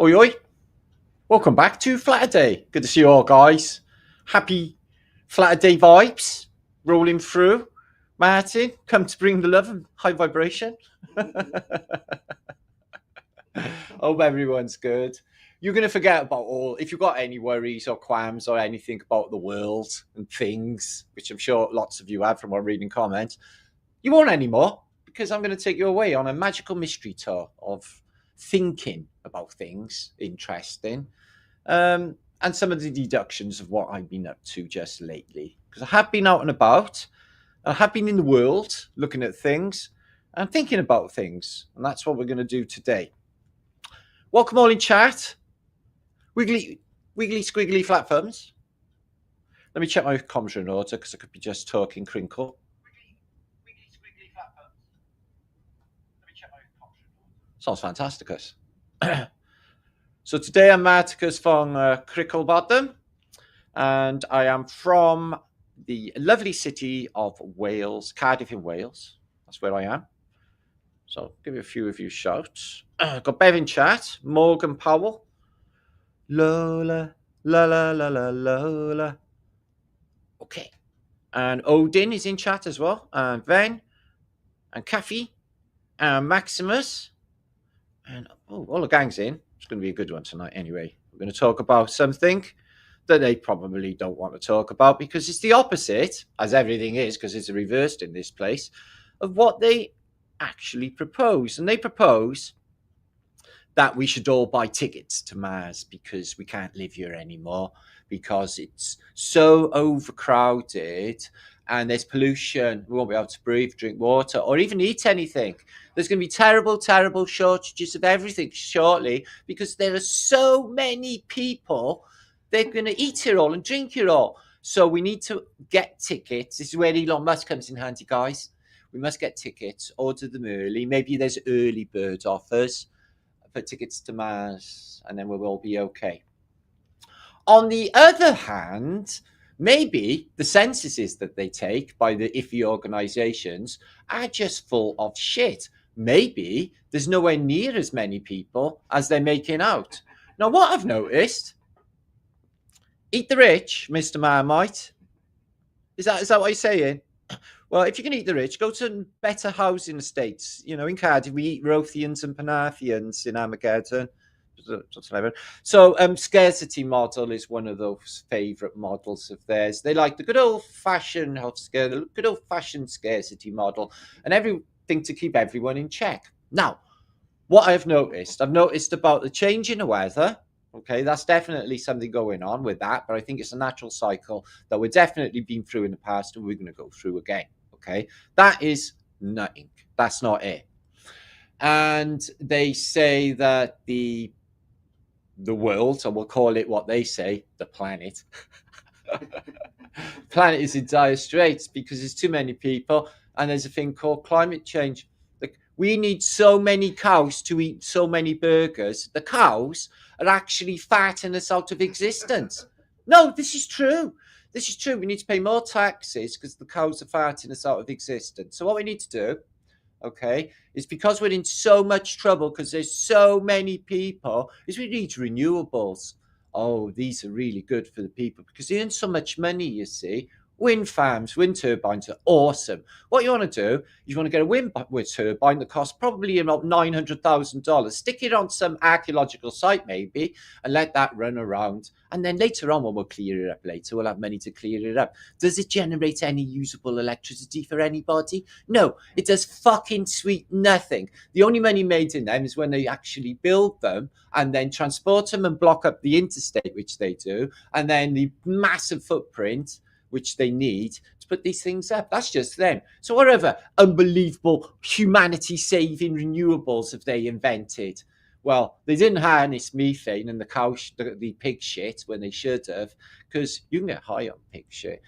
Oi, oi. Welcome back to Flaterday. Good to see you all, guys. Happy Flaterday vibes rolling through. Martin, come to bring the love and high vibration. Hope everyone's good. You're going to forget about if you've got any worries or qualms or anything about the world and things, which I'm sure lots of you have from our reading comments, you won't anymore, because I'm going to take you away on a magical mystery tour of thinking about things interesting, and some of the deductions of what I've been up to just lately. Because I have been out and about, I have been in the world looking at things and thinking about things, and that's what we're going to do today. Welcome all in chat. Wiggly, squiggly, flat thumbs. Let me check my comms in order, because I could be just talking crinkle. Sounds fantasticus. So today I'm Marticus from Cricklebottom, and I am from the lovely city of Wales, Cardiff in Wales. That's where I am. So I'll give you a few of you shouts. Got Bev in chat, Morgan Powell, Lola, la la la la Lola. Okay. And Odin is in chat as well, and Ven, and Kathy, and Maximus, and all the gang's in. It's going to be a good one tonight anyway. We're going to talk about something that they probably don't want to talk about, because it's the opposite, as everything is, because it's reversed in this place, of what they actually propose. And they propose that we should all buy tickets to Mars because we can't live here anymore, because it's so overcrowded and there's pollution. We won't be able to breathe, drink water, or even eat anything. There's going to be terrible, terrible shortages of everything shortly, because there are so many people. They're going to eat it all and drink it all. So we need to get tickets. This is where Elon Musk comes in handy, guys. We must get tickets, order them early. Maybe there's early bird offers for tickets to Mars, and then we'll all be okay. On the other hand, maybe the censuses that they take by the iffy organizations are just full of shit. Maybe there's nowhere near as many people as they're making out. Now, what I've noticed, eat the rich, Mr. Marmite. Is that what you're saying? Well, if you can eat the rich, go to better housing estates. You know, in Cardiff, we eat Rothians and Panathians in Armageddon. So scarcity model is one of those favourite models of theirs. They like the good old-fashioned scarcity model, and everything to keep everyone in check. Now, what I've noticed about the change in the weather. Okay, that's definitely something going on with that, but I think it's a natural cycle that we've definitely been through in the past, and we're going to go through again. Okay, that is nothing. That's not it. And they say that the world, or we'll call it what they say, the planet. Planet is in dire straits because there's too many people, and there's a thing called climate change. Like, we need so many cows to eat so many burgers. The cows are actually fattening us out of existence. No, this is true. This is true. We need to pay more taxes because the cows are farting us out of existence. So what we need to do, okay, is, because we're in so much trouble because there's so many people, is we need renewables. Oh, these are really good for the people because they earn so much money, you see. Wind farms, wind turbines are awesome. What you want to do is you want to get a wind turbine that costs probably about $900,000. Stick it on some archaeological site maybe and let that run around. And then later on, when we'll clear it up later, we'll have money to clear it up. Does it generate any usable electricity for anybody? No, it does fucking sweet nothing. The only money made in them is when they actually build them and then transport them and block up the interstate, which they do, and then the massive footprint which they need to put these things up. That's just them. So whatever unbelievable humanity-saving renewables have they invented? Well, they didn't harness methane and the pig shit when they should have, because you can get high on pig shit.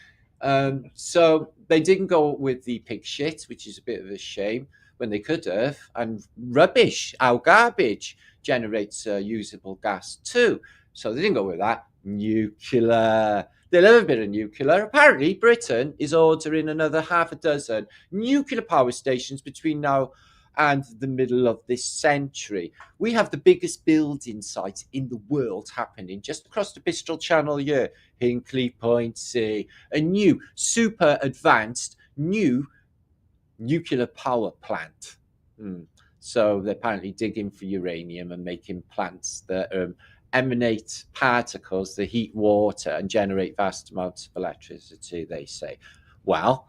So they didn't go with the pig shit, which is a bit of a shame, when they could have. And rubbish, our garbage, generates usable gas too. So they didn't go with that. Nuclear. They love a bit of nuclear. Apparently, Britain is ordering another half a dozen nuclear power stations between now and the middle of this century. We have the biggest building site in the world happening just across the Bristol Channel here, Hinkley Point C, a new, super advanced, new nuclear power plant. So they're apparently digging for uranium and making plants that emanate particles that heat water and generate vast amounts of electricity, they say. Well,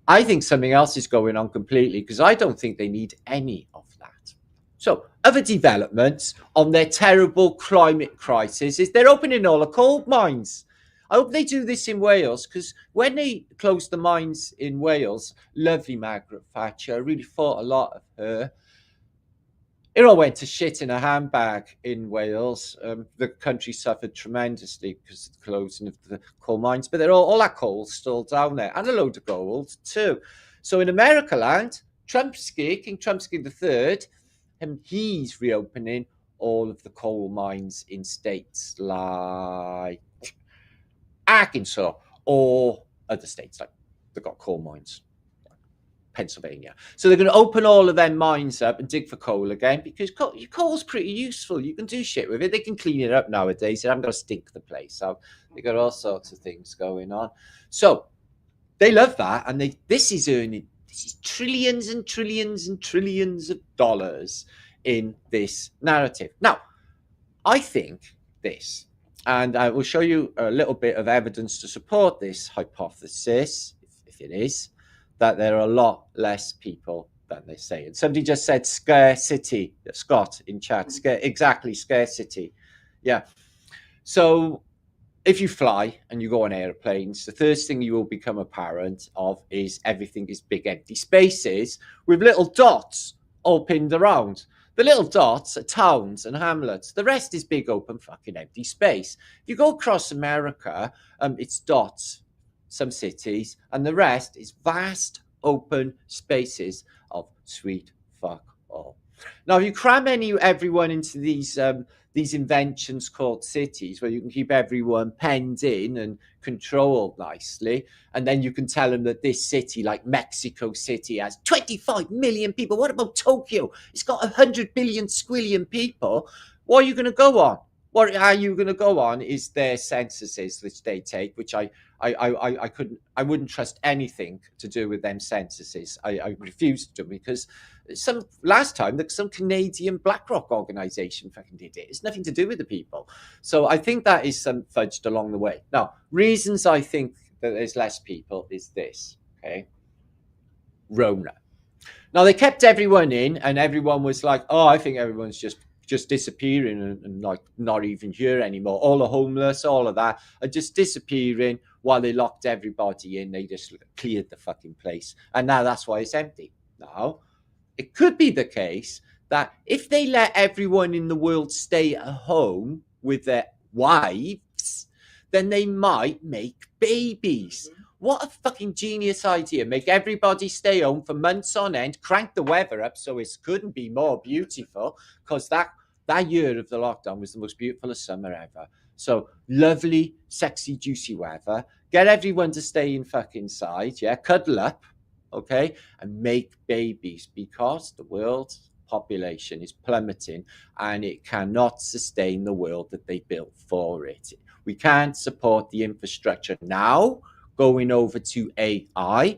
I think something else is going on completely, because I don't think they need any of that. So other developments on their terrible climate crisis is they're opening all the coal mines. I hope they do this in Wales, because when they closed the mines in Wales, lovely Margaret Thatcher, I really thought a lot of her. It all went to shit in a handbag in Wales. The country suffered tremendously because of the closing of the coal mines, but all that coal's still down there, and a load of gold too. So in America land, King Trumpsky III, he's reopening all of the coal mines in states like Arkansas or other states like they've got coal mines. Pennsylvania. So they're going to open all of them mines up and dig for coal again, because coal's pretty useful. You can do shit with it. They can clean it up nowadays. They haven't got to stink the place out. They got all sorts of things going on. So they love that, and this is trillions and trillions and trillions of dollars in this narrative. Now, I think this, and I will show you a little bit of evidence to support this hypothesis, if it is, that there are a lot less people than they say. And somebody just said scarcity, Scott in chat. Exactly, scarcity. Yeah. So if you fly and you go on airplanes, the first thing you will become apparent of is everything is big empty spaces with little dots all pinned around. The little dots are towns and hamlets. The rest is big open fucking empty space. If you go across America, it's dots, some cities, and the rest is vast open spaces of sweet fuck all. Now, if you cram everyone into these inventions called cities, where you can keep everyone penned in and controlled nicely, and then you can tell them that this city, like Mexico City, has 25 million people. What about Tokyo? It's got 100 billion squillion people. What are you going to go on? What are you going to go on is their censuses, which they take, which I wouldn't trust anything to do with them censuses. I refuse to, because last time some Canadian BlackRock organization fucking did it. It's nothing to do with the people. So I think that is some fudged along the way. Now, reasons I think that there's less people is this, okay? Rona. Now, they kept everyone in, and everyone was like, oh, I think everyone's just disappearing and like not even here anymore. All the homeless, all of that are just disappearing while they locked everybody in. They just cleared the fucking place. And now that's why it's empty. Now, it could be the case that if they let everyone in the world stay at home with their wives, then they might make babies. What a fucking genius idea. Make everybody stay home for months on end, crank the weather up so it couldn't be more beautiful, because that year of the lockdown was the most beautiful of summer ever. So lovely, sexy, juicy weather. Get everyone to stay in fucking side, yeah, cuddle up, okay, and make babies, because the world's population is plummeting and it cannot sustain the world that they built for it. We can't support the infrastructure now. Going over to AI,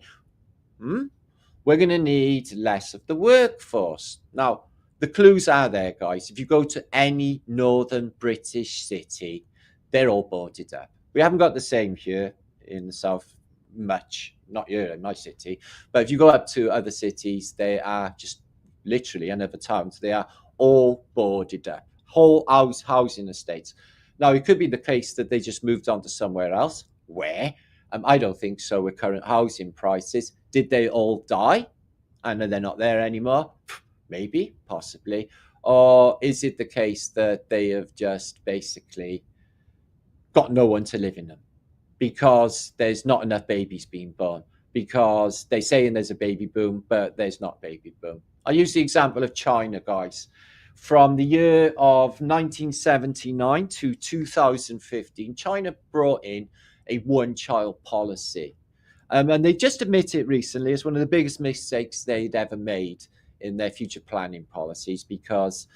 we're going to need less of the workforce. Now, the clues are there, guys. If you go to any northern British city, they're all boarded up. We haven't got the same here in the south much, not here in my city. But if you go up to other cities, they are just literally, and other towns, they are all boarded up. Whole housing estates. Now, it could be the case that they just moved on to somewhere else. Where? I don't think so with current housing prices. Did they all die and they're not there anymore? Maybe, possibly. Or is it the case that they have just basically got no one to live in them because there's not enough babies being born? Because they're saying there's a baby boom, but there's not baby boom. I use the example of China, guys. From the year of 1979 to 2015, China brought in a one-child policy. And they just admitted recently as one of the biggest mistakes they'd ever made in their future planning policies, because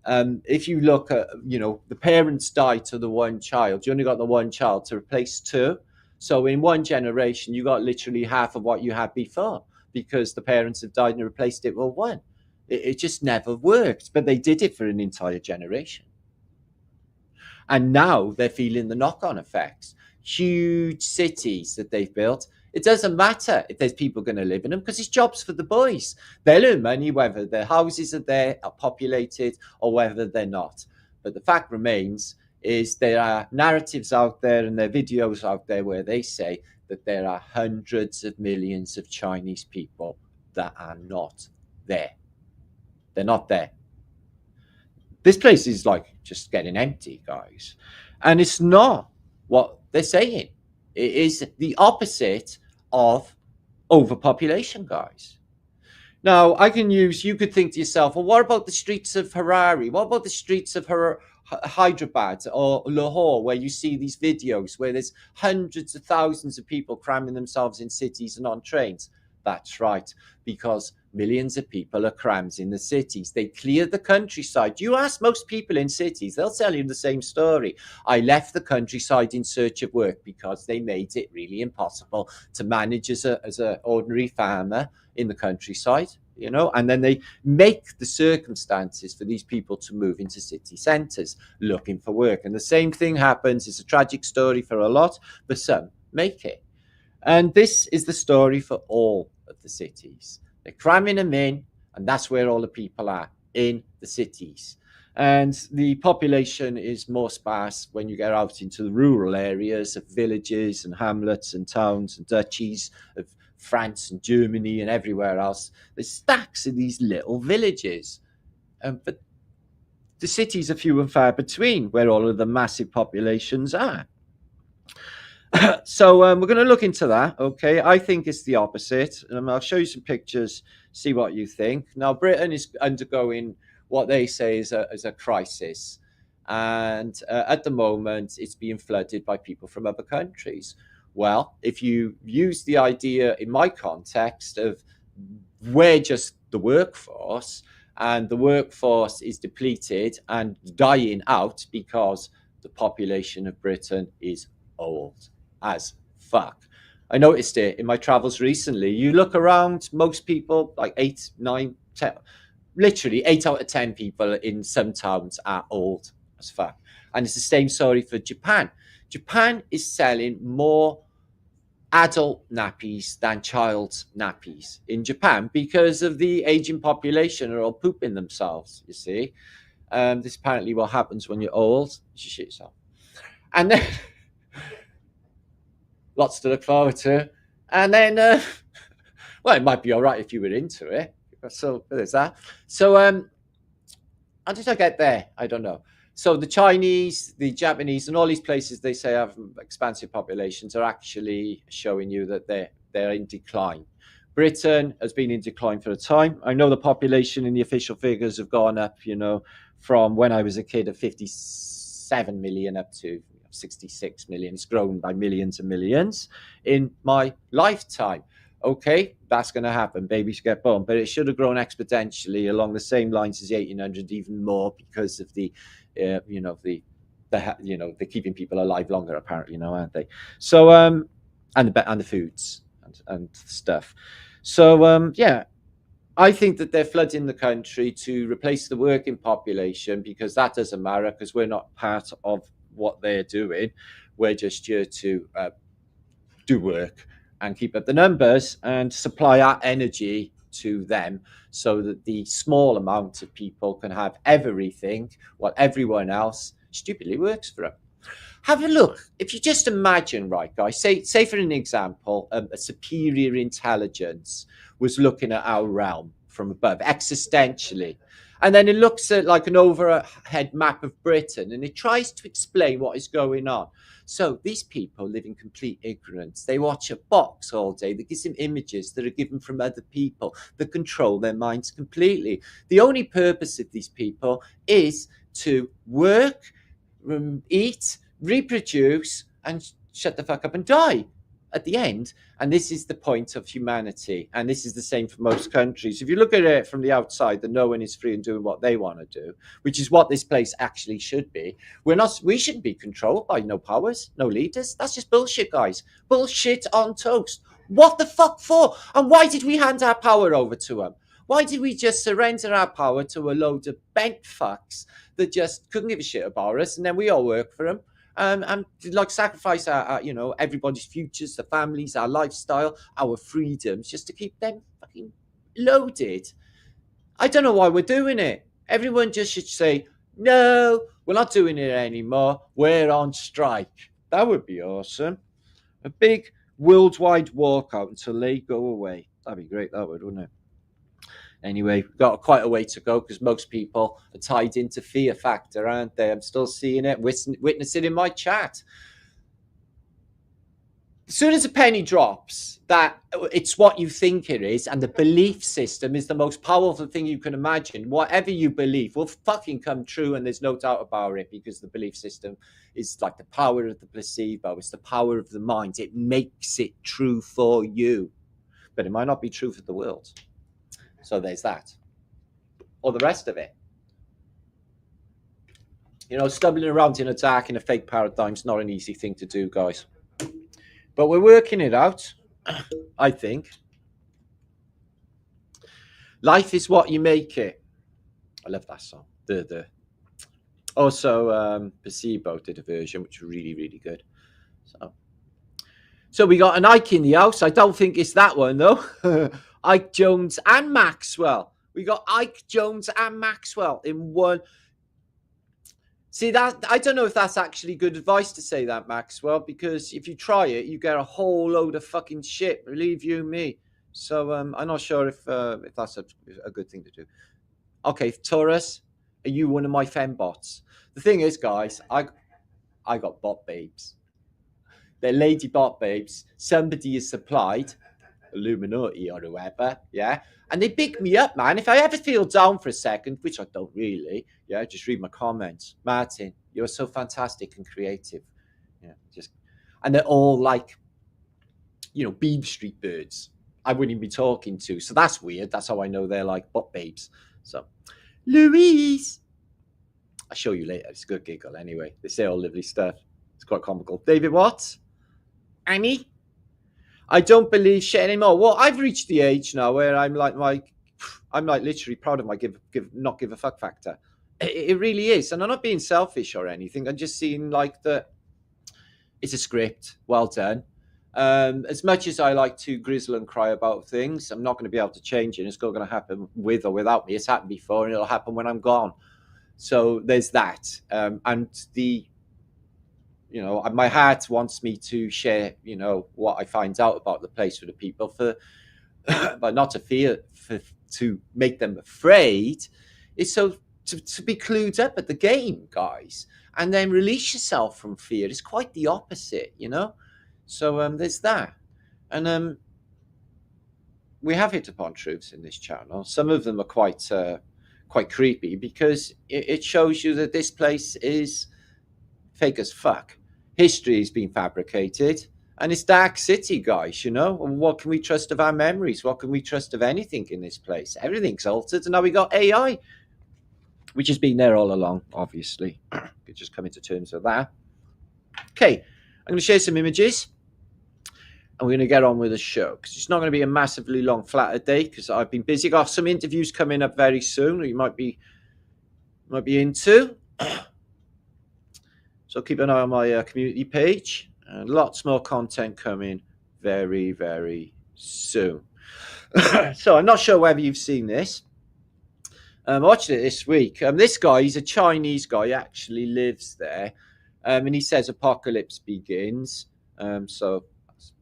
if you look at, the parents died to the one child, you only got the one child to replace two. So in one generation, you got literally half of what you had before, because the parents have died and replaced it with one. It just never worked, but they did it for an entire generation. And now they're feeling the knock-on effects. Huge cities that they've built. It doesn't matter if there's people going to live in them, because it's jobs for the boys. They'll earn money whether their houses are there, are populated, or whether they're not. But the fact remains is there are narratives out there and there are videos out there where they say that there are hundreds of millions of Chinese people that are not there. They're not there. This place is like just getting empty, guys. And it's not what they're saying. It is the opposite of overpopulation, guys. Now, you could think to yourself, well, what about the streets of Harare? What about the streets of Hyderabad or Lahore, where you see these videos where there's hundreds of thousands of people cramming themselves in cities and on trains? That's right, because millions of people are crammed in the cities. They clear the countryside. You ask most people in cities, they'll tell you the same story. I left the countryside in search of work because they made it really impossible to manage as an ordinary farmer in the countryside, and then they make the circumstances for these people to move into city centres looking for work. And the same thing happens. It's a tragic story for a lot, but some make it. And this is the story for all of the cities. They're cramming them in, and that's where all the people are, in the cities. And the population is more sparse when you get out into the rural areas of villages and hamlets and towns and duchies of France and Germany and everywhere else. There's stacks of these little villages. But the cities are few and far between where all of the massive populations are. So we're going to look into that. Okay, I think it's the opposite. I'll show you some pictures, see what you think. Now, Britain is undergoing what they say is a crisis, and at the moment, it's being flooded by people from other countries. Well, if you use the idea in my context of we're just the workforce, and the workforce is depleted and dying out because the population of Britain is old as fuck. I noticed it in my travels recently. You look around, most people, like 8, 9, 10, literally 8 out of 10 people in some towns are old as fuck. And it's the same story for Japan. Japan is selling more adult nappies than child's nappies in Japan because of the aging population are all pooping themselves, you see. This is apparently what happens when you're old. You should shit yourself. And then lots to look forward to. And then, well, it might be all right if you were into it. So there's that. So how did I get there? I don't know. So the Chinese, the Japanese, and all these places they say have expansive populations are actually showing you that they're in decline. Britain has been in decline for a time. I know the population in the official figures have gone up, from when I was a kid of 57 million up to 66 million. It's grown by millions and millions in my lifetime. Okay, that's going to happen. Babies get born, but it should have grown exponentially along the same lines as 1800, even more, because of the, they're keeping people alive longer, apparently, aren't they? So, and the foods and stuff. So, yeah, I think that they're flooding the country to replace the working population, because that doesn't matter, because we're not part of what they're doing. We're just here to do work and keep up the numbers and supply our energy to them, so that the small amount of people can have everything while everyone else stupidly works for them. Have a look. If you just imagine, right, guys, say for an example, a superior intelligence was looking at our realm from above, existentially, and then it looks at like an overhead map of Britain, and it tries to explain what is going on. So these people live in complete ignorance. They watch a box all day that gives them images that are given from other people that control their minds completely. The only purpose of these people is to work, eat, reproduce, and shut the fuck up and die. at the end, and this is the point of humanity, and this is the same for most countries. If you look at it from the outside, that no one is free in doing what they want to do, which is what this place actually should be. We shouldn't be controlled by no powers, no leaders. That's just bullshit, guys. Bullshit on toast. What the fuck for? And why did we hand our power over to them? Why did we just surrender our power to a load of bent fucks that just couldn't give a shit about us, and then we all work for them? And like sacrifice our, everybody's futures, the families, our lifestyle, our freedoms, just to keep them fucking loaded. I don't know why we're doing it. Everyone just should say, no, we're not doing it anymore. We're on strike. That would be awesome. A big worldwide walkout until they go away. That'd be great, that would, wouldn't it? Anyway, we've got quite a way to go because most people are tied into fear factor, aren't they? I'm still seeing it, witnessing in my chat. As soon as a penny drops, that it's what you think it is, and the belief system is the most powerful thing you can imagine. Whatever you believe will fucking come true, and there's no doubt about it, because the belief system is like the power of the placebo. It's the power of the mind. It makes it true for you, but it might not be true for the world. So there's that. Or the rest of it. Stumbling around in a dark, in a fake paradigm is not an easy thing to do, guys. But we're working it out, I think. Life is what you make it. I love that song. Also, Placebo did a version, which was really, really good. So we got an Ike in the house. I don't think it's that one, though. Ike Jones and Maxwell. We got Ike Jones and Maxwell in one. See, that I don't know if that's actually good advice to say that, Maxwell, because if you try it, you get a whole load of fucking shit. Believe you me. So I'm not sure if that's a good thing to do. Okay, Taurus, are you one of my fembots? The thing is, guys, I got bot babes. They're lady bot babes. Somebody is supplied. Illuminati or whoever, yeah, and they pick me up, man. If I ever feel down for a second, which I don't really, yeah, just read my comments. Martin, you're so fantastic and creative, and they're all like, Beam Street birds I wouldn't even be talking to, so that's weird. That's how I know they're like bot babes. So, Louise, I'll show you later. It's a good giggle anyway. They say all lovely stuff. It's quite comical. David Watts, Annie. I don't believe shit anymore. Well, I've reached the age now where I'm like literally proud of my not give a fuck factor. It really is, and I'm not being selfish or anything. I'm just seeing like that it's a script. Well done. As much as I like to grizzle and cry about things, I'm not going to be able to change it. It's still going to happen with or without me. It's happened before, and it'll happen when I'm gone. So there's that, and the. My heart wants me to share, what I find out about the place with the people, but not to fear, to make them afraid. It's so to be clued up at the game, guys, and then release yourself from fear. It's quite the opposite, So there's that, and we have hit upon truths in this channel. Some of them are quite creepy because it shows you that this place is fake as fuck. History has been fabricated, and it's dark city, guys. What can we trust of our memories? What can we trust of anything in this place? Everything's altered, and now we got AI, which has been there all along, obviously. Could just come into terms with that. Okay, I'm going to share some images, and we're going to get on with the show, because it's not going to be a massively long Flaterday, because I've been busy. Got some interviews coming up very soon you might be into. So keep an eye on my community page, and lots more content coming very, very soon. So I'm not sure whether you've seen this. I watched it this week. This guy, he's a Chinese guy, actually lives there, and he says apocalypse begins. So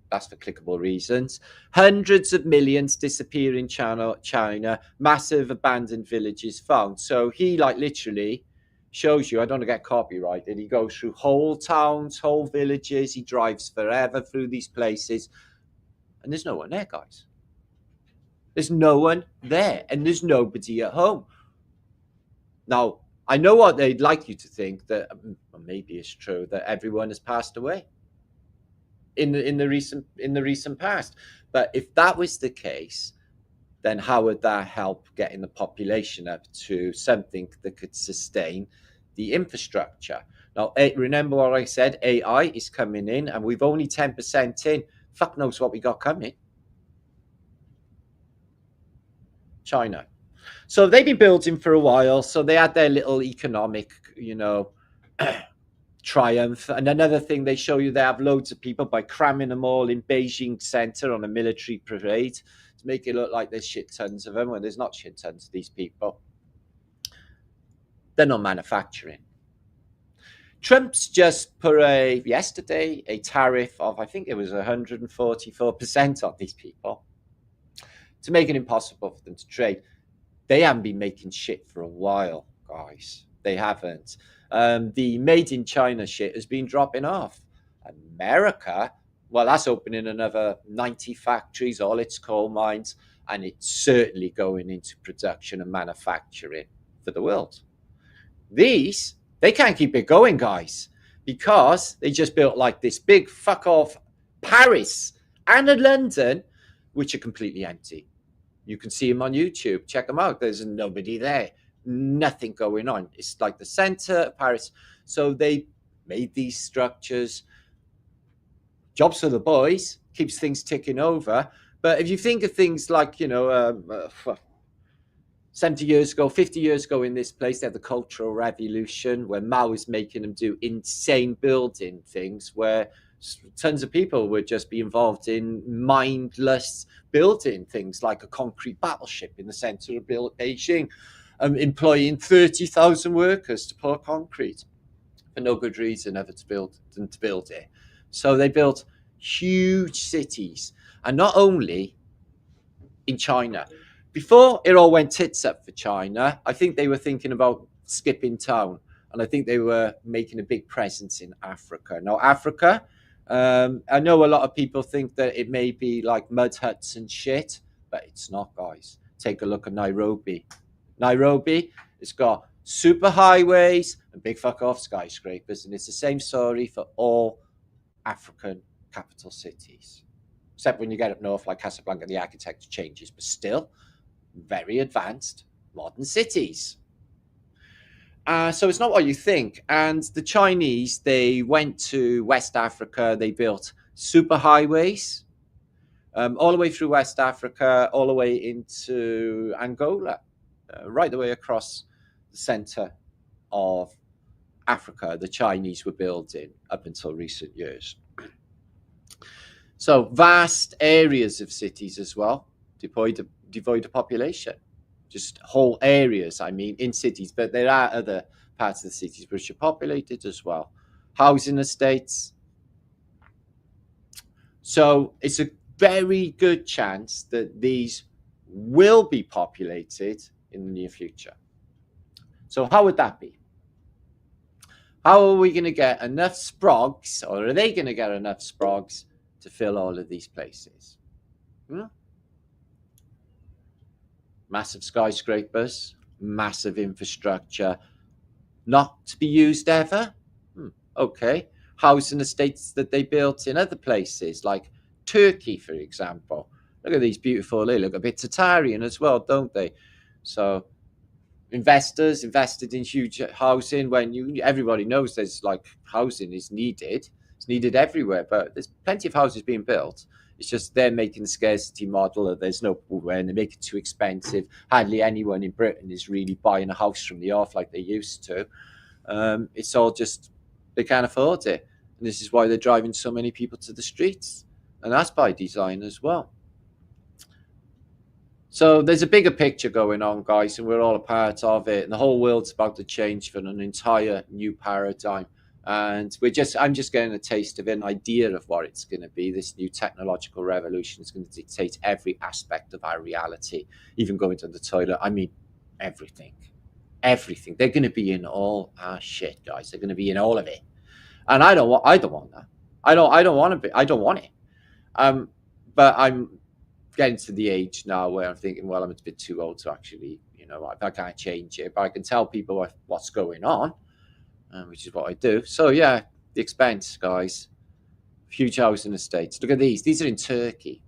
that's for clickable reasons. Hundreds of millions disappear in China. Massive abandoned villages found. So he literally shows you, I don't want to get copyrighted, he goes through whole towns, whole villages, he drives forever through these places, and there's no one there, guys. There's no one there, and there's nobody at home. Now, I know what they'd like you to think, that maybe it's true, that everyone has passed away. in the recent past. But if that was the case, then how would that help getting the population up to something that could sustain the infrastructure? Now, remember what I said, AI is coming in and we've only 10% in. Fuck knows what we got coming. China. So they've been building for a while. So they had their little economic, triumph. And another thing they show you, they have loads of people by cramming them all in Beijing Center on a military parade to make it look like there's shit tons of them when there's not shit tons of these people. They're not manufacturing. Trump's just put yesterday a tariff of, I think it was 144% on these people to make it impossible for them to trade. They haven't been making shit for a while, guys. They haven't. The made in China shit has been dropping off. America, well, that's opening another 90 factories, all its coal mines, and it's certainly going into production and manufacturing for the world. These, they can't keep it going, guys, because they just built like this big fuck off Paris and London, which are completely empty. You can see them on YouTube. Check them out. There's nobody there. Nothing going on. It's like the center of Paris. So they made these structures. Jobs for the boys. Keeps things ticking over. But if you think of things like, 70 years ago, 50 years ago in this place, they had the Cultural Revolution where Mao was making them do insane building things where tons of people would just be involved in mindless building things like a concrete battleship in the center of Beijing, employing 30,000 workers to pour concrete for no good reason other than to build it. So they built huge cities, and not only in China. Before it all went tits up for China, I think they were thinking about skipping town, and I think they were making a big presence in Africa. Now, Africa, I know a lot of people think that it may be like mud huts and shit, but it's not, guys. Take a look at Nairobi. Nairobi, it's got super highways and big fuck off skyscrapers, and it's the same story for all African capital cities. Except when you get up north like Casablanca, the architecture changes, but still very advanced modern cities. So it's not what you think. And the Chinese, they went to West Africa. They built super highways all the way through West Africa, all the way into Angola, right the way across the center of Africa. The Chinese were building up until recent years. So vast areas of cities as well, devoid of population, just whole areas, I mean, in cities, but there are other parts of the cities which are populated as well. Housing estates. So it's a very good chance that these will be populated in the near future. So how would that be? How are we going to get enough sprogs, or are they going to get enough sprogs to fill all of these places? Massive skyscrapers, massive infrastructure, not to be used ever? Okay. Housing estates that they built in other places, like Turkey, for example. Look at these beautiful, they look a bit Tatarian as well, don't they? So investors invested in huge housing when everybody knows there's like housing is needed. It's needed everywhere, but there's plenty of houses being built. It's just they're making the scarcity model that there's no way and they make it too expensive. Hardly anyone in Britain is really buying a house from the off like they used to. It's all just they can't afford it. And this is why they're driving so many people to the streets. And that's by design as well. So there's a bigger picture going on, guys, and we're all a part of it. And the whole world's about to change for an entire new paradigm. And I'm just getting a taste of an idea of what it's going to be. This new technological revolution is going to dictate every aspect of our reality, even going to the toilet. I mean, everything. They're going to be in all our shit, guys. They're going to be in all of it. And I don't want that. I don't want it. But I'm getting to the age now where I'm thinking, well, I'm a bit too old to actually, I can't change it, but I can tell people what's going on, which is what I do. So yeah, the expense, guys. Huge housing estates. Look at these. These are in Turkey.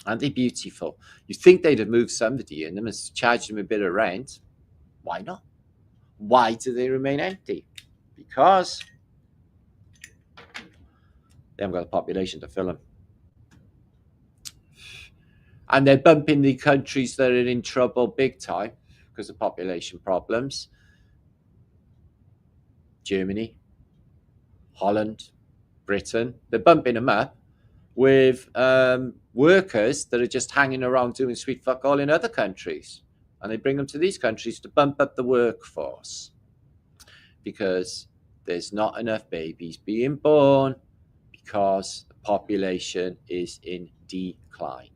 Aren't they beautiful? You think they'd have moved somebody in them and charged them a bit of rent. Why not? Why do they remain empty? Because they haven't got the population to fill them. And they're bumping the countries that are in trouble big time because of population problems. Germany, Holland, Britain, they're bumping them up with workers that are just hanging around doing sweet fuck all in other countries. And they bring them to these countries to bump up the workforce because there's not enough babies being born because the population is in decline.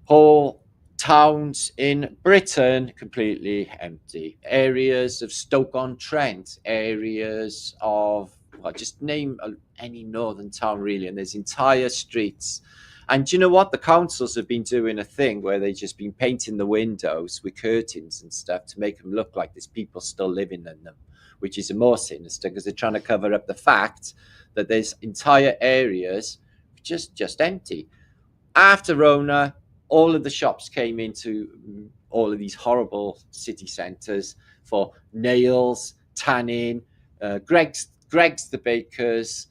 Whole towns in Britain completely empty. Areas of Stoke-on-Trent, areas of, well, just name any northern town really, and there's entire streets. And do you know what? The councils have been doing a thing where they've just been painting the windows with curtains and stuff to make them look like there's people still living in them, which is more sinister because they're trying to cover up the fact that there's entire areas just empty. After Rona, all of the shops came into all of these horrible city centres for nails, tanning, Greg's the bakers,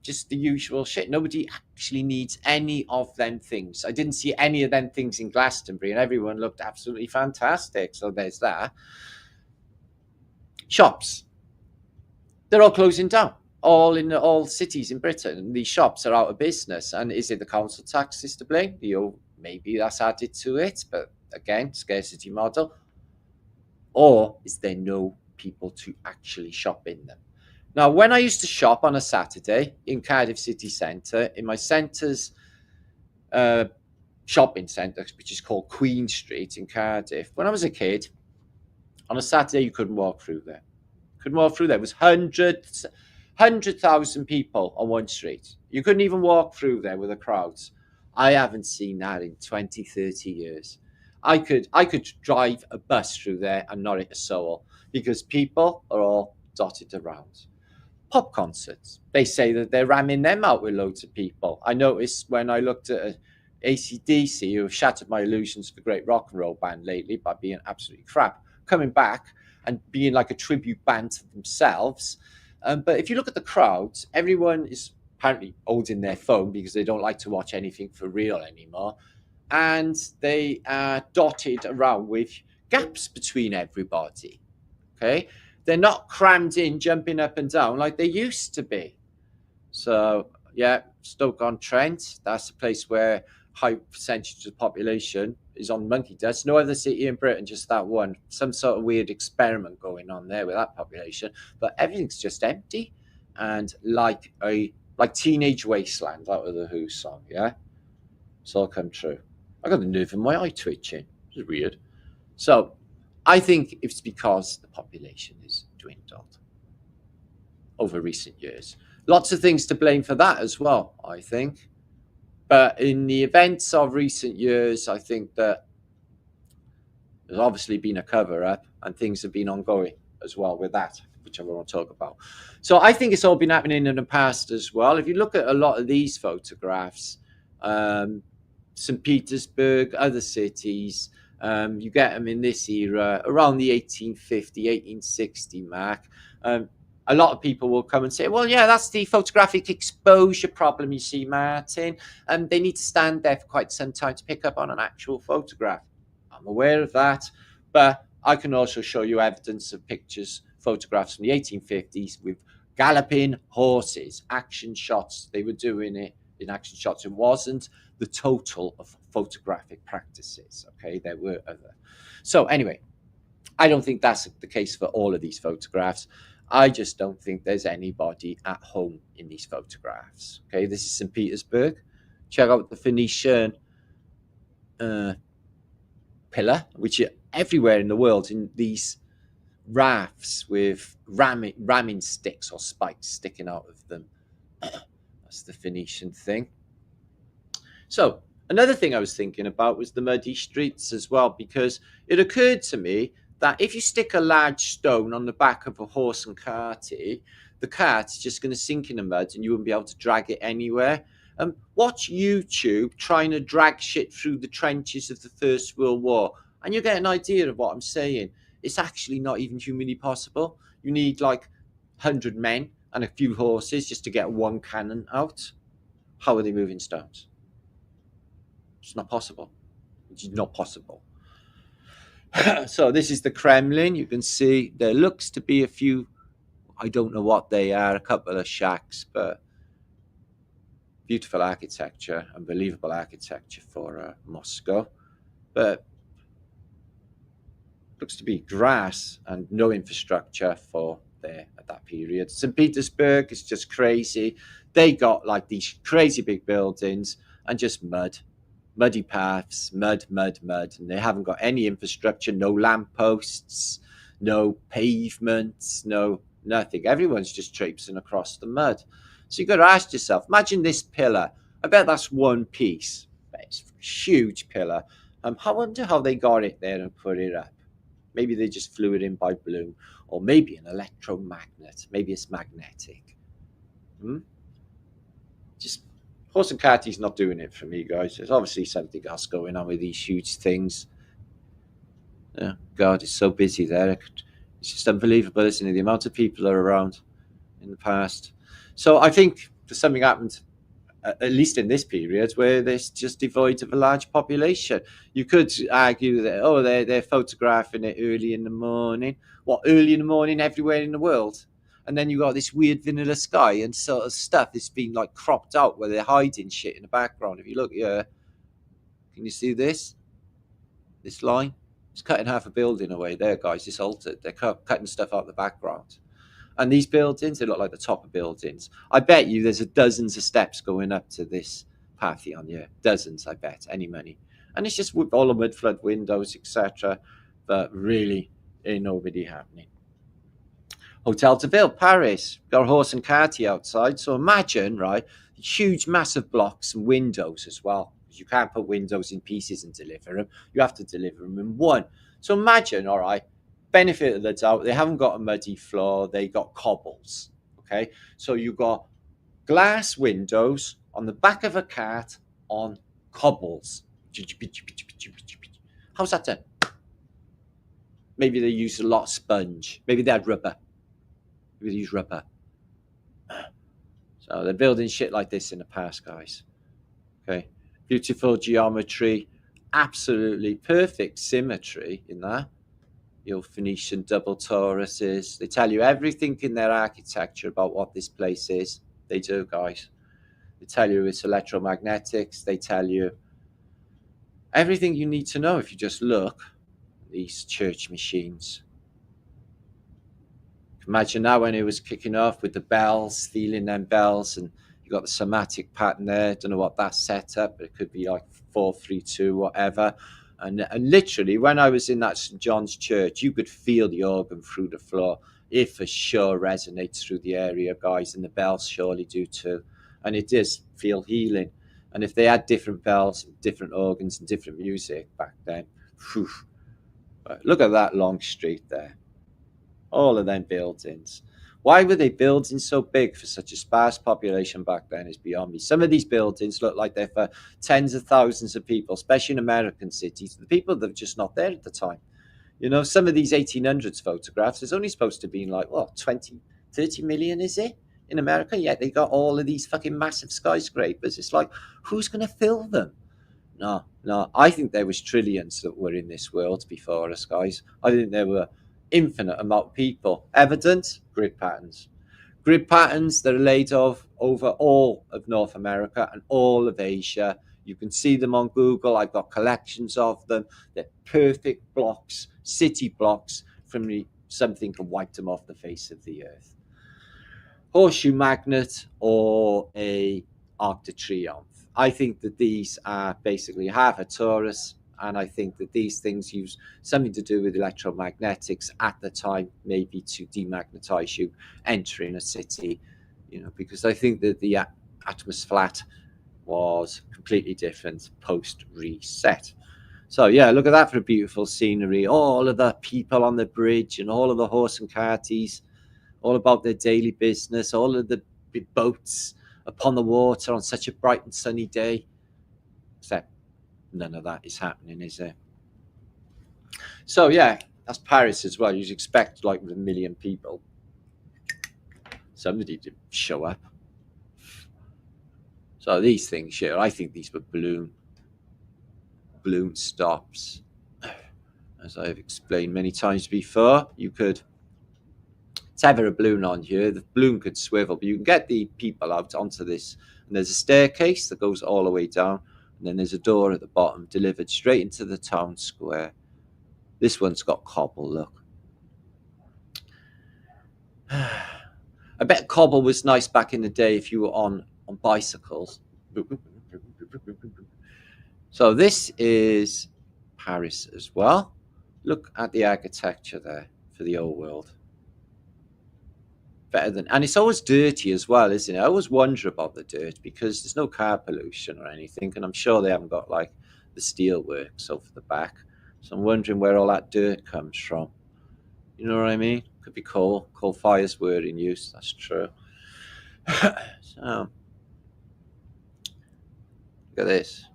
just the usual shit. Nobody actually needs any of them things. I didn't see any of them things in Glastonbury, and everyone looked absolutely fantastic. So there's that. Shops, they're all closing down. All in all cities in Britain, these shops are out of business. And is it the council taxes to blame? Maybe that's added to it, but again, scarcity model. Or is there no people to actually shop in them? Now, when I used to shop on a Saturday in Cardiff city centre, in my centre's shopping centre, which is called Queen Street in Cardiff, when I was a kid, on a Saturday, you couldn't walk through there. It was 100,000 people on one street. You couldn't even walk through there with the crowds. I haven't seen that in 20, 30 years. I could drive a bus through there and not hit a soul because people are all dotted around. Pop concerts. They say that they're ramming them out with loads of people. I noticed when I looked at AC/DC, who have shattered my illusions of a great rock and roll band lately by being absolutely crap, coming back and being like a tribute band to themselves. But if you look at the crowds, everyone is apparently holding their phone because they don't like to watch anything for real anymore. And they are dotted around with gaps between everybody. Okay? They're not crammed in, jumping up and down like they used to be. So, yeah, Stoke-on-Trent, that's a place where high percentage of the population is on monkey dust. No other city in Britain, just that one. Some sort of weird experiment going on there with that population. But everything's just empty and like Teenage Wasteland out of the Who song, yeah? It's all come true. I got the nerve in my eye twitching. It's weird. So I think it's because the population is dwindled over recent years. Lots of things to blame for that as well, I think. But in the events of recent years, I think that there's obviously been a cover-up and things have been ongoing as well with that, which I want to talk about. So I think it's all been happening in the past as well. If you look at a lot of these photographs, St. Petersburg, other cities, you get them in this era, around the 1850, 1860 mark. A lot of people will come and say, well, yeah, that's the photographic exposure problem, you see, Martin. They need to stand there for quite some time to pick up on an actual photograph. I'm aware of that, but I can also show you evidence of pictures, photographs from the 1850s with galloping horses, action shots. They were doing it in action shots. It wasn't the total of photographic practices, okay? There were other. So anyway, I don't think that's the case for all of these photographs. I just don't think there's anybody at home in these photographs. Okay, this is St. Petersburg. Check out the Phoenician pillar, which are everywhere in the world in these rafts with ramming sticks or spikes sticking out of them. That's the Phoenician thing. So another thing I was thinking about was the muddy streets as well, because it occurred to me that if you stick a large stone on the back of a horse and carty, the cart's just going to sink in the mud and you won't be able to drag it anywhere. Watch YouTube trying to drag shit through the trenches of the First World War, and you'll get an idea of what I'm saying. It's actually not even humanly possible. You need like 100 men and a few horses just to get one cannon out. How are they moving stones? It's not possible. It's not possible. So this is the Kremlin. You can see there looks to be a few, I don't know what they are, a couple of shacks, but beautiful architecture, unbelievable architecture for Moscow. But looks to be grass and no infrastructure for there at that period. St. Petersburg is just crazy. They got like these crazy big buildings and just mud, muddy paths, mud, and they haven't got any infrastructure, no lampposts, no pavements, no nothing. Everyone's just traipsing across the mud. So you've got to ask yourself, imagine this pillar. I bet that's one piece. It's a huge pillar. I wonder how they got it there and put it up. Maybe they just flew it in by balloon, or maybe an electromagnet. Maybe it's magnetic. Just horse and carty's not doing it for me, guys. There's obviously something else going on with these huge things. Yeah, God, it's so busy there. It's just unbelievable, isn't it? The amount of people are around in the past. So I think there's something happened, at least in this period, where there's just devoid of a large population. You could argue that, they're photographing it early in the morning. What, early in the morning everywhere in the world? And then you got this weird vanilla sky and sort of stuff that's been like cropped out where they're hiding shit in the background. If you look here, can you see this? This line? It's cutting half a building away there, guys. It's altered. They're cutting stuff out the background. And these buildings, they look like the top of buildings. I bet you there's dozens of steps going up to this Pantheon here. Dozens, I bet, any money. And it's just with all the mud flood windows, etc. But really, ain't nobody happening. Hotel de Ville, Paris. Got a horse and carty outside. So imagine, right, huge, massive blocks and windows as well. You can't put windows in pieces and deliver them. You have to deliver them in one. So imagine, all right, benefit of the doubt, they haven't got a muddy floor, they got cobbles. Okay, so you got glass windows on the back of a cart on cobbles. How's that done? Maybe they used a lot of sponge. Maybe they had rubber. Maybe they used rubber. So they're building shit like this in the past, guys. Okay, beautiful geometry, absolutely perfect symmetry in that. Your Phoenician double toruses. They tell you everything in their architecture about what this place is. They do, guys. They tell you it's electromagnetics. They tell you everything you need to know if you just look at these church machines. Imagine now when it was kicking off with the bells, feeling them bells, and you got the somatic pattern there. Don't know what that's set up, but it could be like 4, 3, 2, whatever. And literally, when I was in that St. John's Church, you could feel the organ through the floor. It for sure resonates through the area, guys, and the bells surely do too. And it does feel healing. And if they had different bells, different organs, and different music back then, whew. Look at that long street there. All of them buildings. Why were they building so big for such a sparse population back then is beyond me. Some of these buildings look like they're for tens of thousands of people, especially in American cities. The people that are just not there at the time. You know, some of these 1800s photographs, there's only supposed to be like, 20, 30 million, is it? In America, yet they got all of these fucking massive skyscrapers. It's like, who's going to fill them? No. I think there was trillions that were in this world before us, guys. I think there were infinite amount of people. Evidence, grid patterns that are laid over all of North America and all of Asia. You can see them on Google. I've got collections of them. They're perfect blocks, city blocks from something can wipe them off the face of the earth. Horseshoe magnet or a Arc de Triomphe. I think that these are basically half a torus, and I think that these things use something to do with electromagnetics at the time, maybe to demagnetize you entering a city, because I think that the atmosphere flat was completely different post reset. So yeah, look at that for a beautiful scenery. All of the people on the bridge and all of the horse and carties. all about their daily business, all of the big boats upon the water on such a bright and sunny day. Except none of that is happening, is there? So yeah, that's Paris as well. You'd expect like with 1 million people, somebody to show up. So these things here, I think these were balloon stops. As I've explained many times before, you could tether a balloon on here. The balloon could swivel, but you can get the people out onto this. And there's a staircase that goes all the way down. And then there's a door at the bottom delivered straight into the town square. This one's got cobble, look. I bet cobble was nice back in the day if you were on bicycles. So this is Paris as well. Look at the architecture there for the old world. Better than, and it's always dirty as well, isn't it? I always wonder about the dirt because there's no car pollution or anything, and I'm sure they haven't got like the steel works over the back. So I'm wondering where all that dirt comes from. You know what I mean? Could be coal. Coal fires were in use. That's true. So look at this.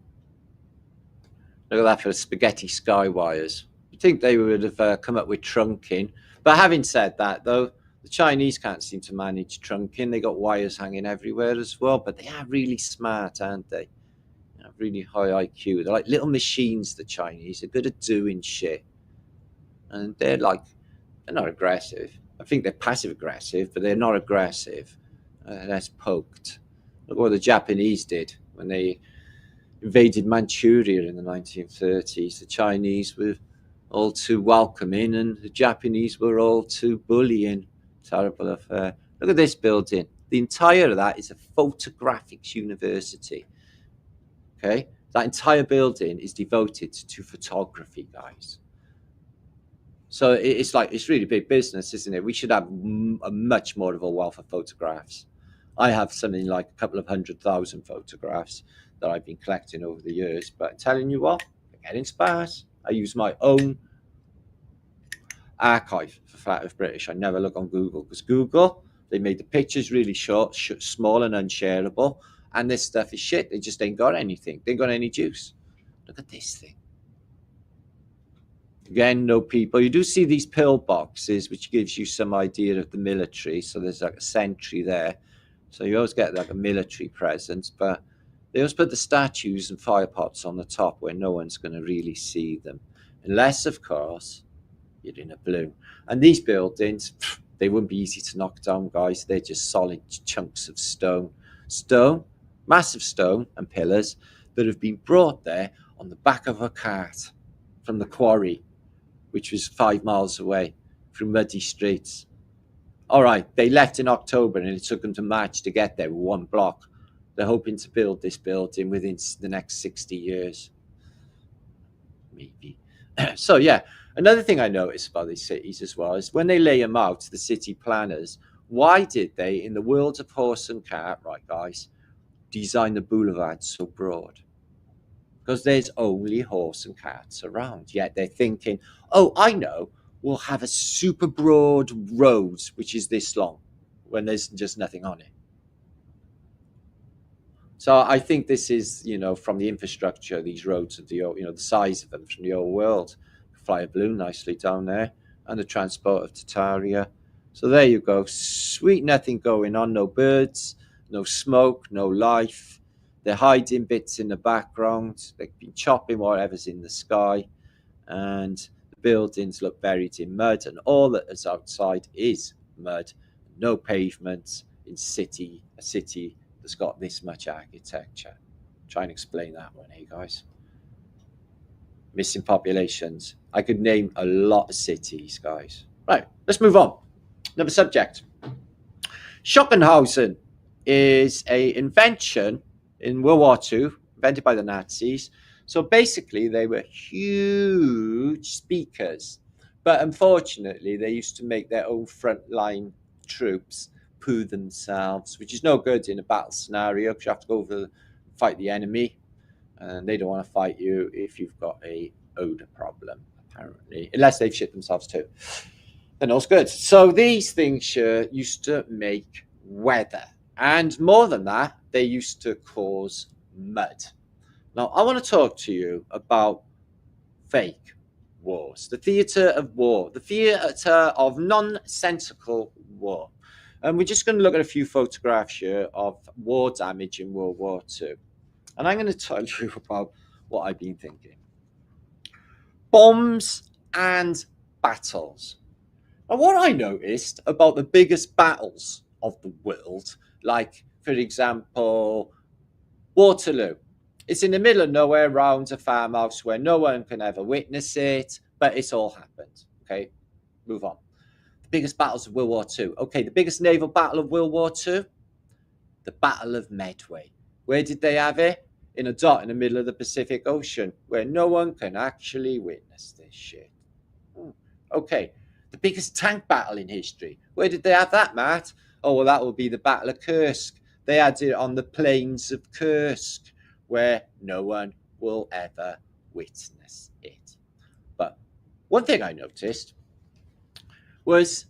Look at that for the spaghetti sky wires. You'd think they would have come up with trunking. But having said that, though, the Chinese can't seem to manage trunking. They got wires hanging everywhere as well. But they are really smart, aren't they? They have really high IQ. They're like little machines, the Chinese. They're good at doing shit. And they're not aggressive. I think they're passive aggressive, but they're not aggressive. That's poked. Look what the Japanese did when they invaded Manchuria in the 1930s. The Chinese were all too welcoming and the Japanese were all too bullying. Terrible affair. Look at this building. The entire of that is a photographics university. Okay? That entire building is devoted to photography, guys. So it's really big business, isn't it? We should have a much more of a wealth of photographs. I have something like a couple of 100,000 photographs that I've been collecting over the years. But I'm telling you what, they're getting sparse. I use my own archive for Flat Earth British. I never look on Google because Google, they made the pictures really short, small and unshareable. And this stuff is shit. They just ain't got anything. They ain't got any juice. Look at this thing. Again, no people. You do see these pillboxes, which gives you some idea of the military. So there's like a sentry there. So you always get like a military presence. But they always put the statues and fire pots on the top where no one's going to really see them. Unless, of course, you're in a balloon. And these buildings, they wouldn't be easy to knock down, guys. They're just solid chunks of stone. Stone, massive stone and pillars that have been brought there on the back of a cart from the quarry, which was 5 miles away, through muddy streets. All right, they left in October and it took them to March to get there with 1 block. They're hoping to build this building within the next 60 years. Maybe. So, yeah, another thing I noticed about these cities as well is when they lay them out, the city planners, why did they, in the world of horse and cart, right, guys, design the boulevards so broad? Because there's only horse and carts around. Yet they're thinking, oh, I know, we'll have a super broad road, which is this long, when there's just nothing on it. So I think this is, from the infrastructure, these roads of the size of them from the old world. Fly a balloon nicely down there, and the transport of Tartaria. So there you go. Sweet nothing going on. No birds, no smoke, no life. They're hiding bits in the background. They've been chopping whatever's in the sky. And the buildings look buried in mud. And all that is outside is mud. No pavements in a city that's got this much architecture. Try and explain that one, hey guys. Missing populations. I could name a lot of cities, guys. Right, let's move on. Another subject. Schockenhausen is an invention in World War II, invented by the Nazis. So basically, they were huge speakers. But unfortunately, they used to make their own frontline troops poo themselves, which is no good in a battle scenario because you have to go over and fight the enemy. And they don't want to fight you if you've got a odor problem, apparently. Unless they've shit themselves too. They're not good. So these things sure used to make weather. And more than that, they used to cause mud. Now, I want to talk to you about fake wars, the theatre of war, the theatre of nonsensical war. And we're just going to look at a few photographs here of war damage in World War II. And I'm going to tell you about what I've been thinking. Bombs and battles. And what I noticed about the biggest battles of the world, like, for example, Waterloo. It's in the middle of nowhere, around a farmhouse where no one can ever witness it, but it's all happened. Okay, move on. The biggest battles of World War II. Okay, the biggest naval battle of World War II, the Battle of Medway. Where did they have it? In a dot in the middle of the Pacific Ocean, where no one can actually witness this shit. Okay, the biggest tank battle in history. Where did they have that, Matt? Oh, well, that will be the Battle of Kursk. They had it on the plains of Kursk, where no one will ever witness it. But one thing I noticed was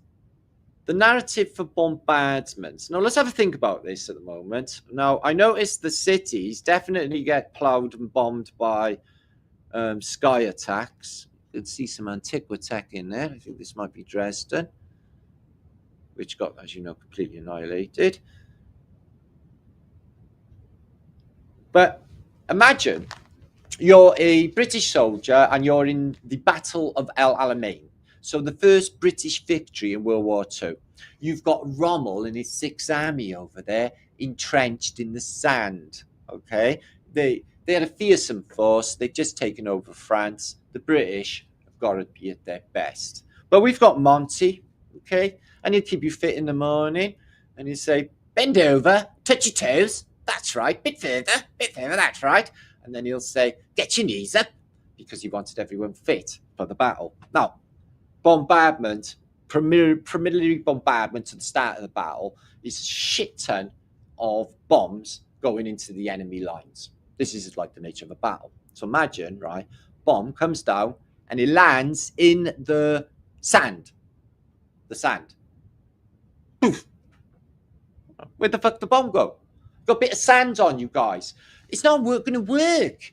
the narrative for bombardments. Now, let's have a think about this at the moment. Now, I noticed the cities definitely get ploughed and bombed by sky attacks. You can see some Antiquated in there. I think this might be Dresden, which got, as you know, completely annihilated. But imagine you're a British soldier and you're in the Battle of El Alamein. So the first British victory in World War II. You've got Rommel and his Sixth Army over there, entrenched in the sand. Okay, they had a fearsome force. They've just taken over France. The British have got to be at their best. But we've got Monty, okay, and he'll keep you fit in the morning, and he'll say, bend over, touch your toes. That's right. Bit further. That's right. And then he'll say, get your knees up, because he wanted everyone fit for the battle. Now, bombardment, preliminary bombardment at the start of the battle is a shit ton of bombs going into the enemy lines. This is like the nature of a battle. So imagine, right, bomb comes down and it lands in the sand. The sand. Poof. Where the fuck the bomb go? Got a bit of sand on, you guys. It's not going to work.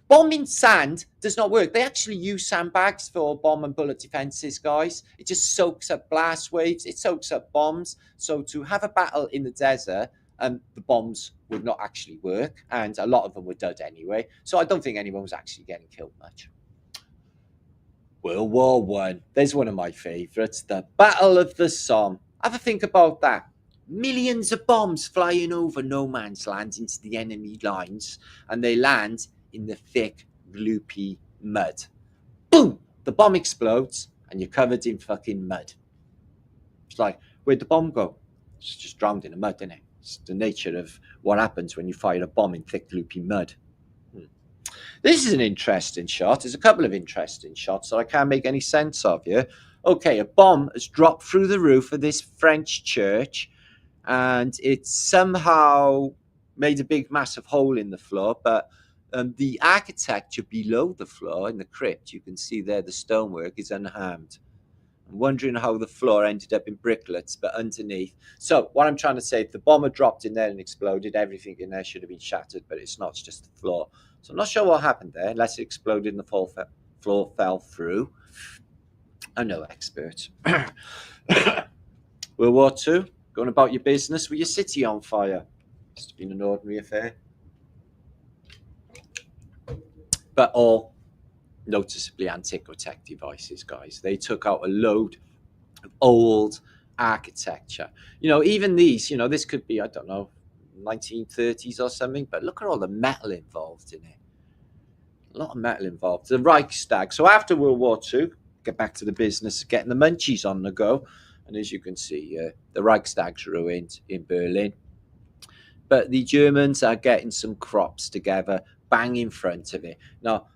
Bombing sand does not work. They actually use sandbags for bomb and bullet defenses, guys. It just soaks up blast waves. It soaks up bombs. So to have a battle in the desert, the bombs would not actually work. And a lot of them were dead anyway. So I don't think anyone was actually getting killed much. World War One. There's one of my favourites. The Battle of the Somme. Have a think about that. Millions of bombs flying over no man's land into the enemy lines. And they land in the thick, gloopy mud. Boom! The bomb explodes and you're covered in fucking mud. It's like, where'd the bomb go? It's just drowned in the mud, isn't it? It's the nature of what happens when you fire a bomb in thick, gloopy mud. This is an interesting shot. There's a couple of interesting shots that I can't make any sense of here. Okay, a bomb has dropped through the roof of this French church and it's somehow made a big, massive hole in the floor, but the architecture below the floor in the crypt, you can see there the stonework is unharmed. I'm wondering how the floor ended up in bricklets, but underneath. So what I'm trying to say, if the bomb had dropped in there and exploded, everything in there should have been shattered, but it's not, it's just the floor. So I'm not sure what happened there, unless it exploded and the floor fell through. I'm no expert. World War II, going about your business with your city on fire. It's been an ordinary affair. But all noticeably Antiquated devices, guys. They took out a load of old architecture. You know, even these, you know, this could be, I don't know, 1930s or something, but look at all the metal involved in it. A lot of metal involved. The Reichstag. So after World War II, get back to the business of getting the munchies on the go. And as you can see, the Reichstag's ruined in Berlin. But the Germans are getting some crops together, bang in front of it. Now,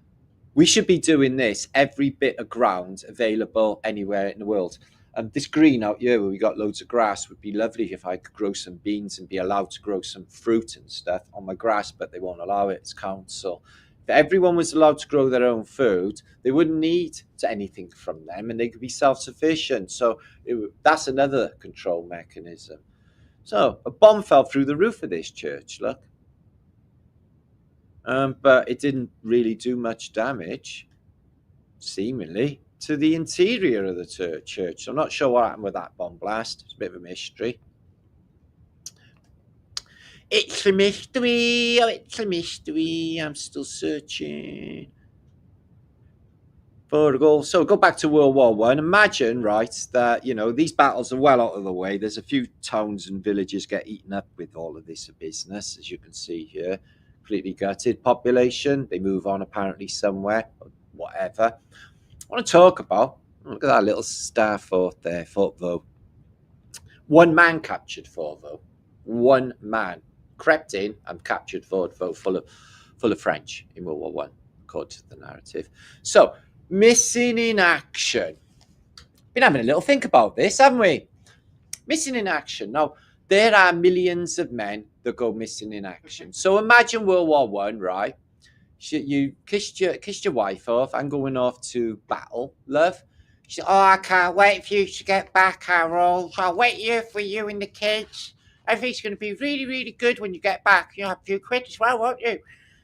we should be doing this every bit of ground available anywhere in the world. This green out here where we got loads of grass would be lovely if I could grow some beans and be allowed to grow some fruit and stuff on my grass, but they won't allow it. It's council. If everyone was allowed to grow their own food, they wouldn't need anything from them, and they could be self-sufficient. So that's another control mechanism. So a bomb fell through the roof of this church, look. But it didn't really do much damage, seemingly, to the interior of the church. So I'm not sure what happened with that bomb blast. It's a bit of a mystery. It's a mystery. Oh, it's a mystery. I'm still searching. So go back to World War One. Imagine, right, that these battles are well out of the way. There's a few towns and villages get eaten up with all of this business, as you can see here. Completely gutted. Population, they move on apparently somewhere, whatever. I want to talk about, look at that little star fort there, Fort Vaux. One man captured Fort Vaux. One man crept in and captured Fort Vaux full of French in World War One, according to the narrative. So, missing in action. Been having a little think about this, haven't we? Missing in action. Now, there are millions of men that go missing in action. So imagine World War One, right? You kissed your wife off. I'm going off to battle, love. She said, "Oh, I can't wait for you to get back, Harold. I'll wait here for you and the kids. Everything's going to be really, really good when you get back. You'll have a few quid as well, won't you?"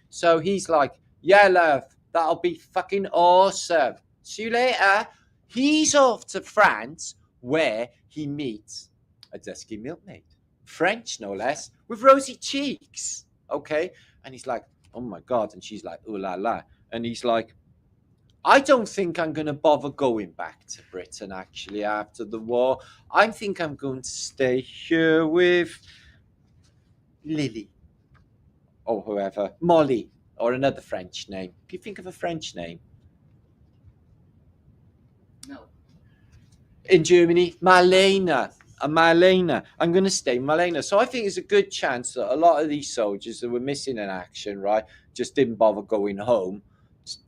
So he's like, "Yeah, love, that'll be fucking awesome. See you later." He's off to France, where he meets a dusky milkmaid, French no less, with rosy cheeks. Okay, and he's like, "Oh my God," and she's like, "Ooh la la," and he's like, "I don't think I'm going to bother going back to Britain actually after the war. I think I'm going to stay here with Lily or whoever, Molly, or another French name. Can you think of a French name? No. In Germany, Marlena. Marlena. I'm going to stay Marlena. So I think there's a good chance that a lot of these soldiers that were missing in action, right, just didn't bother going home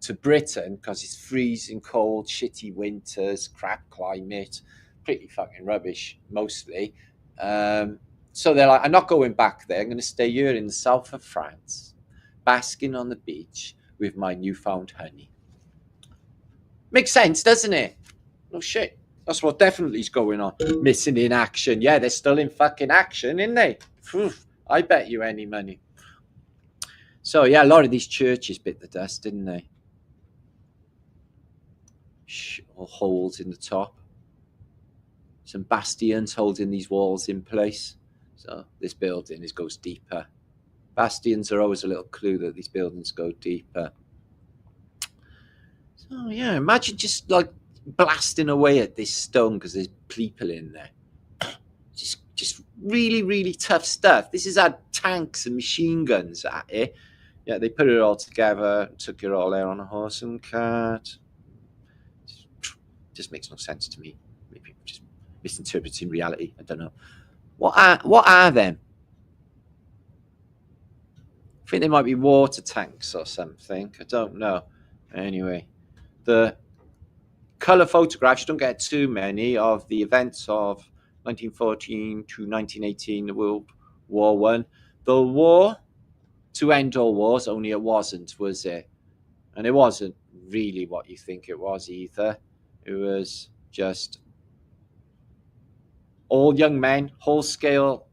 to Britain because it's freezing cold, shitty winters, crap climate, pretty fucking rubbish mostly. So they're like, "I'm not going back there. I'm going to stay here in the south of France, basking on the beach with my newfound honey." Makes sense, doesn't it? No shit. That's what definitely is going on. Missing in action. Yeah, they're still in fucking action, aren't they? Oof, I bet you any money. So, yeah, a lot of these churches bit the dust, didn't they? Or holes in the top. Some bastions holding these walls in place. So this building goes deeper. Bastions are always a little clue that these buildings go deeper. So, yeah, imagine just like blasting away at this stone because there's people in there. Just really, really tough stuff. This has had tanks and machine guns at it. Yeah, they put it all together, took it all there on a horse and cart. Just makes no sense to me. Maybe just misinterpreting reality. I don't know. What are them? I think they might be water tanks or something. I don't know. Anyway, the colour photographs, you don't get too many, of the events of 1914 to 1918, the World War One. The war to end all wars, only it wasn't, was it? And it wasn't really what you think it was either. It was just all young men, whole-scale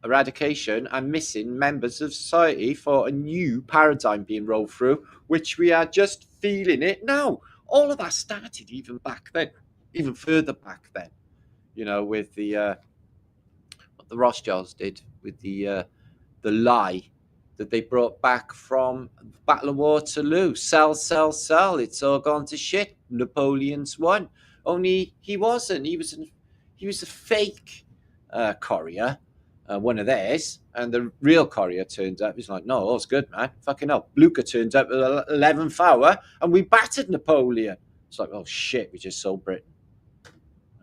eradication and missing members of society for a new paradigm being rolled through, which we are just feeling it now. All of that started even back then, even further back then, with the what the Rothschilds did with the lie that they brought back from the Battle of Waterloo. Sell, sell, sell. It's all gone to shit. Napoleon's won. Only he wasn't. He was a fake courier. One of theirs, and the real courier turns up. He's like, "No, all's good, man. Fucking hell." Blucher turns up at the 11th hour, and we battered Napoleon. It's like, oh shit, we just sold Britain.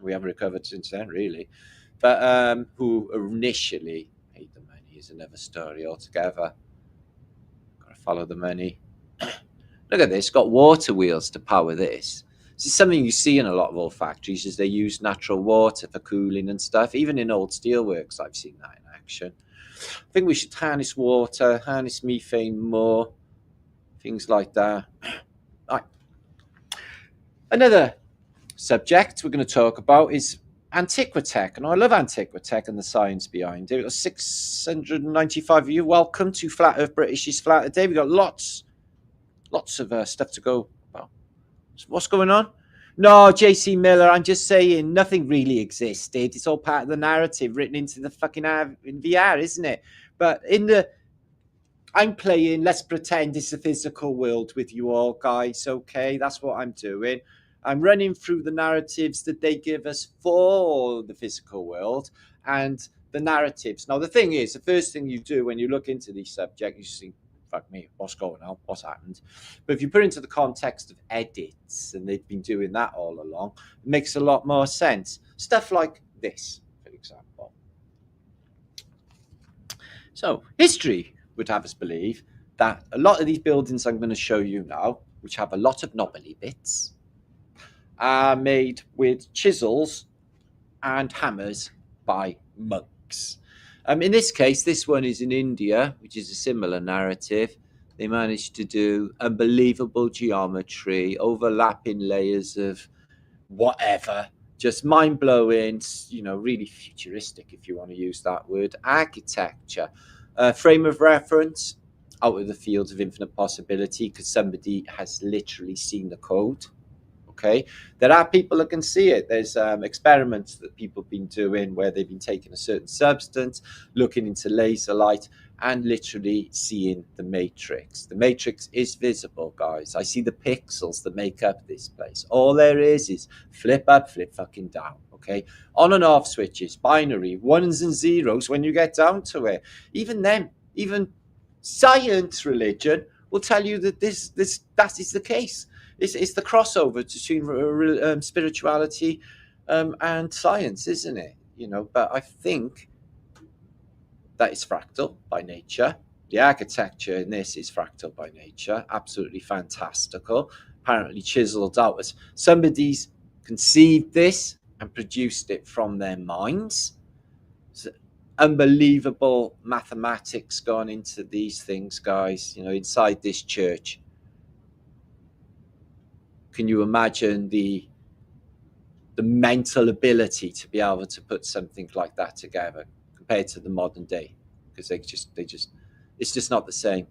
We haven't recovered since then, really. But who initially paid the money is another story altogether. Got to follow the money. Look at this. Got water wheels to power this. This is something you see in a lot of old factories, is they use natural water for cooling and stuff. Even in old steelworks, I've seen that in action. I think we should harness water, harness methane more. things like that. Right. Another subject we're going to talk about is Antiquated, and I love Antiquated and the science behind it. We've got 695 of you. Welcome to Flat Earth British's Flaterday. We've got lots of stuff to go about. What's going on? No, JC Miller, I'm just saying nothing really existed. It's all part of the narrative written into the fucking VR, isn't it? But I'm playing, let's pretend it's a physical world with you all, guys, okay? That's what I'm doing. I'm running through the narratives that they give us for the physical world and the narratives. Now, the thing is, the first thing you do when you look into these subjects, you just think, fuck me, what's going on? What's happened? But if you put it into the context of edits, and they've been doing that all along, it makes a lot more sense. Stuff like this, for example. So, history would have us believe that a lot of these buildings I'm going to show you now, which have a lot of knobbly bits, are made with chisels and hammers by monks. In this case, this one is in India, which is a similar narrative. They managed to do unbelievable geometry, overlapping layers of whatever, just mind-blowing, really futuristic, if you want to use that word, architecture. Frame of reference, out of the fields of infinite possibility, because somebody has literally seen the code. Okay, there are people that can see it. There's experiments that people have been doing where they've been taking a certain substance, looking into laser light, and literally seeing the matrix. The matrix is visible, guys. I see the pixels that make up this place. All there is flip up, flip fucking down. Okay, on and off switches, binary, ones and zeros when you get down to it. Even then, even science religion will tell you that that is the case. It's the crossover between spirituality and science, isn't it? But I think that is fractal by nature. The architecture in this is fractal by nature. Absolutely fantastical. Apparently chiseled out as somebody's conceived this and produced it from their minds. So unbelievable mathematics gone into these things, guys. Inside this church. Can you imagine the mental ability to be able to put something like that together compared to the modern day? Because it's just not the same.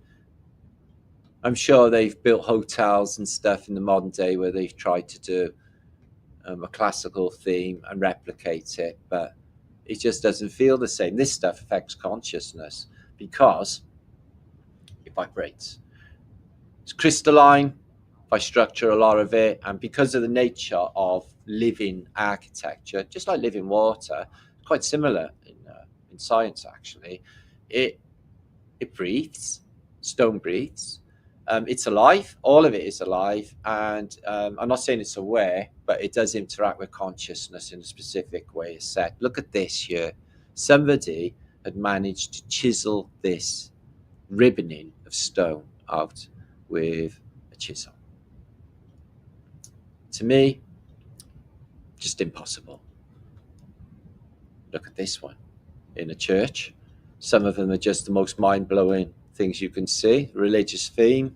I'm sure they've built hotels and stuff in the modern day where they've tried to do a classical theme and replicate it, but it just doesn't feel the same. This stuff affects consciousness because it vibrates. It's crystalline. I structure a lot of it, and because of the nature of living architecture, just like living water, quite similar in science actually. It breathes. Stone breathes. It's alive. All of it is alive, and I'm not saying it's aware, but it does interact with consciousness in a specific way. As said, look at this here. Somebody had managed to chisel this ribboning of stone out with a chisel. To me, just impossible. Look at this one in a church. Some of them are just the most mind-blowing things you can see. Religious theme,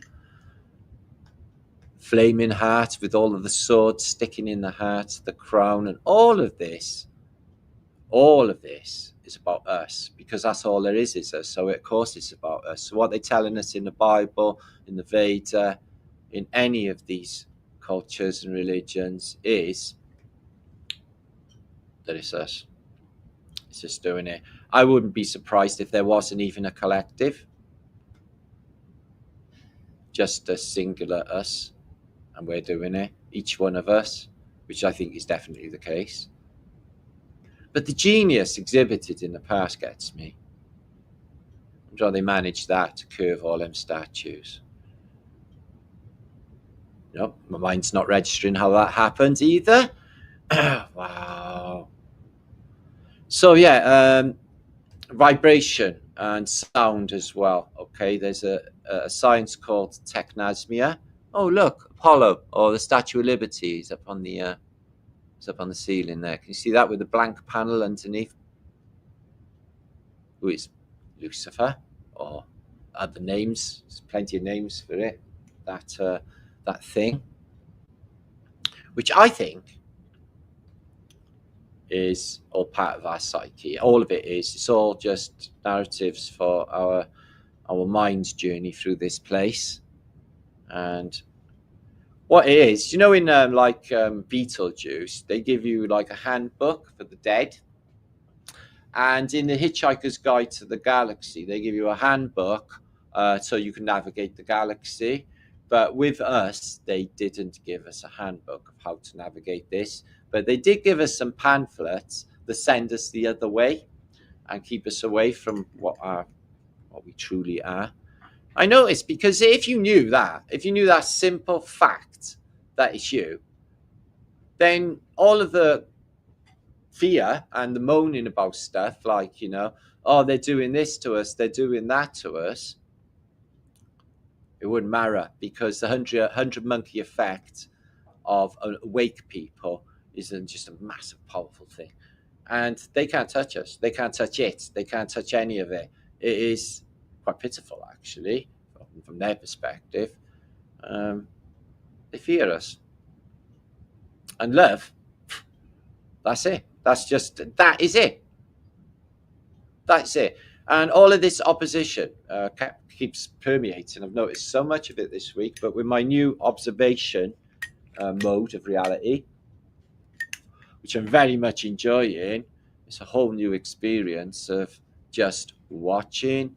flaming heart with all of the swords sticking in the heart, the crown, and all of this is about us, because that's all there is us. So of course it's about us. So what they're telling us in the Bible, in the Veda, in any of these cultures and religions is that it's us. It's just doing it. I wouldn't be surprised if there wasn't even a collective, just a singular us, and we're doing it, each one of us, which I think is definitely the case. But the genius exhibited in the past gets me. I'm sure they managed that to curve all them statues. My mind's not registering how that happened either. Wow. So yeah, vibration and sound as well. Okay, there's a science called technosmia. Oh look, Apollo, or the Statue of Liberty is up on the ceiling there. Can you see that with the blank panel underneath? Who is Lucifer, or other names? There's plenty of names for it. that thing, which I think is all part of our psyche. All of it is. It's all just narratives for our mind's journey through this place. And what it is, you know, in Beetlejuice, they give you like a handbook for the dead. And in the Hitchhiker's Guide to the Galaxy, they give you a handbook so you can navigate the galaxy. But with us, they didn't give us a handbook of how to navigate this. But they did give us some pamphlets that send us the other way and keep us away from what we truly are. I noticed, because if you knew that simple fact that it's you, then all of the fear and the moaning about stuff like, you know, oh, they're doing this to us, they're doing that to us, it wouldn't matter, because the 100 monkey effect of awake people is just a massive, powerful thing. And they can't touch us. They can't touch it. They can't touch any of it. It is quite pitiful, actually, from their perspective. They fear us. And love, that's it. That is it. That's it. And all of this opposition keeps permeating. I've noticed so much of it this week, but with my new observation mode of reality, which I'm very much enjoying, it's a whole new experience of just watching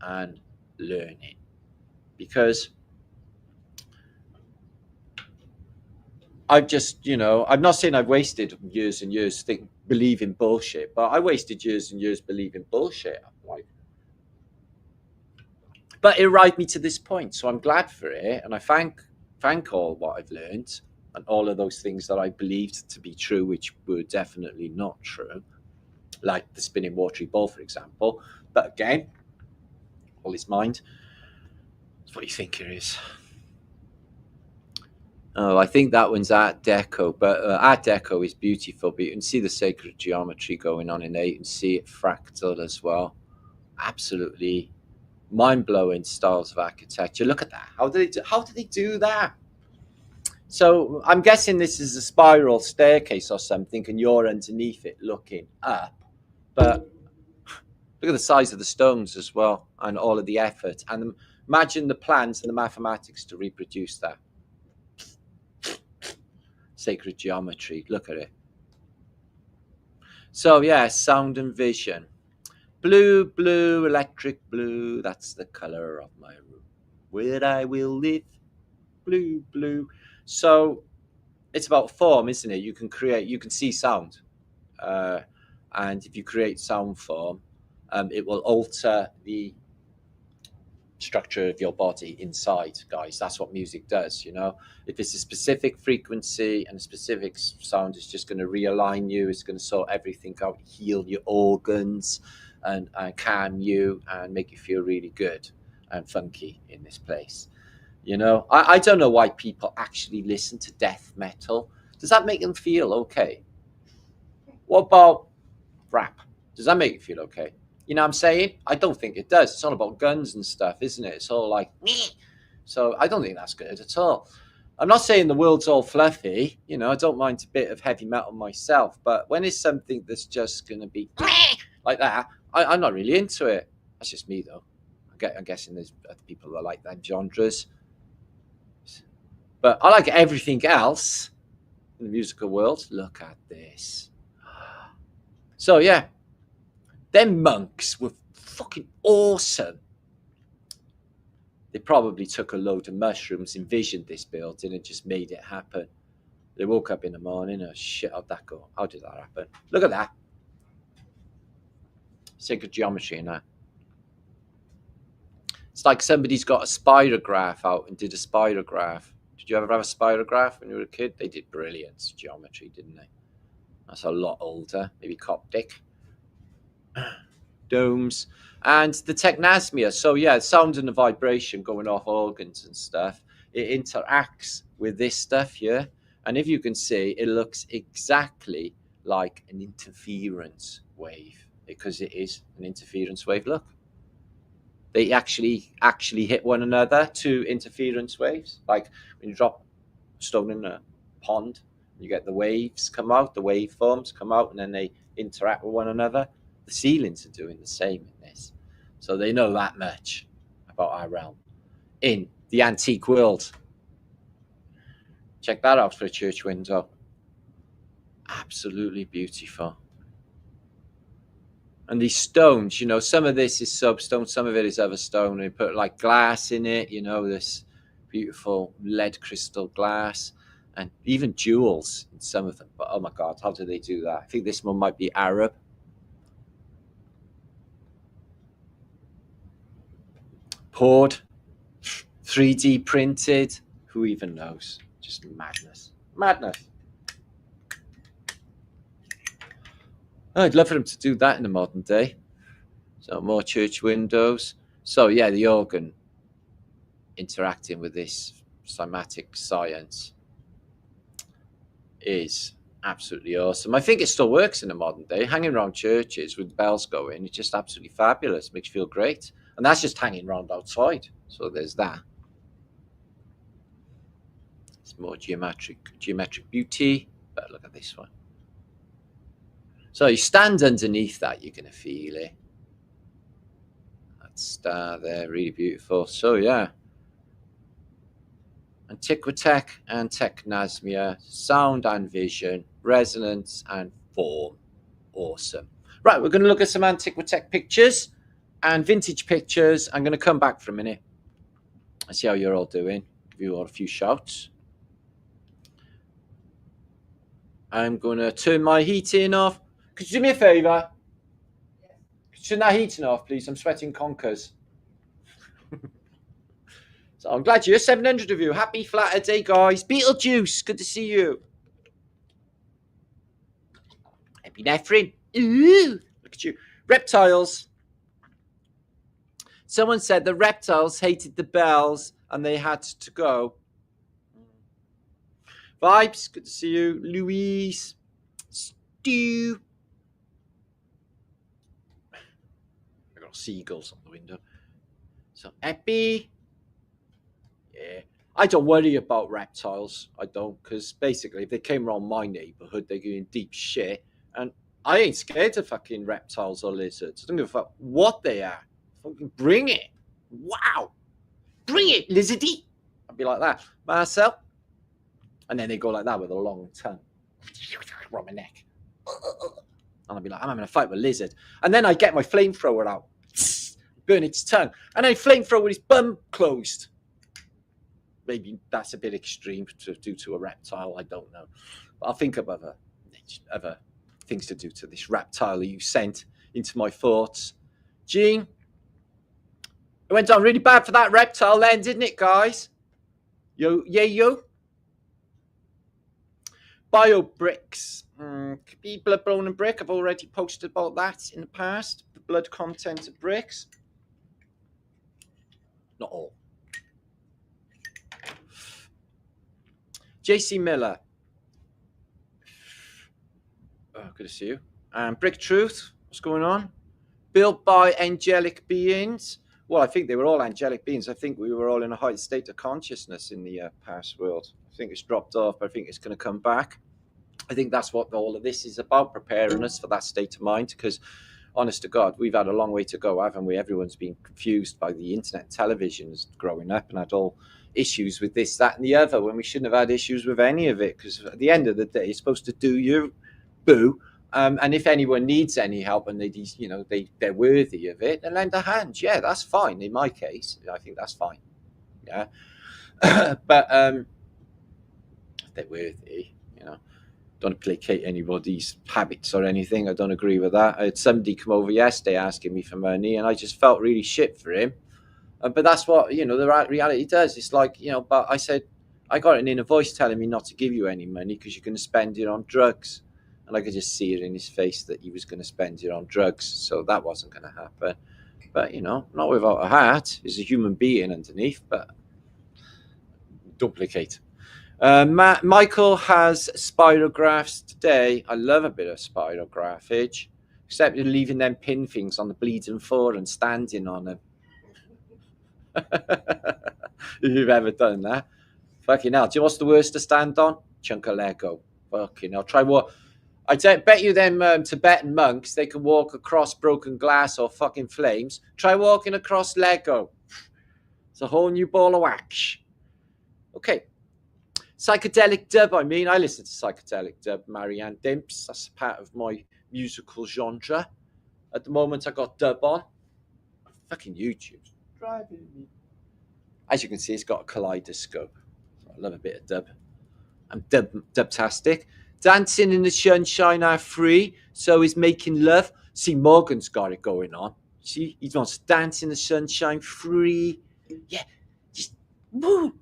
and learning. Because I've just, you know, I'm not saying I've wasted years and years believing bullshit, but I wasted years and years believing bullshit. But it arrived me to this point, so I'm glad for it, and I thank all what I've learned and all of those things that I believed to be true, which were definitely not true, like the spinning watery ball, for example. But again, all is mind. It's what you think it is. Oh, I think that one's Art Deco, but Art Deco is beautiful, but you can see the sacred geometry going on in there. You can see it fractal as well. Absolutely mind-blowing styles of architecture. Look at that. How did they do that? So I'm guessing this is a spiral staircase or something, and you're underneath it looking up. But look at the size of the stones as well, and all of the effort. And imagine the plans and the mathematics to reproduce that. Sacred geometry. Look at it. So yeah, sound and vision. Blue, blue, electric blue. That's the color of my room where I will live. Blue, blue. So it's about form, isn't it? You can see sound. And if you create sound form, it will alter the structure of your body inside, guys. That's what music does, you know. If it's a specific frequency and a specific sound, it's just going to realign you. It's going to sort everything out, heal your organs, and calm you and make you feel really good and funky in this place. You know, I don't know why people actually listen to death metal. Does that make them feel okay? What about rap? Does that make you feel okay? You know what I'm saying? I don't think it does. It's all about guns and stuff, isn't it? It's all like, meh. So I don't think that's good at all. I'm not saying the world's all fluffy. You know, I don't mind a bit of heavy metal myself. But when it's something that's just going to be like that, I'm not really into it. That's just me, though. I'm guessing there's other people that like that genres. But I like everything else in the musical world. Look at this. So, yeah. Them monks were fucking awesome. They probably took a load of mushrooms, envisioned this building, and just made it happen. They woke up in the morning, oh shit, how'd that go? How did that happen? Look at that. Sacred geometry in that. It's like somebody's got a spirograph out and did a spirograph. Did you ever have a spirograph when you were a kid? They did brilliant geometry, didn't they? That's a lot older, maybe Coptic. Domes and the technasmia. So yeah, sound and the vibration going off organs and stuff, it interacts with this stuff here. And if you can see, it looks exactly like an interference wave, because it is an interference wave. Look. they actually hit one another, two interference waves. Like when you drop a stone in a pond, you get the waves come out, the waveforms come out, and then they interact with one another. The ceilings are doing the same in this. So they know that much about our realm in the antique world. Check that out for a church window. Absolutely beautiful. And these stones, you know, some of this is substone, some of it is other stone. They put like glass in it, you know, this beautiful lead crystal glass, and even jewels in some of them. But oh my God, how do they do that? I think this one might be Arab. Poured, 3D printed. Who even knows? Just madness. Madness. I'd love for them to do that in the modern day. So more church windows. So yeah, the organ interacting with this cymatic science is absolutely awesome. I think it still works in the modern day. Hanging around churches with bells going, it's just absolutely fabulous. Makes you feel great. And that's just hanging around outside. So there's that. It's more geometric beauty. But look at this one. So you stand underneath that, you're going to feel it. That star there, really beautiful. So yeah. Antiquated and technasmia, sound and vision, resonance and form. Awesome. Right, we're going to look at some Antiquated pictures and vintage pictures. I'm going to come back for a minute and see how you're all doing. Give you all a few shouts. I'm going to turn my heating off. Could you do me a favour? Could you turn that heating off, please? I'm sweating conkers. So I'm glad you're 700 of you. Happy Flaterday, guys. Beetlejuice, good to see you. Happy Nephrin. Ooh, look at you. Reptiles. Someone said the reptiles hated the bells and they had to go. Vibes, good to see you. Louise. Stu. I got seagulls on the window. So Epi. Yeah. I don't worry about reptiles. I don't, because basically if they came around my neighborhood, they're doing deep shit. And I ain't scared of fucking reptiles or lizards. I don't give a fuck what they are. Fucking bring it. Wow. Bring it, lizardy. I'd be like that. Marcel. And then they go like that with a long tongue. Around my neck. And I'd be like, I'm having a fight with a lizard. And then I get my flamethrower out. Burn its tongue. And I flamethrower with his bum closed. Maybe that's a bit extreme to do to a reptile. I don't know. But I'll think of other things to do to this reptile that you sent into my thoughts. Gene, it went on really bad for that reptile then, didn't it, guys? Yo. Bio bricks. Could be blood, bone, and brick. I've already posted about that in the past. The blood content of bricks. Not all. JC Miller. Oh, good to see you. Brick Truth. What's going on? Built by angelic beings. Well, I think they were all angelic beings. I think we were all in a high state of consciousness in the past world. I think it's dropped off, but I think it's going to come back. I think that's what all of this is about, preparing us for that state of mind, because honest to God, we've had a long way to go, haven't we? Everyone's been confused by the internet and televisions growing up and had all issues with this, that, and the other, when we shouldn't have had issues with any of it, because at the end of the day, it's supposed to do you, boo. And if anyone needs any help and they're worthy of it, then lend a hand. Yeah, that's fine. In my case, I think that's fine. Yeah. But they're worthy, don't placate anybody's habits or anything. I don't agree with that. I had somebody come over yesterday asking me for money, and I just felt really shit for him. But that's what, the reality does. It's like, but I said, I got an inner voice telling me not to give you any money because you're going to spend it on drugs. And I could just see it in his face that he was going to spend it on drugs. So that wasn't going to happen. But, not without a heart. He's a human being underneath, but duplicate. Michael has spirographs today. I love a bit of spirographage, except you're leaving them pin things on the bleeding floor and standing on them. If you've ever done that. Fucking hell. Do you know what's the worst to stand on? Chunk of Lego. Fucking hell. Try what? Bet you them Tibetan monks, they can walk across broken glass or fucking flames. Try walking across Lego. It's a whole new ball of wax. Okay. Psychedelic dub, I listen to psychedelic dub, Marianne Dimps. That's part of my musical genre. At the moment, I got dub on. Fucking YouTube's driving me. As you can see, it's got a kaleidoscope. I love a bit of dub. I'm dubtastic. Dancing in the sunshine are free, so is making love. See, Morgan's got it going on. See, he wants to dance in the sunshine free. Yeah, just woo.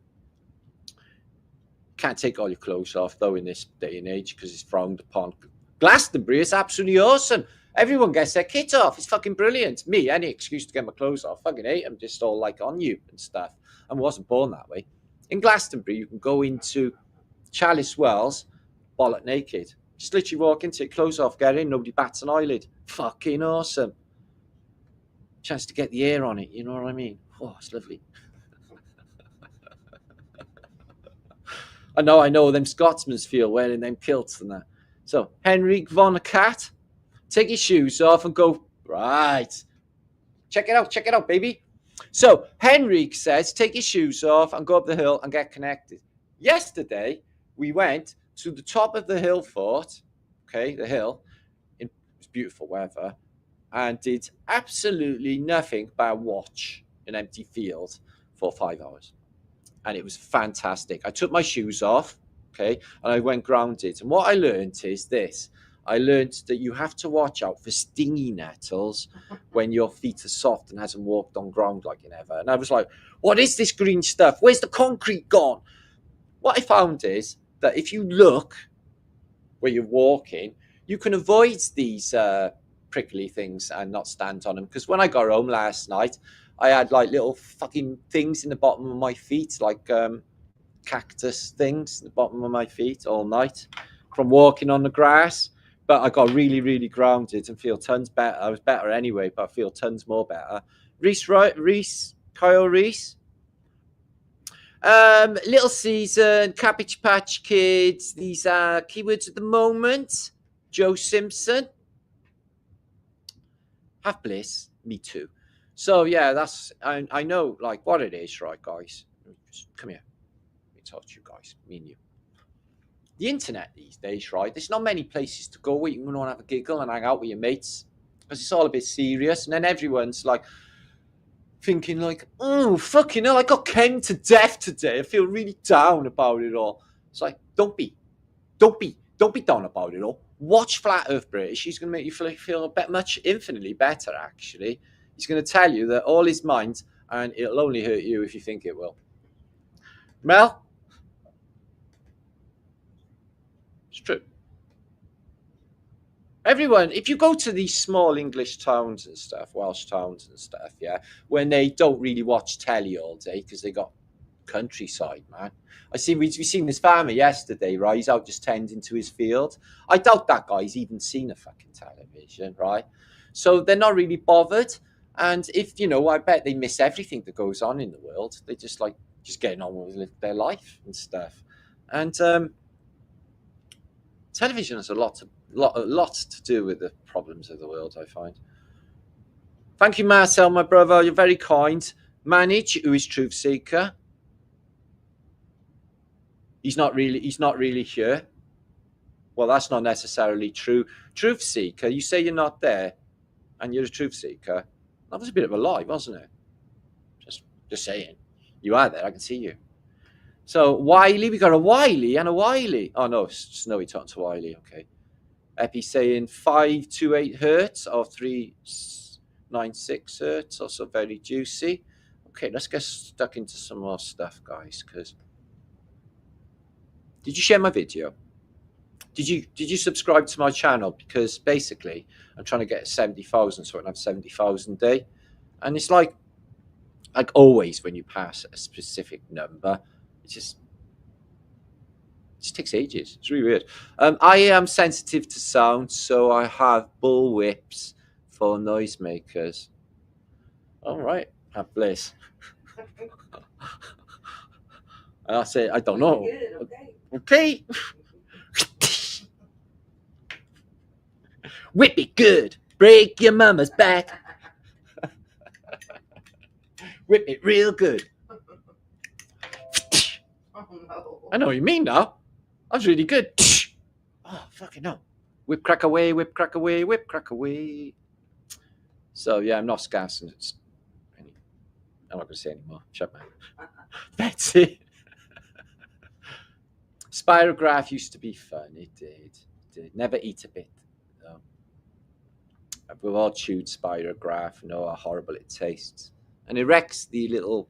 Can't take all your clothes off, though, in this day and age because it's frowned upon. Glastonbury is absolutely awesome. Everyone gets their kit off. It's fucking brilliant. Me, any excuse to get my clothes off. Fucking hate them, just all like on you and stuff. I wasn't born that way. In Glastonbury, you can go into Chalice Wells, bollock naked. Just literally walk into it, clothes off, get in, nobody bats an eyelid. Fucking awesome. Chance to get the air on it, you know what I mean? Oh, it's lovely. I know them Scotsmen feel wearing them kilts and that. So, Henrik von a Cat, take your shoes off and go, right. Check it out, baby. So, Henrik says, take your shoes off and go up the hill and get connected. Yesterday, we went to the top of the hill fort, okay, the hill, it was beautiful weather, and did absolutely nothing but watch an empty field for 5 hours. And it was fantastic. I took my shoes off, okay, and I went grounded. And what I learned is this. I learned that you have to watch out for stingy nettles when your feet are soft and hasn't walked on ground like you never. And I was like, what is this green stuff? Where's the concrete gone? What I found is that if you look where you're walking, you can avoid these prickly things and not stand on them. Because when I got home last night, I had like little fucking things in the bottom of my feet, like cactus things in the bottom of my feet all night from walking on the grass. But I got really, really grounded and feel tons better. I was better anyway, but I feel tons more better. Kyle Reese. Little Season, Cabbage Patch Kids. These are keywords at the moment. Joe Simpson. Have Bliss. Me too. So, yeah, that's, I know, like, what it is, right, guys? Just come here. Let me talk to you guys, me and you. The internet these days, right? There's not many places to go where you can go and have a giggle and hang out with your mates because it's all a bit serious. And then everyone's like thinking like, oh, fucking hell, I got Ken to death today. I feel really down about it all. It's like, don't be down about it all. Watch Flat Earth British. He's going to make you feel infinitely better, actually. He's going to tell you that all is mind and it'll only hurt you if you think it will. Mel? It's true. Everyone, if you go to these small English towns and stuff, Welsh towns and stuff, yeah, when they don't really watch telly all day because they got countryside, man. We've seen this farmer yesterday, right? He's out just tending to his field. I doubt that guy's even seen a fucking television, right? So they're not really bothered. And if, I bet they miss everything that goes on in the world. They just getting on with their life and stuff. And television has a lot to do with the problems of the world, I find. Thank you, Marcel, my brother. You're very kind. Manage, who is Truth Seeker. He's not really here. Well, that's not necessarily true. Truth Seeker, you say you're not there and you're a truth seeker. That was a bit of a lie, wasn't it? Just saying. You are there, I can see you. So Wiley, we got a Wiley and a Wiley. Oh no, Snowy talking to Wiley, okay. Epi saying 528 hertz or 396 hertz, also very juicy. Okay, let's get stuck into some more stuff, guys, because did you share my video? Did you subscribe to my channel? Because basically I'm trying to get 70,000 so I can have 70,000 a day. And it's like always when you pass a specific number, it just takes ages. It's really weird. I am sensitive to sound, so I have bull whips for noisemakers. All right, have bliss. And I say, I don't know. Okay. Whip it good. Break your mama's back. Whip it real good. I know what you mean now. That was really good. Oh, fucking hell. Whip crack away, whip crack away, whip crack away. So, yeah, I'm not scarcing. I'm not going to say anymore. Shut up. That's it. Spirograph used to be fun. It did. Never eat a bit. No. We've all chewed spirograph, know how horrible it tastes. And it wrecks the little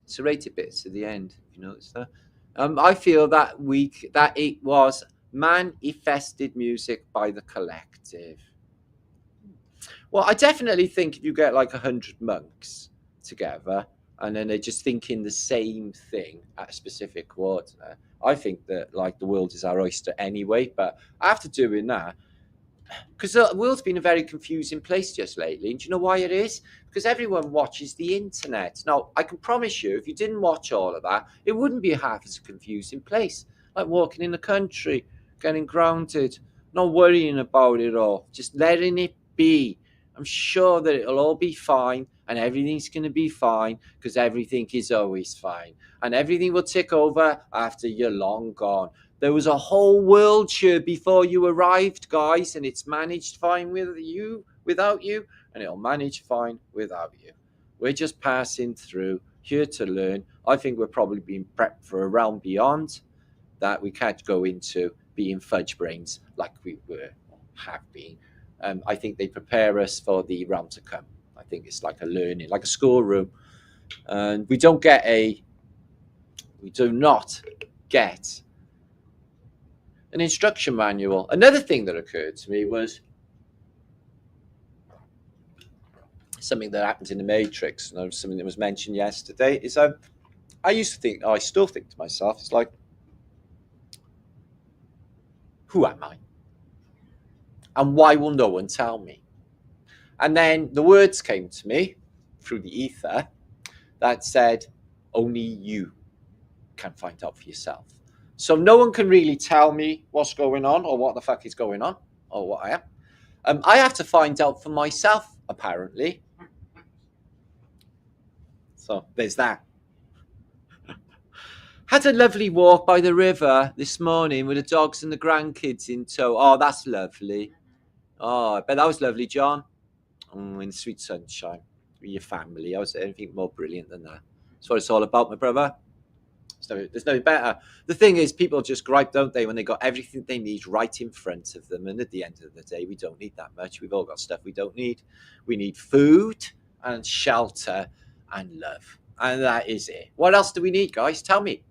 serrated bits at the end. You notice that? I feel that week that it was manifested music by the collective. Well, I definitely think if you get like 100 monks together and then they're just thinking the same thing at a specific quarter, I think that like the world is our oyster anyway. But after doing that, because the world's been a very confusing place just lately. And do you know why it is? Because everyone watches the internet. Now, I can promise you, if you didn't watch all of that, it wouldn't be half as a confusing place. Like walking in the country, getting grounded, not worrying about it all, just letting it be. I'm sure that it'll all be fine and everything's going to be fine because everything is always fine. And everything will tick over after you're long gone. There was a whole world here before you arrived, guys, and it's managed fine without you, and it'll manage fine without you. We're just passing through, here to learn. I think we're probably being prepped for a realm beyond that we can't go into being fudge brains like we have been. I think they prepare us for the realm to come. I think it's like a learning, like a schoolroom. And we do not get an instruction manual. Another thing that occurred to me was something that happened in the Matrix, and something that was mentioned yesterday, is I used to think, I still think to myself, it's like, who am I? And why will no one tell me? And then the words came to me through the ether that said, only you can find out for yourself. So no one can really tell me what's going on or what the fuck is going on or what I am. I have to find out for myself, apparently. So there's that. Had a lovely walk by the river this morning with the dogs and the grandkids in tow. Oh, that's lovely. Oh, I bet that was lovely, John. In sweet sunshine with your family. I was anything more brilliant than that. That's what it's all about, my brother. There's no better. The thing is, people just gripe, don't they, when they got everything they need right in front of them. And at the end of the day, we don't need that much. We've all got stuff we don't need. We need food and shelter and love. And that is it. What else do we need, guys? Tell me.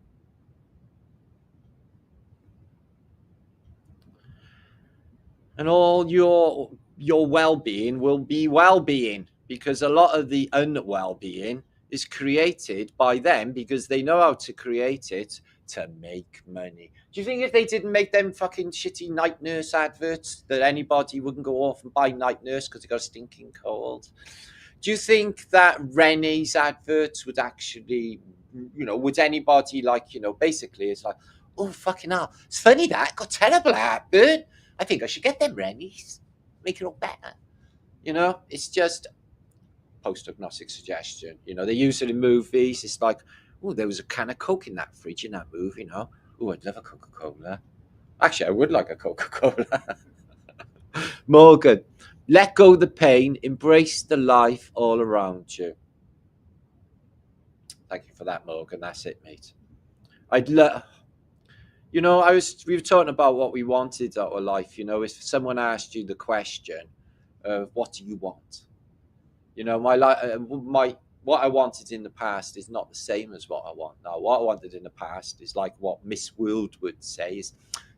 And all your well-being will be well-being, because a lot of the unwell-being is created by them because they know how to create it to make money. Do you think if they didn't make them fucking shitty night nurse adverts that anybody wouldn't go off and buy night nurse because they got a stinking cold? Do you think that Renee's adverts would actually, would anybody basically it's like, oh, fucking hell, it's funny that, got terrible heartburn. I think I should get them Rennies, make it all better. It's just post-agnostic suggestion. They use it in movies. It's like, oh, there was a can of Coke in that fridge in that movie, Oh, I'd love a Coca-Cola. Actually, I would like a Coca-Cola. Morgan, let go the pain, embrace the life all around you. Thank you for that, Morgan. That's it, mate. I'd love... we were talking about what we wanted out of life. If someone asked you the question of what do you want? What I wanted in the past is not the same as what I want now. What I wanted in the past is like what Miss World would say is,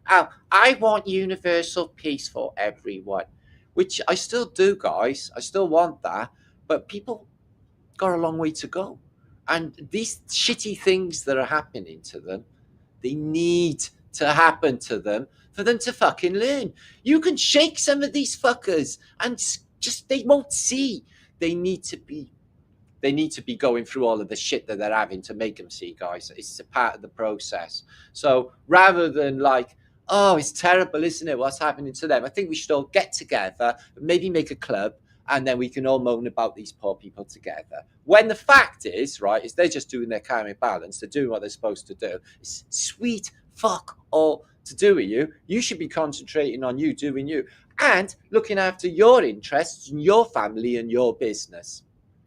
oh, I want universal peace for everyone, which I still do, guys. I still want that, but people got a long way to go. And these shitty things that are happening to them, they need to happen to them for them to fucking learn. You can shake some of these fuckers and just, they won't see. They need to be They need to be going through all of the shit that they're having to make them see, guys. It's a part of the process. So rather than like, oh, it's terrible, isn't it? What's happening to them? I think we should all get together, maybe make a club, and then we can all moan about these poor people together. When the fact is, right, is they're just doing their karmic balance. They're doing what they're supposed to do. It's sweet fuck all to do with you. You should be concentrating on you, doing you, and looking after your interests and your family and your business.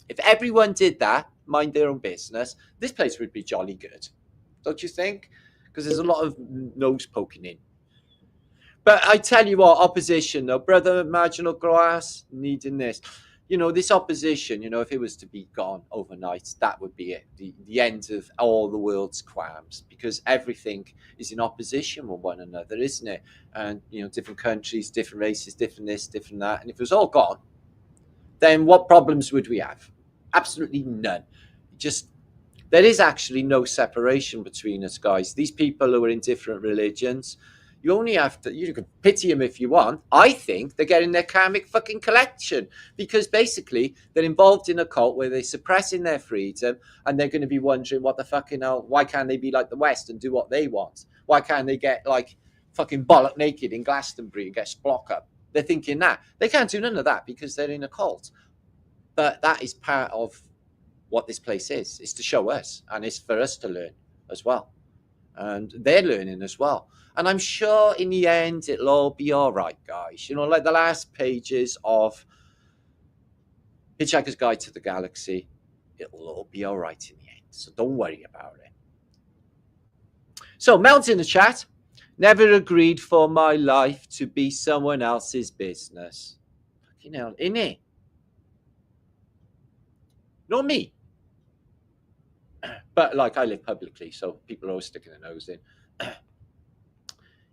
If everyone did that, mind their own business, this place would be jolly good. Don't you think? Because there's a lot of nose poking in. But I tell you what, opposition though, brother marginal grass needing this. You know, this opposition, you know, if it was to be gone overnight, that would be it. The end of all the world's qualms, because everything is in opposition with one another, isn't it? And, you know, different countries, different races, different this, different that. And if it was all gone, then what problems would we have? Absolutely none. Just, there is actually no separation between us, guys. These people who are in different religions, you only have to, you can pity them if you want. I think they're getting their karmic fucking collection, because basically they're involved in a cult where they're suppressing their freedom, and they're going to be wondering what the fucking hell, why can't they be like the West and do what they want? Why can't they get like fucking bollock naked in Glastonbury and get splock up? They're thinking that. They can't do none of that because they're in a cult. But that is part of what this place is. It's to show us, and it's for us to learn as well. And they're learning as well. And I'm sure in the end, it'll all be all right, guys. You know, like the last pages of Hitchhiker's Guide to the Galaxy, it'll all be all right in the end. So don't worry about it. So Mel's in the chat. Never agreed for my life to be someone else's business. Fucking hell, innit? Not me. But like, I live publicly, so people are always sticking their nose in.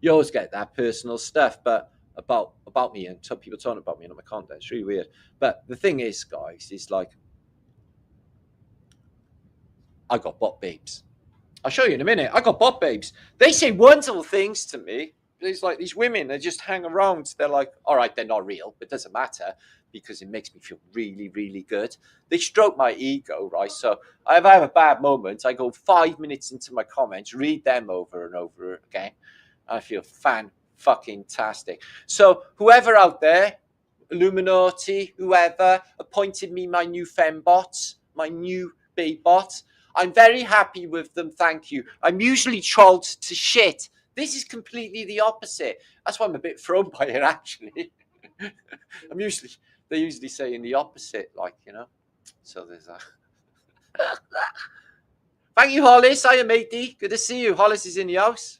You always get that personal stuff, but about me, and some people talking about me and my content. It's really weird. But the thing is, guys, is like, I got bot babes. I'll show you in a minute. I got bot babes. They say wonderful things to me. There's like these women, they just hang around. They're like, all right, they're not real, but it doesn't matter because it makes me feel really, really good. They stroke my ego, right? So if I have a bad moment, I go 5 minutes into my comments, read them over and over again. I feel fan-fucking-tastic. So whoever out there, Illuminati, whoever, appointed me my new fembots, my new babe bots, I'm very happy with them, thank you. I'm usually trolled to shit. This is completely the opposite. That's why I'm a bit thrown by it, actually. They're usually saying the opposite, like, you know. So there's that. Thank you, Hollis. Hiya, matey. Good to see you. Hollis is in the house.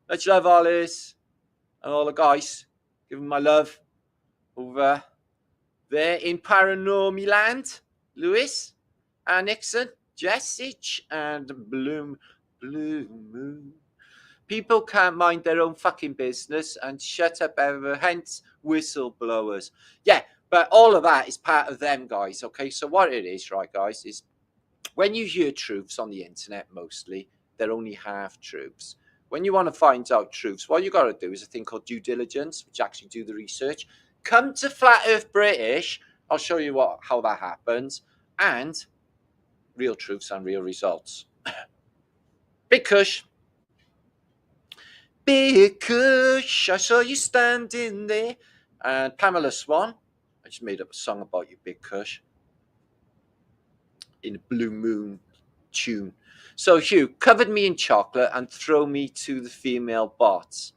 Much love, Hollis. And all the guys. Give them my love. Over there in Paranormy Land. Lewis, Nixon, Jessich, and Blue Moon. People can't mind their own fucking business and shut up ever, hence whistleblowers. Yeah, but all of that is part of them, guys, okay? So what it is, right, guys, is when you hear truths on the internet, mostly, they're only half-truths. When you want to find out truths, what you got to do is a thing called due diligence, which actually do the research. Come to Flat Earth British. I'll show you how that happens. And real truths and real results. Big Kush. Big Kush, I saw you standing there. And Pamela Swan. I just made up a song about you, Big Kush. In a Blue Moon tune. So, Hugh, covered me in chocolate and throw me to the female bots.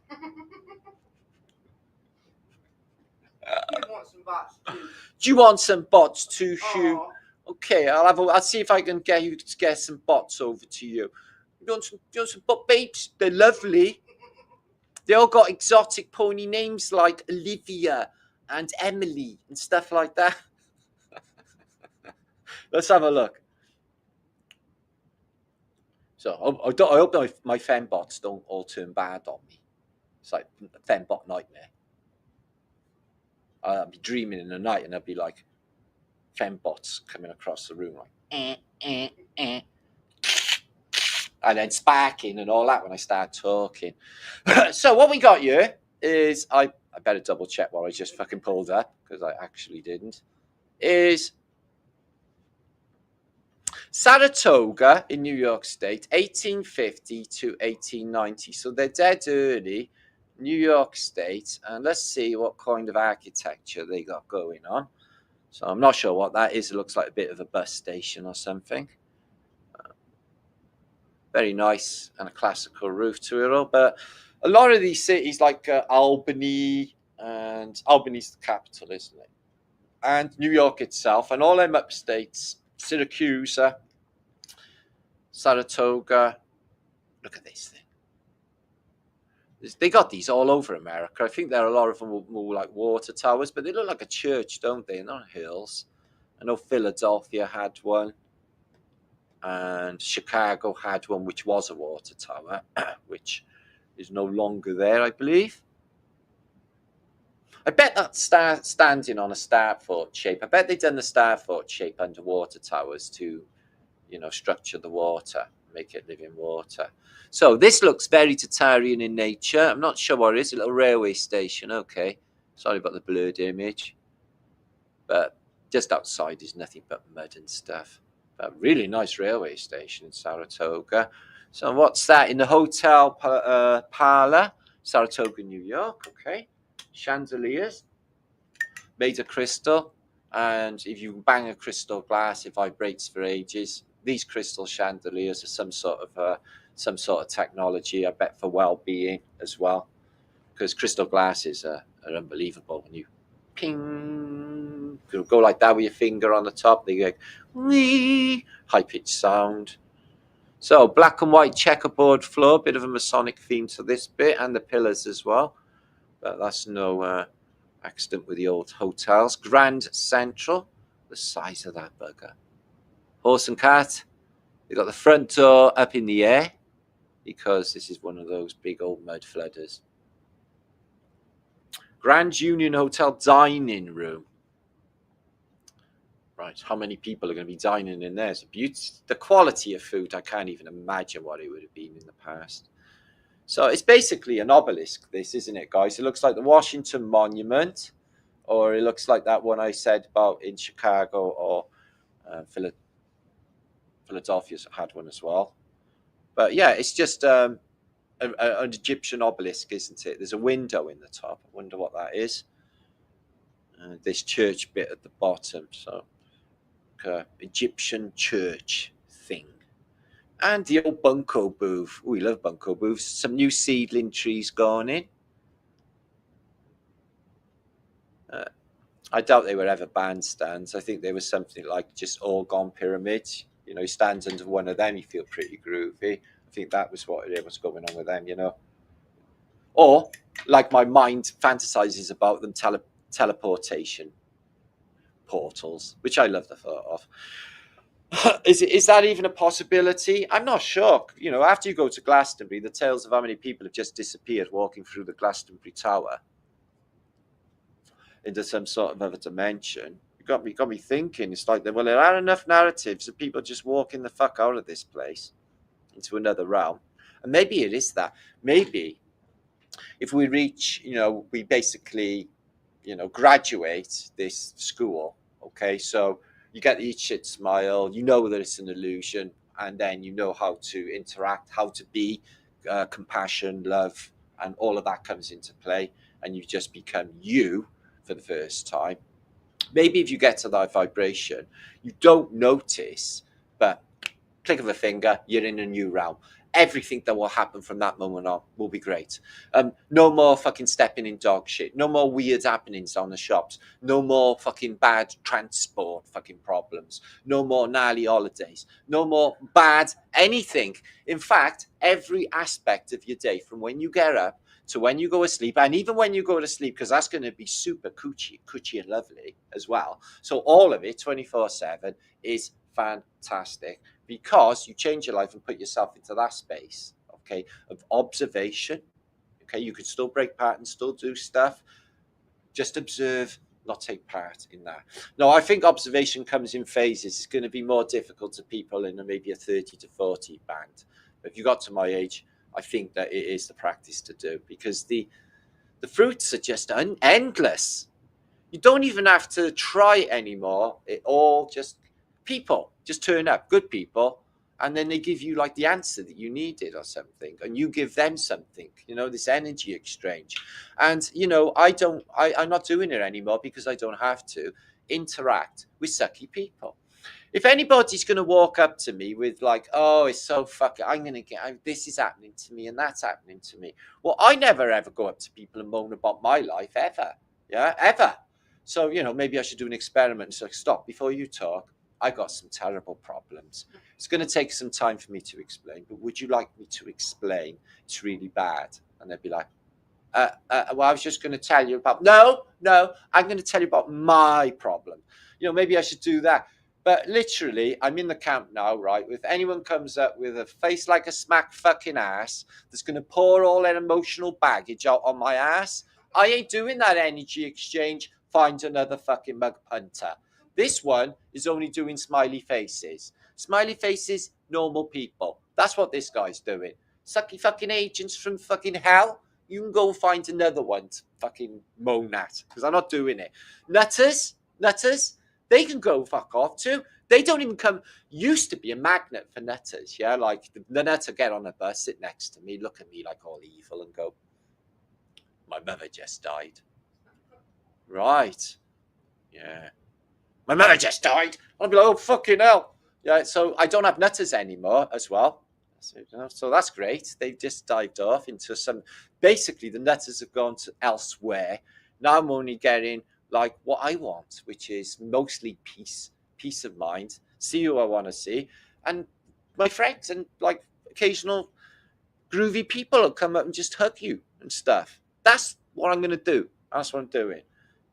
Do you want some bots too, Hugh? Okay, I'll see if I can get you to get some bots over to you. You want some bot babes? They're lovely. They all got exotic pony names like Olivia and Emily and stuff like that. Let's have a look. So I hope my fembots don't all turn bad on me. It's like a fembot nightmare. I'll be dreaming in the night and there'll be like fembots coming across the room like and then sparking and all that when I start talking. So what we got here is, I better double check what I just fucking pulled up because I actually didn't, is Saratoga in New York State, 1850 to 1890. So they're dead early. New York State. And let's see what kind of architecture they got going on. So I'm not sure what that is. It looks like a bit of a bus station or something. Very nice and a classical roof to it all. But a lot of these cities like Albany, and Albany's the capital, isn't it? And New York itself, and all them upstates, Syracuse, Saratoga. Look at this thing. They got these all over America. I think there are a lot of them more like water towers, but they look like a church, don't they? They're not hills. I know Philadelphia had one, and Chicago had one, which was a water tower, which is no longer there, I believe. I bet that's standing on a starfort shape. I bet they've done the starfort shape under water towers to, structure the water, make it live in water. So this looks very Tatarian in nature. I'm not sure what it is. A little railway station. Okay. Sorry about the blurred image. But just outside is nothing but mud and stuff. But really nice railway station in Saratoga. So what's that? In the hotel parlor, Saratoga, New York. Okay. Chandeliers made of crystal. And if you bang a crystal glass, it vibrates for ages. These crystal chandeliers are some sort of technology, I bet, for well-being as well, because crystal glasses are unbelievable. When you ping, go like that with your finger on the top, they go wee, high-pitched sound. So black and white checkerboard floor, bit of a Masonic theme to this bit, and the pillars as well. But that's no accident with the old hotels. Grand Central, the size of that bugger. Horse and cart. They got the front door up in the air because this is one of those big old mud flooders. Grand Union Hotel dining room. Right, how many people are going to be dining in there? It's a beauty. The quality of food, I can't even imagine what it would have been in the past. So it's basically an obelisk, this, isn't it, guys? It looks like the Washington Monument, or it looks like that one I said about in Chicago, or Philadelphia had one as well. But yeah, it's just an Egyptian obelisk, isn't it? There's a window in the top. I wonder what that is. This church bit at the bottom. So Egyptian church thing. And the old bunko booth. We love bunko booths. Some new seedling trees going in. I doubt they were ever bandstands. I think they were something like just orgon pyramids. You stand under one of them, you feel pretty groovy. I think that was what was going on with them, Or, like my mind fantasizes about them, teleportation portals, which I love the thought of. Is that even a possibility? I'm not sure. After you go to Glastonbury, the tales of how many people have just disappeared walking through the Glastonbury Tower into some sort of other dimension. You got me thinking. It's like, well, there are enough narratives of people just walking the fuck out of this place into another realm. And maybe it is that. Maybe if we reach, we basically, graduate this school. Okay, so you get the eat shit smile, that it's an illusion, and then you know how to interact, how to be, compassion, love, and all of that comes into play, and you just become you for the first time. Maybe if you get to that vibration, you don't notice, but click of a finger, you're in a new realm. Everything that will happen from that moment on will be great. No more fucking stepping in dog shit. No more weird happenings on the shops. No more fucking bad transport fucking problems. No more gnarly holidays. No more bad anything. In fact, every aspect of your day, from when you get up to when you go to sleep, and even when you go to sleep, because that's going to be super coochie and lovely as well. So all of it, 24/7, is fantastic. Because you change your life and put yourself into that space, okay, of observation. Okay, you could still break patterns, still do stuff. Just observe, not take part in that. No, I think observation comes in phases. It's going to be more difficult to people in maybe a 30 to 40 band. But if you got to my age, I think that it is the practice to do, because the fruits are just endless. You don't even have to try anymore. It all just People just turn up, good people, and then they give you like the answer that you needed or something, and you give them something, this energy exchange. And I'm not doing it anymore because I don't have to interact with sucky people. If anybody's going to walk up to me with like, oh, it's so fucking, this is happening to me and that's happening to me. Well, I never ever go up to people and moan about my life ever. Yeah, ever. So, maybe I should do an experiment. So stop before you talk. I got some terrible problems. It's going to take some time for me to explain, but would you like me to explain? It's really bad. And they'd be like, well, I was just going to tell you about, no, I'm going to tell you about my problem. Maybe I should do that. But literally, I'm in the camp now, right? If anyone comes up with a face like a smack fucking ass that's going to pour all their emotional baggage out on my ass, I ain't doing that energy exchange. Find another fucking mug punter. This one is only doing smiley faces. Smiley faces, normal people. That's what this guy's doing. Sucky fucking agents from fucking hell. You can go find another one to fucking moan at, because I'm not doing it. Nutters, they can go fuck off too. They don't even come. Used to be a magnet for nutters, yeah? Like the nutter get on a bus, sit next to me, look at me like all evil and go, my mother just died. Right. Yeah. My mother just died. I'll be like, oh, fucking hell. Yeah, so I don't have nutters anymore as well. So that's great. They've just dived off into some. Basically, the nutters have gone to elsewhere. Now I'm only getting like what I want, which is mostly peace of mind. See who I want to see, and my friends, and like occasional groovy people will come up and just hug you and stuff. That's what I'm going to do. That's what I'm doing.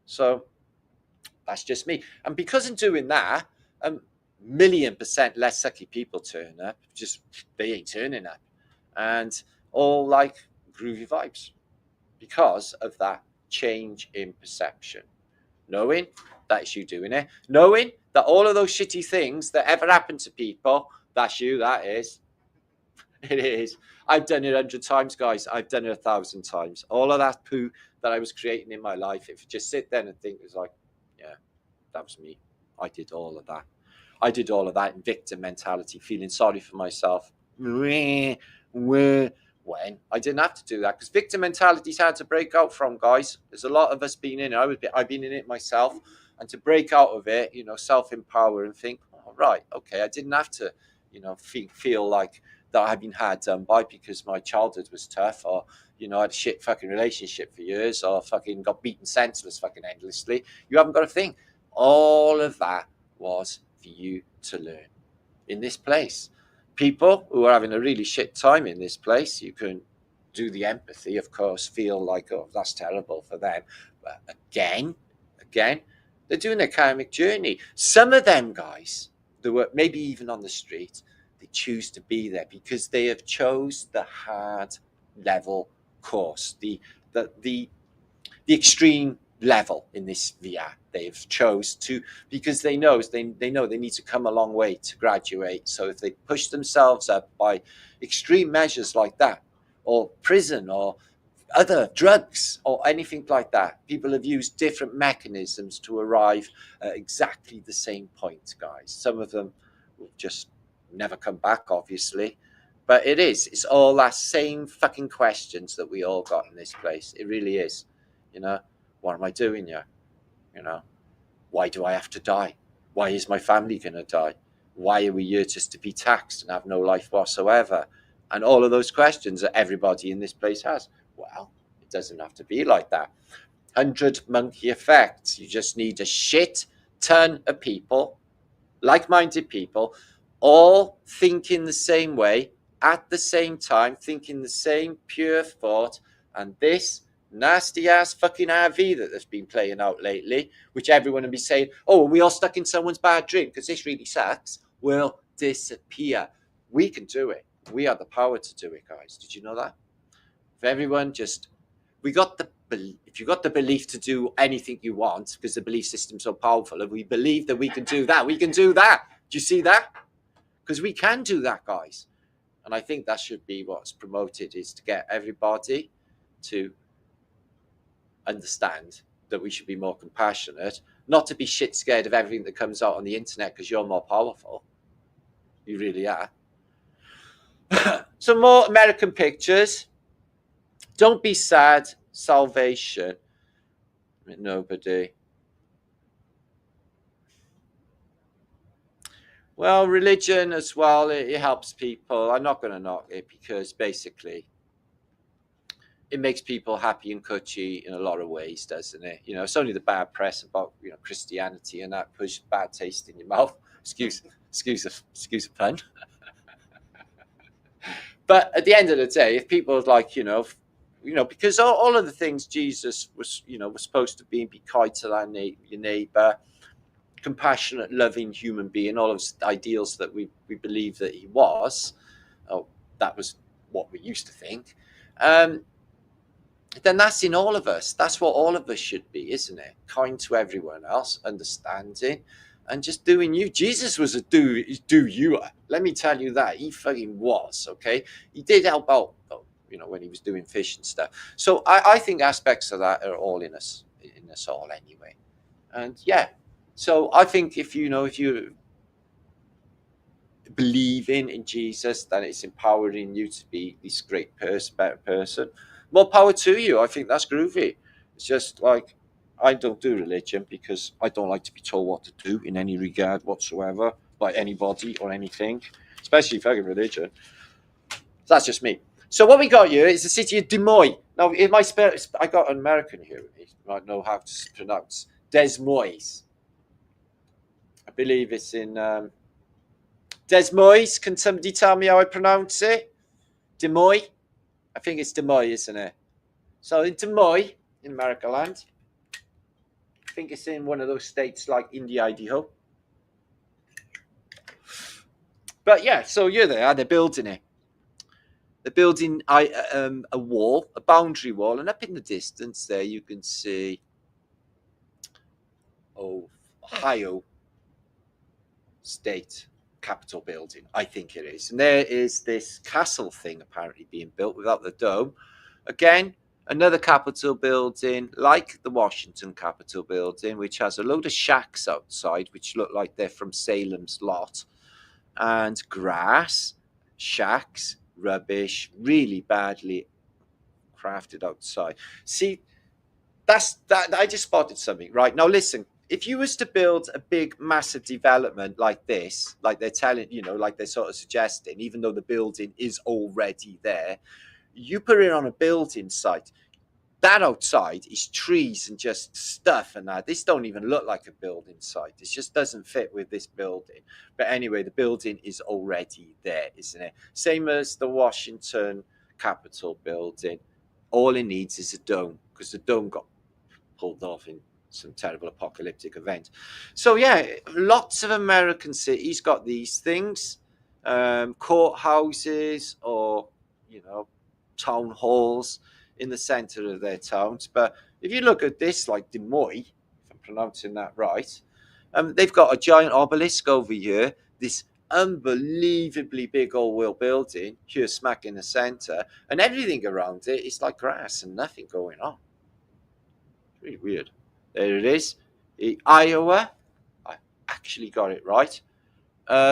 So that's just me. And because I'm doing that, 1,000,000% less sucky people turn up. Just they ain't turning up, and all like groovy vibes because of that change in perception. Knowing that it's you doing it, knowing that all of those shitty things that ever happened to people, that's you. That is. It is. I've done it 100 times, guys. I've done it 1,000 times. All of that poo that I was creating in my life, if you just sit there and think, it's like, yeah, that was me. I did all of that. I did all of that in victim mentality, feeling sorry for myself. When I didn't have to do that, because victim mentality is hard to break out from, guys. There's a lot of us been in it. I've been in it myself, and to break out of it, self-empower and think, oh, right, okay, I didn't have to, feel like that I've been had done by because my childhood was tough, or I had a shit fucking relationship for years, or fucking got beaten senseless fucking endlessly. You haven't got a thing. All of that was for you to learn in this place. People who are having a really shit time in this place, you can do the empathy, of course, feel like, oh, that's terrible for them. But again, they're doing their karmic journey. Some of them guys, that were maybe even on the street, they choose to be there because they have chose the hard level course, the extreme level in this VR. They've chose to, because they know they need to come a long way to graduate. So if they push themselves up by extreme measures like that, or prison, or other drugs, or anything like that, people have used different mechanisms to arrive at exactly the same point, guys. Some of them will just never come back, obviously, but it's all that same fucking questions that we all got in this place. It really is. What am I doing here? Why do I have to die? Why is my family gonna die? Why are we here just to be taxed and have no life whatsoever? And all of those questions that everybody in this place has. Well, it doesn't have to be like that. 100 monkey effect. You just need a shit ton of people, like-minded people, all thinking the same way at the same time, thinking the same pure thought, and this nasty ass fucking RV that's been playing out lately, which everyone will be saying, oh, we all stuck in someone's bad dream because this really sucks, will disappear. We can do it. We have the power to do it, guys. Did you know that? If everyone just, if you got the belief to do anything you want, because the belief system's so powerful, and we believe that we can do that, we can do that. Do you see that? Because we can do that, guys. And I think that should be what's promoted, is to get everybody to understand that we should be more compassionate, not to be shit scared of everything that comes out on the internet because you're more powerful. You really are. Some more American pictures. Don't be sad. Salvation. Nobody. Well, religion as well, it helps people. I'm not going to knock it because basically it makes people happy and cushy in a lot of ways, doesn't it? You know, it's only the bad press about, you know, Christianity and that push bad taste in your mouth. Excuse the pun. But at the end of the day, if people like, you know, because all of the things Jesus was, you know, was supposed to be kind to your neighbor, compassionate, loving human being, all of the ideals that we believe that he was, that was what we used to think, then that's in all of us. That's what all of us should be, isn't it? Kind to everyone else, understanding, and just doing you. Jesus was a do-you. Let me tell you that. He fucking was, okay? He did help out, you know, when he was doing fish and stuff. So I think aspects of that are all in us all anyway. And yeah, so I think if you believe in Jesus, then it's empowering you to be this great person, better person. More power to you. I think that's groovy. It's just like, I don't do religion because I don't like to be told what to do in any regard whatsoever by anybody or anything, especially fucking religion. So that's just me. So what we got here is the city of Des Moines. Now, in my I got an American here. He might know how to pronounce Des Moines. I believe it's in Des Moines. Can somebody tell me how I pronounce it? Des Moines? I think it's Des Moines, isn't it? So in Des Moines, in America land, I think it's in one of those states like India, Idaho. But yeah, so you're there, they're building it. They're building a wall, a boundary wall, and up in the distance there you can see Ohio State Capitol building, I think it is. And there is this castle thing apparently being built without the dome. Again, another Capitol building like the Washington Capitol building, which has a load of shacks outside, which look like they're from Salem's Lot, and grass, shacks, rubbish, really badly crafted outside. See, that's that. I just spotted something. Right now, listen. If you was to build a big, massive development like this, like they're telling, like they're sort of suggesting, even though the building is already there, you put it on a building site. That outside is trees and just stuff and that. This don't even look like a building site. It just doesn't fit with this building. But anyway, the building is already there, isn't it? Same as the Washington Capitol building. All it needs is a dome, because the dome got pulled off in some terrible apocalyptic event. So yeah, lots of American cities got these things, courthouses or town halls in the center of their towns. But if you look at this, like Des Moines, if I'm pronouncing that right, they've got a giant obelisk over here, this unbelievably big old world building here smack in the center, and everything around it is like grass and nothing going on. It's really weird. There it is. Iowa. I actually got it right.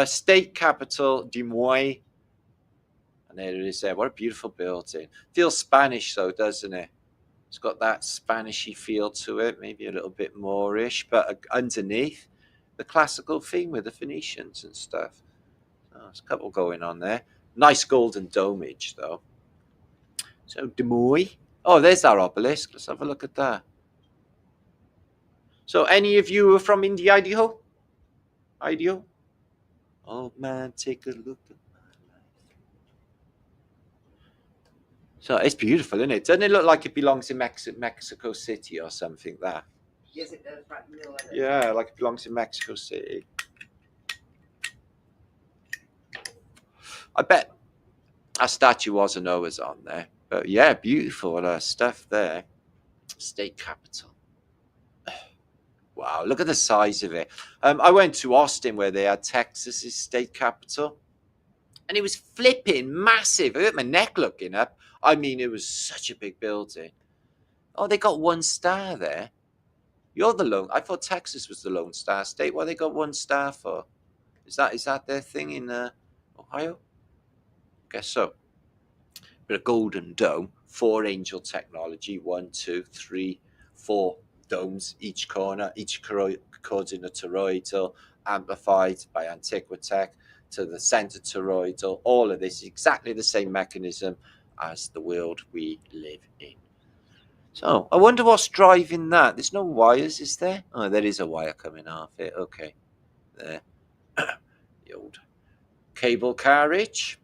State capital, Des Moines. And there it is there. What a beautiful building. Feels Spanish though, doesn't it? It's got that Spanishy feel to it, maybe a little bit Moorish, but underneath the classical theme with the Phoenicians and stuff. Oh, there's a couple going on there. Nice golden domage though. So Des Moines. Oh, there's our obelisk. Let's have a look at that. So any of you are from India, Idaho? Idaho? Oh man, take a look at my life. So it's beautiful, isn't it? Doesn't it look like it belongs in Mexico City or something there? Yes, it does. Right in the middle of it. Yeah, like it belongs in Mexico City. I bet a statue was a Noah's on there. But yeah, beautiful stuff there. State capital. Wow, look at the size of it. I went to Austin where they had Texas's state capital, and it was flipping massive. I hurt my neck looking up. I mean, it was such a big building. Oh, they got 1 star there. You're the lone. I thought Texas was the Lone Star State. What they got 1 star for? Is that their thing in Ohio? Guess so. But a golden dome, 4 angel technology, 1, 2, 3, 4 domes each corner, each coordinate toroidal, amplified by Antiquated to the center toroidal. All of this is exactly the same mechanism as the world we live in. So I wonder what's driving that. There's no wires, is there? Oh, there is a wire coming off it. Okay, there. The old cable carriage.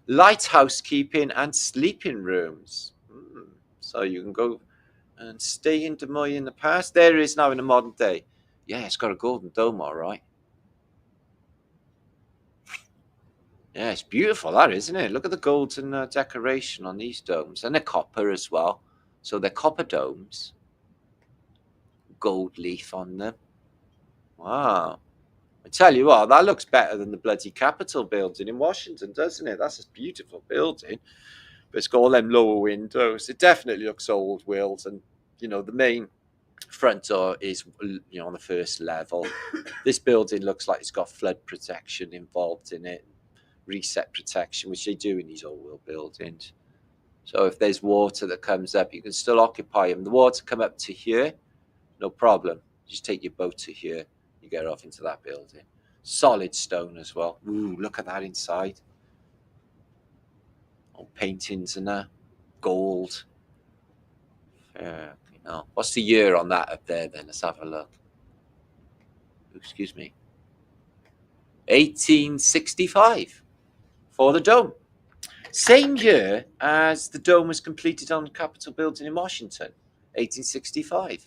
Light housekeeping and sleeping rooms. So you can go and stay in Des Moines in the past. There it is now in the modern day. Yeah, it's got a golden dome, all right. Yeah, it's beautiful, that, isn't it? Look at the golden decoration on these domes. And they're copper as well. So they're copper domes. Gold leaf on them. Wow. I tell you what, that looks better than the bloody Capitol building in Washington, doesn't it? That's a beautiful building. But it's got all them lower windows. It definitely looks old world. And, you know, the main front door is, you know, on the first level. This building looks like it's got flood protection involved in it. Reset protection, which they do in these old world buildings. So if there's water that comes up, you can still occupy them. The water come up to here, no problem. Just take your boat to here. You get off into that building. Solid stone as well. Ooh, look at that inside. Old paintings and that. Gold. Yeah, you know. What's the year on that up there then? Let's have a look. Excuse me. 1865 for the dome. Same year as the dome was completed on the Capitol building in Washington, 1865.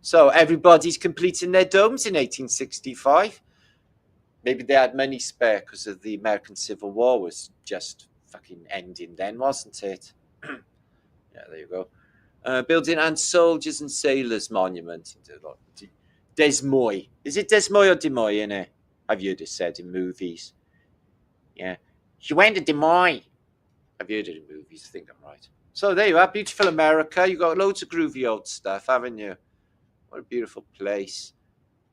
So everybody's completing their domes in 1865. Maybe they had money spare because of the American Civil War was just fucking ending then, wasn't it? Yeah, there you go. Building and Soldiers and Sailors Monument. Des Moines. Is it Des Moines or Des Moines, innit? I've heard it said in movies. Yeah. She went to Des Moines. I've heard it in movies. I think I'm right. So there you are. Beautiful America. You've got loads of groovy old stuff, haven't you? What a beautiful place.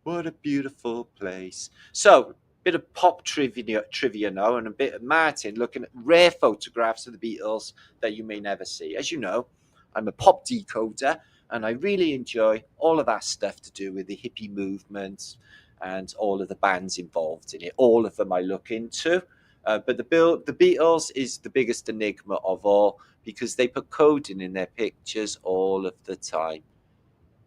What a beautiful place. So, a bit of pop trivia now, and a bit of Martin looking at rare photographs of the Beatles that you may never see. As you know, I'm a pop decoder, and I really enjoy all of that stuff to do with the hippie movement and all of the bands involved in it. All of them I look into. But the Beatles is the biggest enigma of all because they put coding in their pictures all of the time.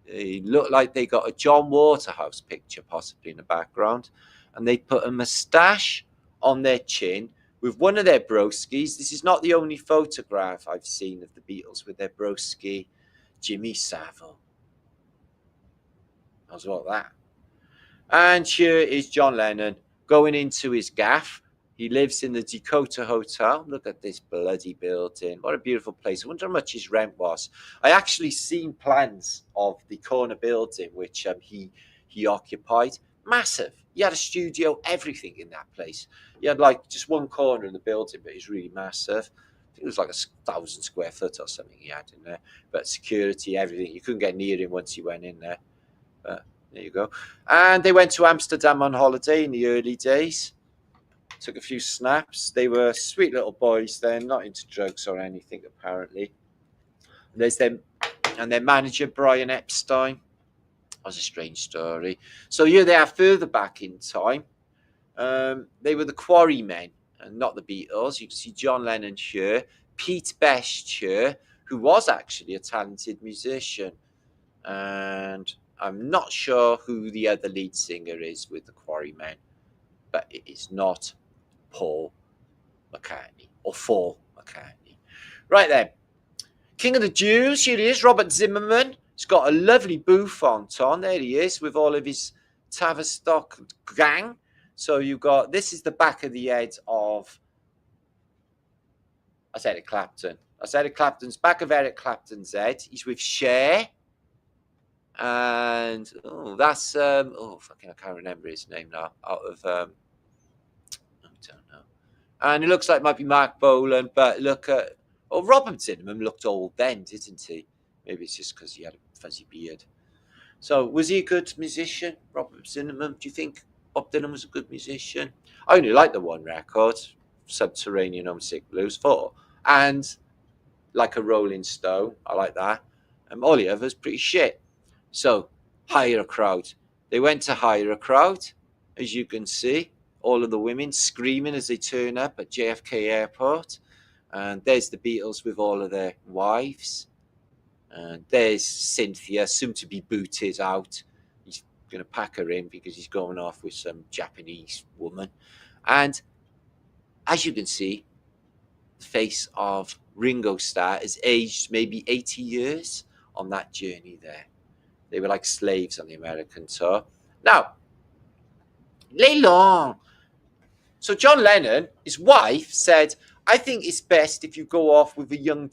They look like they got a John Waterhouse picture possibly in the background, and they put a moustache on their chin with one of their broskies. This is not the only photograph I've seen of the Beatles with their broski, Jimmy Savile. How's about that? And here is John Lennon going into his gaff. He lives in the Dakota Hotel. Look at this bloody building. What a beautiful place. I wonder how much his rent was. I actually seen plans of the corner building, which he occupied. Massive. He had a studio, everything in that place. He had like just one corner in the building, but it's really massive. I think it was like 1,000 square foot or something he had in there. But security, everything. You couldn't get near him once you went in there. But there you go. And they went to Amsterdam on holiday in the early days. Took a few snaps. They were sweet little boys then, not into drugs or anything, apparently. There's them and their manager, Brian Epstein. That was a strange story. So here they are further back in time. They were the Quarrymen and not the Beatles. You can see John Lennon here, Pete Best here, who was actually a talented musician. And I'm not sure who the other lead singer is with the Quarrymen, but it is not Paul McCartney or Paul McCartney. Right then, King of the Jews, here he is, Robert Zimmerman. He's got a lovely bouffant on. There he is with all of his Tavistock gang. So you've got, this is the back of the head of, I said Eric Clapton. I said Eric Clapton's back of Eric Clapton's head. He's with Cher. And, that's, I can't remember his name now. Out of, I don't know. And it looks like it might be Mark Bolan, but look at... Robert Zimmerman looked old then, didn't he? Maybe it's just because he had a fuzzy beard. So, was he a good musician, Robert Zimmerman? Do you think Bob Dylan was a good musician? I only like the one record, Subterranean Homesick Blues 4, and Like a Rolling Stone. I like that. All the others pretty shit. So, hire a crowd. They went to hire a crowd, as you can see. All of the women screaming as they turn up at JFK Airport. And there's the Beatles with all of their wives. And there's Cynthia, soon to be booted out. He's going to pack her in because he's going off with some Japanese woman. And as you can see, the face of Ringo Starr has aged maybe 80 years on that journey there. They were like slaves on the American tour. Now, lay long. So John Lennon, his wife, said, "I think it's best if you go off with a young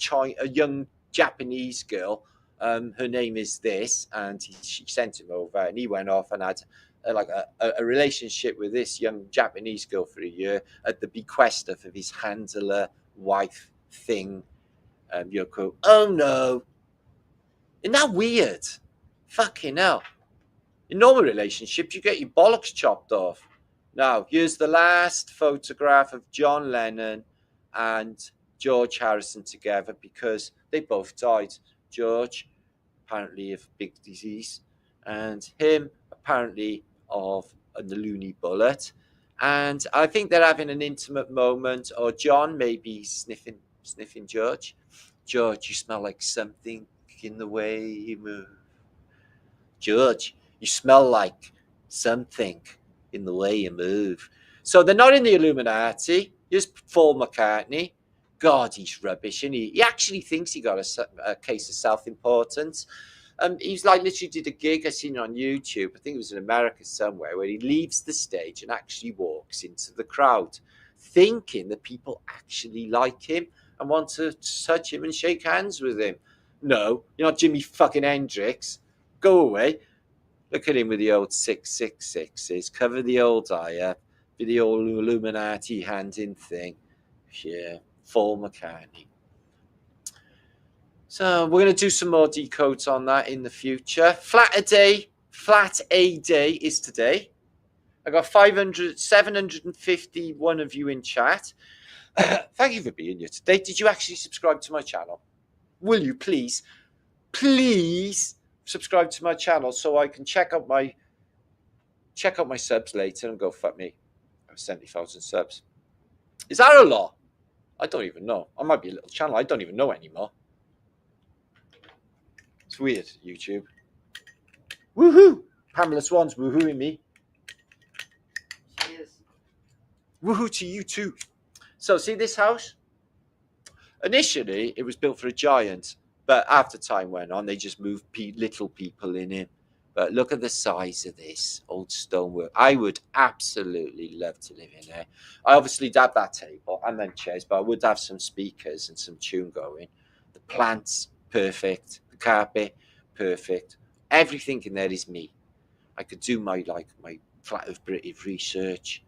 Japanese girl. Her name is this," and she sent him over, and he went off and had a relationship with this young Japanese girl for a year at the bequest of his handler wife thing, Yoko. Oh no, isn't that weird? Fucking hell. In normal relationships, you get your bollocks chopped off. Now, here's the last photograph of John Lennon and George Harrison together because they both died. George, apparently of big disease, and him, apparently of the loony bullet. And I think they're having an intimate moment, or John maybe sniffing George. George, you smell like something in the way you move. George, you smell like something in the way you move. So they're not in the Illuminati. Here's Paul McCartney. God, he's rubbish. And he actually thinks he got a case of self-importance. He's like literally did a gig I seen on YouTube. I think it was in America somewhere, where he leaves the stage and actually walks into the crowd, thinking that people actually like him and want to touch him and shake hands with him. No, you're not Jimi fucking Hendrix. Go away. Look at him with the old 666s. Cover the old eye up. With the old Illuminati hand-in thing. Yeah, Paul McCartney. So we're going to do some more decodes on that in the future. Flaterday is today. I got 751 of you in chat. Thank you for being here today. Did you actually subscribe to my channel? Will you please subscribe to my channel so I can check out my subs later and go, fuck me, I have 70,000 subs. Is that a lot? I don't even know. I might be a little channel. I don't even know anymore. It's weird, YouTube. Woohoo! Pamela Swan's woohooing me. She is. Woohoo to you too. So see this house? Initially, it was built for a giant, but after time went on, they just moved little people in it. But look at the size of this old stonework. I would absolutely love to live in there. I obviously have that table and then chairs, but I would have some speakers and some tune going. The plants, perfect. The carpet, perfect. Everything in there is me. I could do my flat of British research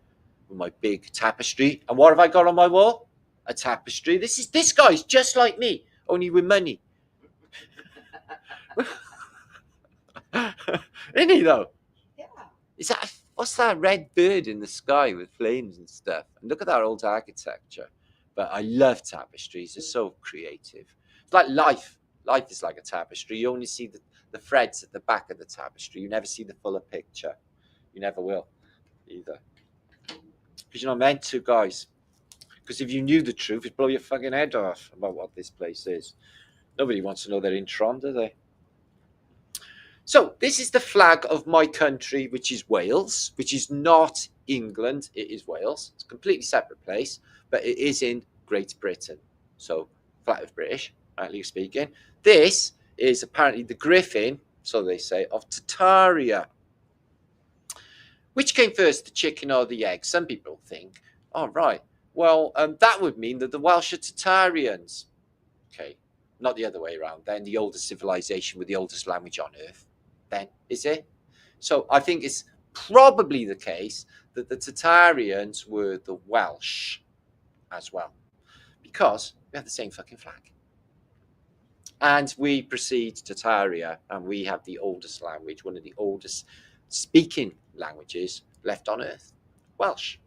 with my big tapestry. And what have I got on my wall? A tapestry. This guy's just like me, only with money. Isn't he though? Yeah. What's that red bird in the sky with flames and stuff? And look at that old architecture. But I love tapestries. They're so creative. It's like life. Life is like a tapestry. You only see the threads at the back of the tapestry. You never see the fuller picture. You never will either. Because you're not meant to, guys. Because if you knew the truth, it'd blow your fucking head off about what this place is. Nobody wants to know they're in Tron, do they? So this is the flag of my country, which is Wales, which is not England. It is Wales. It's a completely separate place, but it is in Great Britain. So flat of British, rightly speaking. This is apparently the griffin, so they say, of Tartaria. Which came first, the chicken or the egg? Some people think, oh, right. Well, that would mean that the Welsh are Tartarians. Okay, not the other way around. Then the oldest civilization with the oldest language on Earth. Then, is it? So I think it's probably the case that the Tartarians were the Welsh as well. Because we have the same fucking flag. And we proceed to Taria, and we have the oldest language, one of the oldest speaking languages left on Earth, Welsh.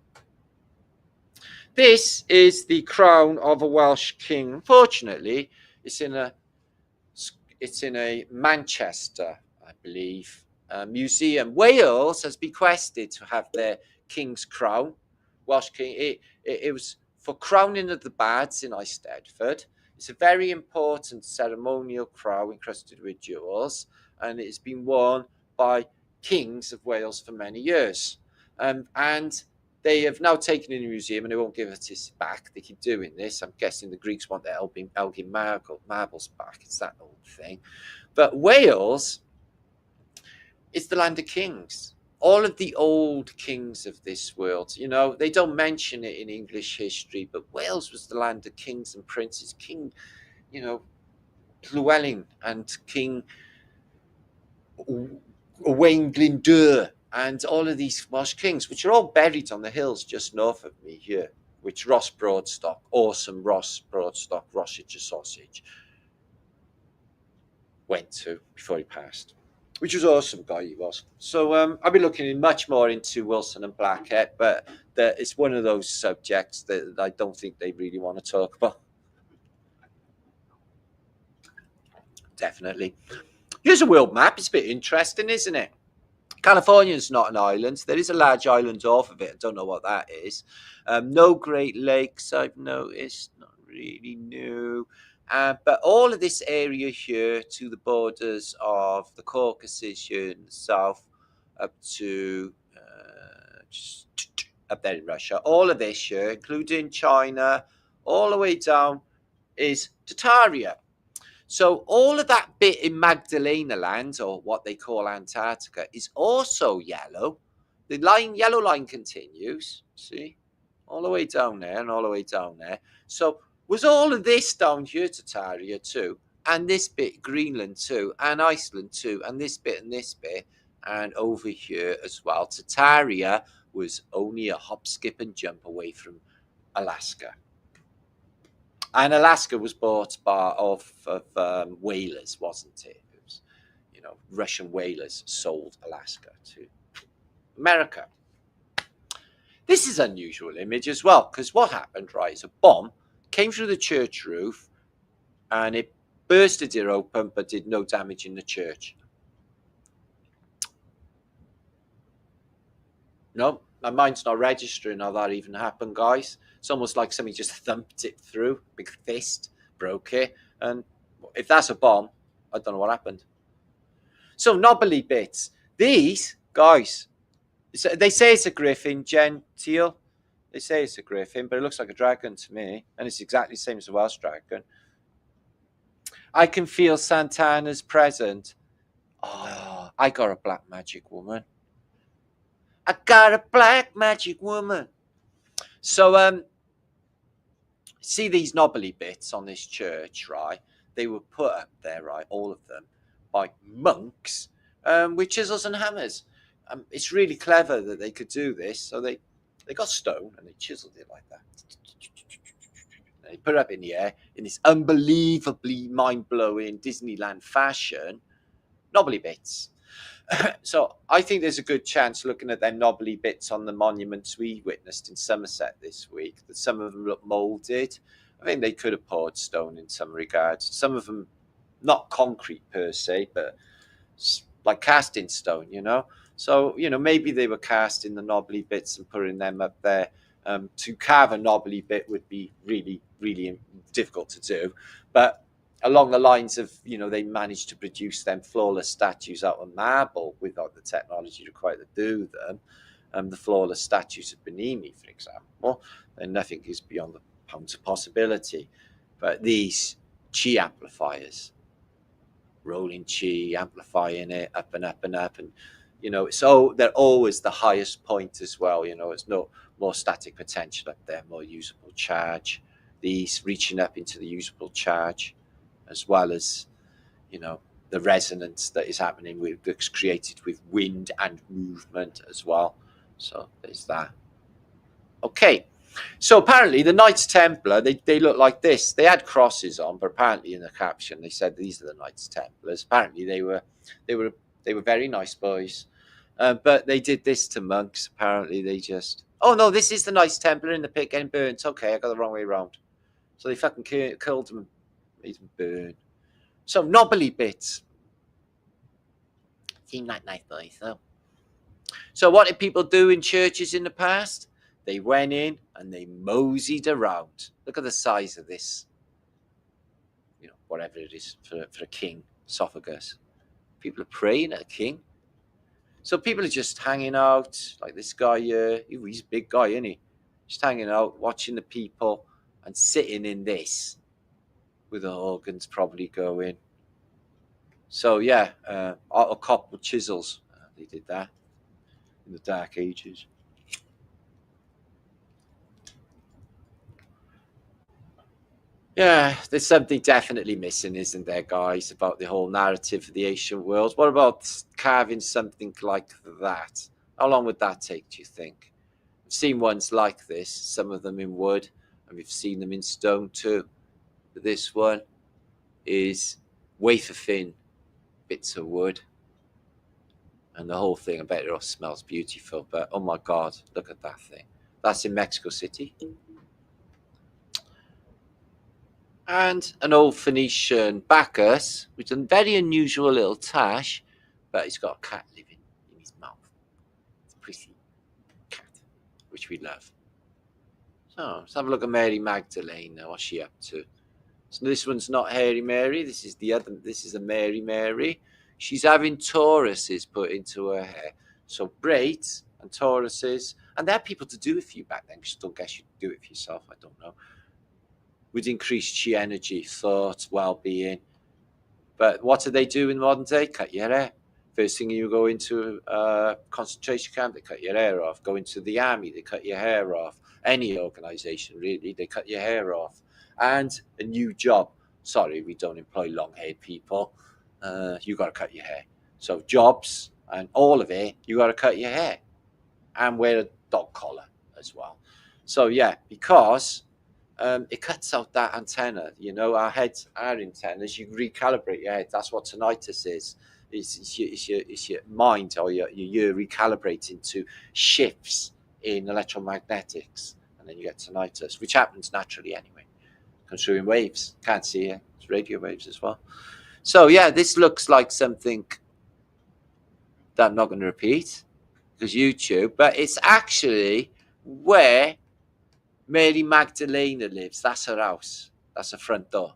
This is the crown of a Welsh king. Unfortunately, it's in a Manchester, I believe, museum. Wales has bequested to have their king's crown. Welsh king. It was for crowning of the bards in Eisteddfod. It's a very important ceremonial crown encrusted with jewels, and it has been worn by kings of Wales for many years. And they have now taken it in the museum, and they won't give it back. They keep doing this. I'm guessing the Greeks want their Elgin marbles back. It's that old thing. But Wales is the land of kings. All of the old kings of this world, they don't mention it in English history, but Wales was the land of kings and princes. King, Llewellyn and King Owain Glyndŵr and all of these Welsh kings, which are all buried on the hills just north of me here, which Ross Broadstock, awesome Ross Broadstock, Rossiter sausage, went to before he passed, which was awesome guy he was. So I'll be looking much more into Wilson and Blackhead, but it's one of those subjects that I don't think they really want to talk about. Definitely. Here's a world map. It's a bit interesting, isn't it? California is not an island. There is a large island off of it. I don't know what that is. No Great Lakes, I've noticed. Not really new. But all of this area here to the borders of the Caucasus here in the south up to just up there in Russia. All of this here, including China, all the way down is Tartaria. So all of that bit in Magdalena land, or what they call Antarctica, is also yellow. The yellow line continues, see, all the way down there and all the way down there. So was all of this down here Tartaria too, and this bit Greenland too, and Iceland too, and this bit, and over here as well. Tartaria was only a hop, skip, and jump away from Alaska. And Alaska was bought of whalers, wasn't it? It was, Russian whalers sold Alaska to America. This is an unusual image as well, because what happened, right, is a bomb came through the church roof and it bursted it open, but did no damage in the church. No, my mind's not registering how that even happened, guys. It's almost like somebody just thumped it through, big fist, broke it. And if that's a bomb, I don't know what happened. So, knobbly bits. These, guys, they say it's a griffin, genteel. They say it's a griffin, but it looks like a dragon to me. And it's exactly the same as a Welsh dragon. I can feel Santana's present. Oh, I got a black magic woman. I got a black magic woman. So, see these knobbly bits on this church, right? They were put up there, right? All of them by monks with chisels and hammers. It's really clever that they could do this. So they got stone and they chiseled it like that. They put it up in the air in this unbelievably mind-blowing Disneyland fashion. Knobbly bits. So I think there's a good chance, looking at them knobbly bits on the monuments we witnessed in Somerset this week, that some of them look moulded. I think they could have poured stone in some regards. Some of them, not concrete per se, but like casting stone, So, maybe they were casting the knobbly bits and putting them up there. To carve a knobbly bit would be really, really difficult to do. But along the lines of, they managed to produce them flawless statues out of marble without the technology required to do them. The flawless statues of Bernini, for example, then nothing is beyond the bounds of possibility. But these chi amplifiers, rolling chi, amplifying it up and up and up, and so they're always the highest point as well. It's no more static potential up there, more usable charge. These reaching up into the usable charge, as well as the resonance that is happening that's created with wind and movement as well. So there's that. Okay, So apparently the Knights Templar, they look like this. They had crosses on, but apparently in the caption they said these are the Knights Templars. Apparently they were very nice boys, but they did this to monks. Apparently they just, oh no, this is the Knights Templar in the pit getting burnt. Okay, I got the wrong way around. So they fucking killed them, made them burn. So knobbly bits. Seem like nice boys though. So what did people do in churches in the past? They went in and they moseyed around. Look at the size of this, whatever it is for a king, esophagus. People are praying at a king. So people are just hanging out, like this guy here. He's a big guy, isn't he? Just hanging out, watching the people and sitting in this with the organs probably going. So yeah, a cop with chisels. They did that in the Dark Ages. Yeah, there's something definitely missing, isn't there, guys, about the whole narrative of the ancient world? What about carving something like that? How long would that take, do you think? I've seen ones like this, some of them in wood, and we've seen them in stone too. But this one is wafer thin bits of wood. And the whole thing, I bet it all smells beautiful, but oh my God, look at that thing. That's in Mexico City. And an old Phoenician Bacchus, which is a very unusual little tash, but he's got a cat living in his mouth. It's a pretty cat, which we love. So let's have a look at Mary Magdalene now. What's she up to? So this one's not Hairy Mary. This is the other. This is a Mary. She's having Tauruses put into her hair. So braids and Tauruses, and there are people to do it for you back then. Just don't guess you do it for yourself. I don't know. Would increase chi energy, thought, well-being. But what do they do in modern day? Cut your hair. First thing you go into a concentration camp, they cut your hair off. Go into the army, they cut your hair off. Any organization, really, they cut your hair off. And a new job. Sorry, we don't employ long-haired people. You got to cut your hair. So jobs and all of it, you got to cut your hair. And wear a dog collar as well. So yeah, because it cuts out that antenna. Our heads are antennas. You recalibrate your head. That's what tinnitus is. It's your mind or your ear recalibrating to shifts in electromagnetics, and then you get tinnitus, which happens naturally anyway. Comes through in waves. Can't see it. It's radio waves as well. So yeah, this looks like something that I'm not going to repeat because YouTube, but it's actually where Mary Magdalena lives. That's her house. That's her front door.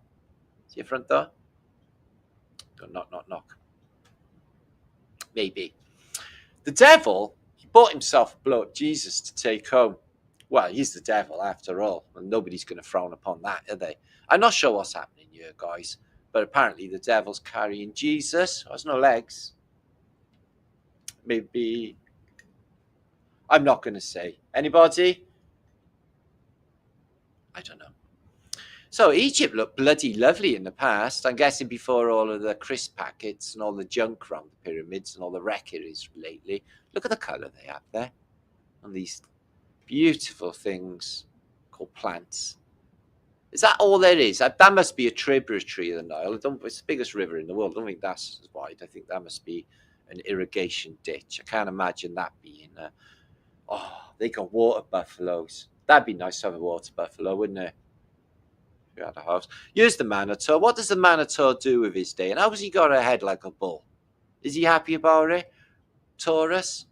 See your front door? Go knock. Maybe. The devil, he bought himself a blow at Jesus to take home. Well, he's the devil after all, and nobody's going to frown upon that, are they? I'm not sure what's happening here, guys, but apparently the devil's carrying Jesus. There's no legs. Maybe. I'm not going to say. Anybody? I don't know. So Egypt looked bloody lovely in the past. I'm guessing before all of the crisp packets and all the junk around the pyramids and all the wreckeries lately. Look at the colour they have there on these beautiful things called plants. Is that all there is? That must be a tributary of the Nile. It's the biggest river in the world. I don't think that's as wide. I think that must be an irrigation ditch. I can't imagine that being they got water buffaloes. That'd be nice to have a water buffalo, wouldn't it? If you had a house. Here's the Manitou. What does the Manitou do with his day? And how has he got a head like a bull? Is he happy about it? Taurus?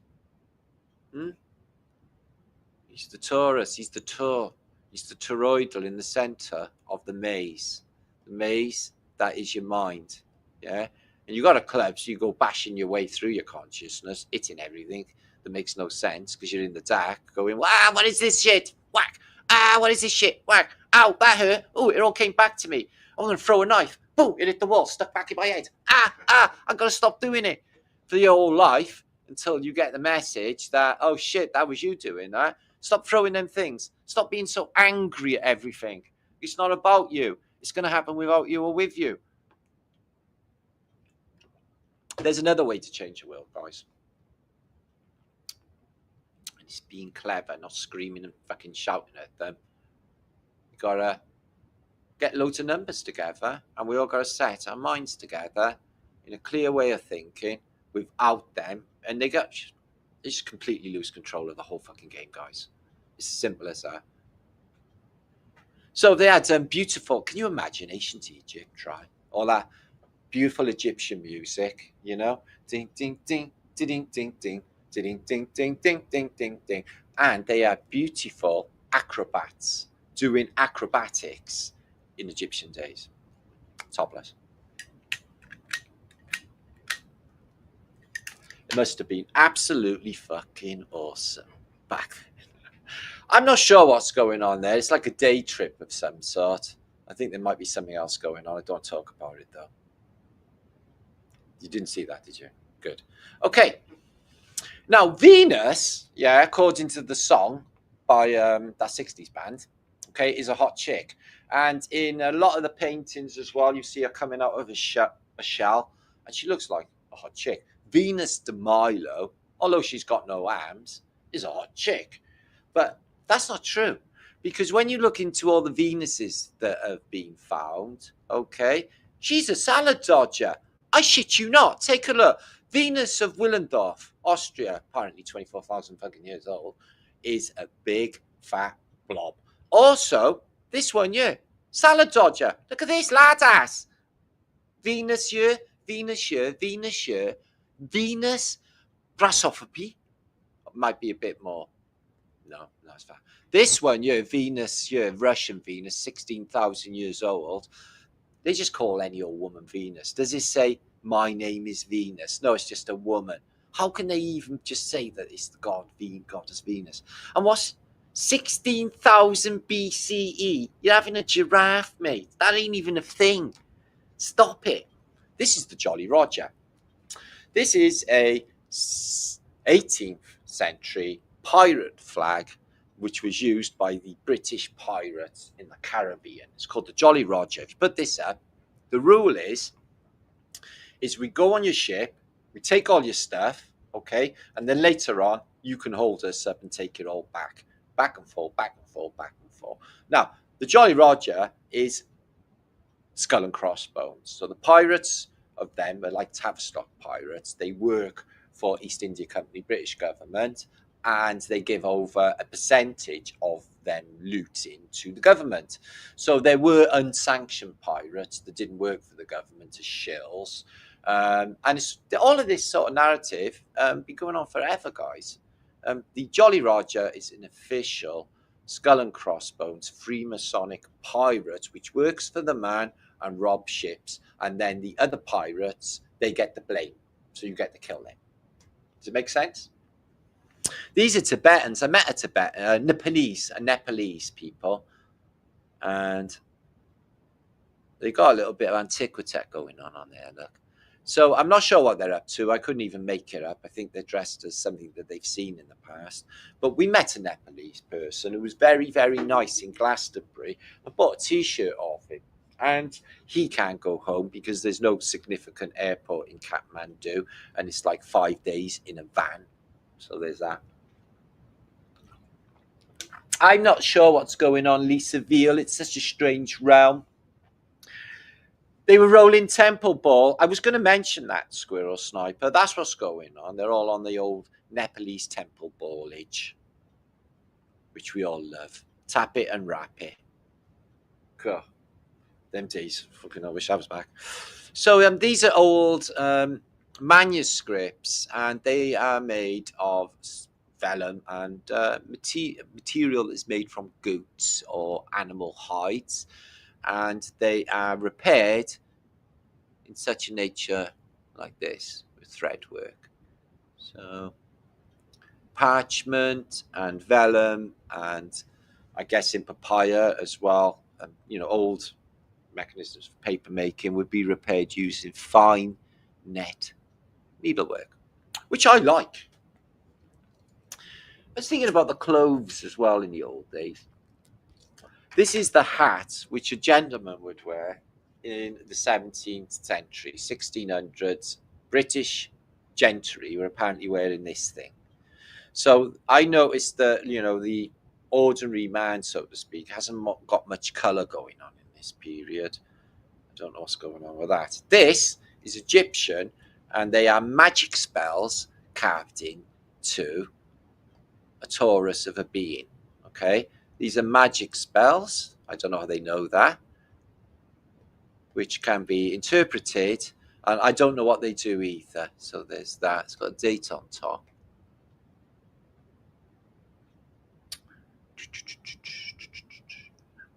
He's the Taurus. He's the Taur. He's the toroidal in the center of the maze. The maze, that is your mind. Yeah? And you got a club, so you go bashing your way through your consciousness, hitting everything that makes no sense because you're in the dark, going, wow, what is this shit? Whack. What is this shit? Whack. Ow, that hurt. Oh, it all came back to me. I'm going to throw a knife. Boom, it hit the wall, stuck back in my head. I've got to stop doing it for your whole life until you get the message that, oh shit, that was you doing that. Stop throwing them things. Stop being so angry at everything. It's not about you. It's going to happen without you or with you. There's another way to change the world, guys. Just being clever, not screaming and fucking shouting at them. You gotta get loads of numbers together, and we all gotta set our minds together in a clear way of thinking without them, and they just completely lose control of the whole fucking game, guys. It's as simple as that. So they had beautiful, can you imagine ancient Egypt, right? All that beautiful Egyptian music, you know? Ding, ding, ding, ding, ding, ding, ding, ding, ding, ding, ding, ding, ding. And they had beautiful acrobats doing acrobatics in Egyptian days. Topless. It must have been absolutely fucking awesome back then. I'm not sure what's going on there. It's like a day trip of some sort. I think there might be something else going on. I don't talk about it, though. You didn't see that, did you? Good. Okay. Now, Venus, yeah, according to the song by that 60s band, okay, is a hot chick. And in a lot of the paintings as well, you see her coming out of a shell, and she looks like a hot chick. Venus de Milo, although she's got no arms, is a hot chick. But that's not true, because when you look into all the Venuses that have been found, okay, she's a salad dodger. I shit you not. Take a look. Venus of Willendorf, Austria, apparently 24,000 fucking years old, is a big fat blob. Also, this one here, salad dodger. Look at this, ladass. Venus here, Venus here, Venus here, Venus Brassophope. Might be a bit more. No, it's fine. This one, Venus, Russian Venus, 16,000 years old. They just call any old woman Venus. Does it say, my name is Venus? No, it's just a woman. How can they even just say that it's the goddess Venus? And what's 16,000 BCE? You're having a giraffe, mate. That ain't even a thing. Stop it. This is the Jolly Roger. This is a 18th century pirate flag, which was used by the British pirates in the Caribbean. It's called the Jolly Roger. If you put this up, the rule is we go on your ship, we take all your stuff, okay, and then later on, you can hold us up and take it all back and forth, back and forth, back and forth. Now, the Jolly Roger is skull and crossbones. So the pirates of them are like Tavistock pirates. They work for East India Company, British government, and they give over a percentage of them looting to the government. So there were unsanctioned pirates that didn't work for the government as shills. And it's, all of this sort of narrative been going on forever, guys. The Jolly Roger is an official skull and crossbones Freemasonic pirate, which works for the man and robs ships. And then the other pirates, they get the blame. So you get to kill them. Does it make sense? These are Tibetans. I met a Nepalese people, and they got a little bit of Antiquated going on there. Look, so I'm not sure what they're up to. I couldn't even make it up. I think they're dressed as something that they've seen in the past. But we met a Nepalese person who was very, very nice in Glastonbury. I bought a T-shirt off him, and he can't go home because there's no significant airport in Kathmandu, and it's like 5 days in a van. So there's that. I'm not sure what's going on, Lisa Veal. It's such a strange realm. They were rolling Temple Ball. I was going to mention that, Squirrel Sniper. That's what's going on. They're all on the old Nepalese Temple Ballage, which we all love. Tap it and wrap it. God, them days. Fucking I wish I was back. So these are old manuscripts, and they are made of vellum, and material is made from goats or animal hides, and they are repaired in such a nature like this with thread work. So parchment and vellum, and I guess in papaya as well, old mechanisms for paper making would be repaired using fine net needlework, which I like. I was thinking about the clothes as well in the old days. This is the hat which a gentleman would wear in the 17th century, 1600s. British gentry were apparently wearing this thing. So I noticed that, the ordinary man, so to speak, hasn't got much colour going on in this period. I don't know what's going on with that. This is Egyptian, and they are magic spells carved into a torus of a being. Okay, these are magic spells. I don't know how they know that, which can be interpreted, and I don't know what they do either. So there's that. It's got a date on top.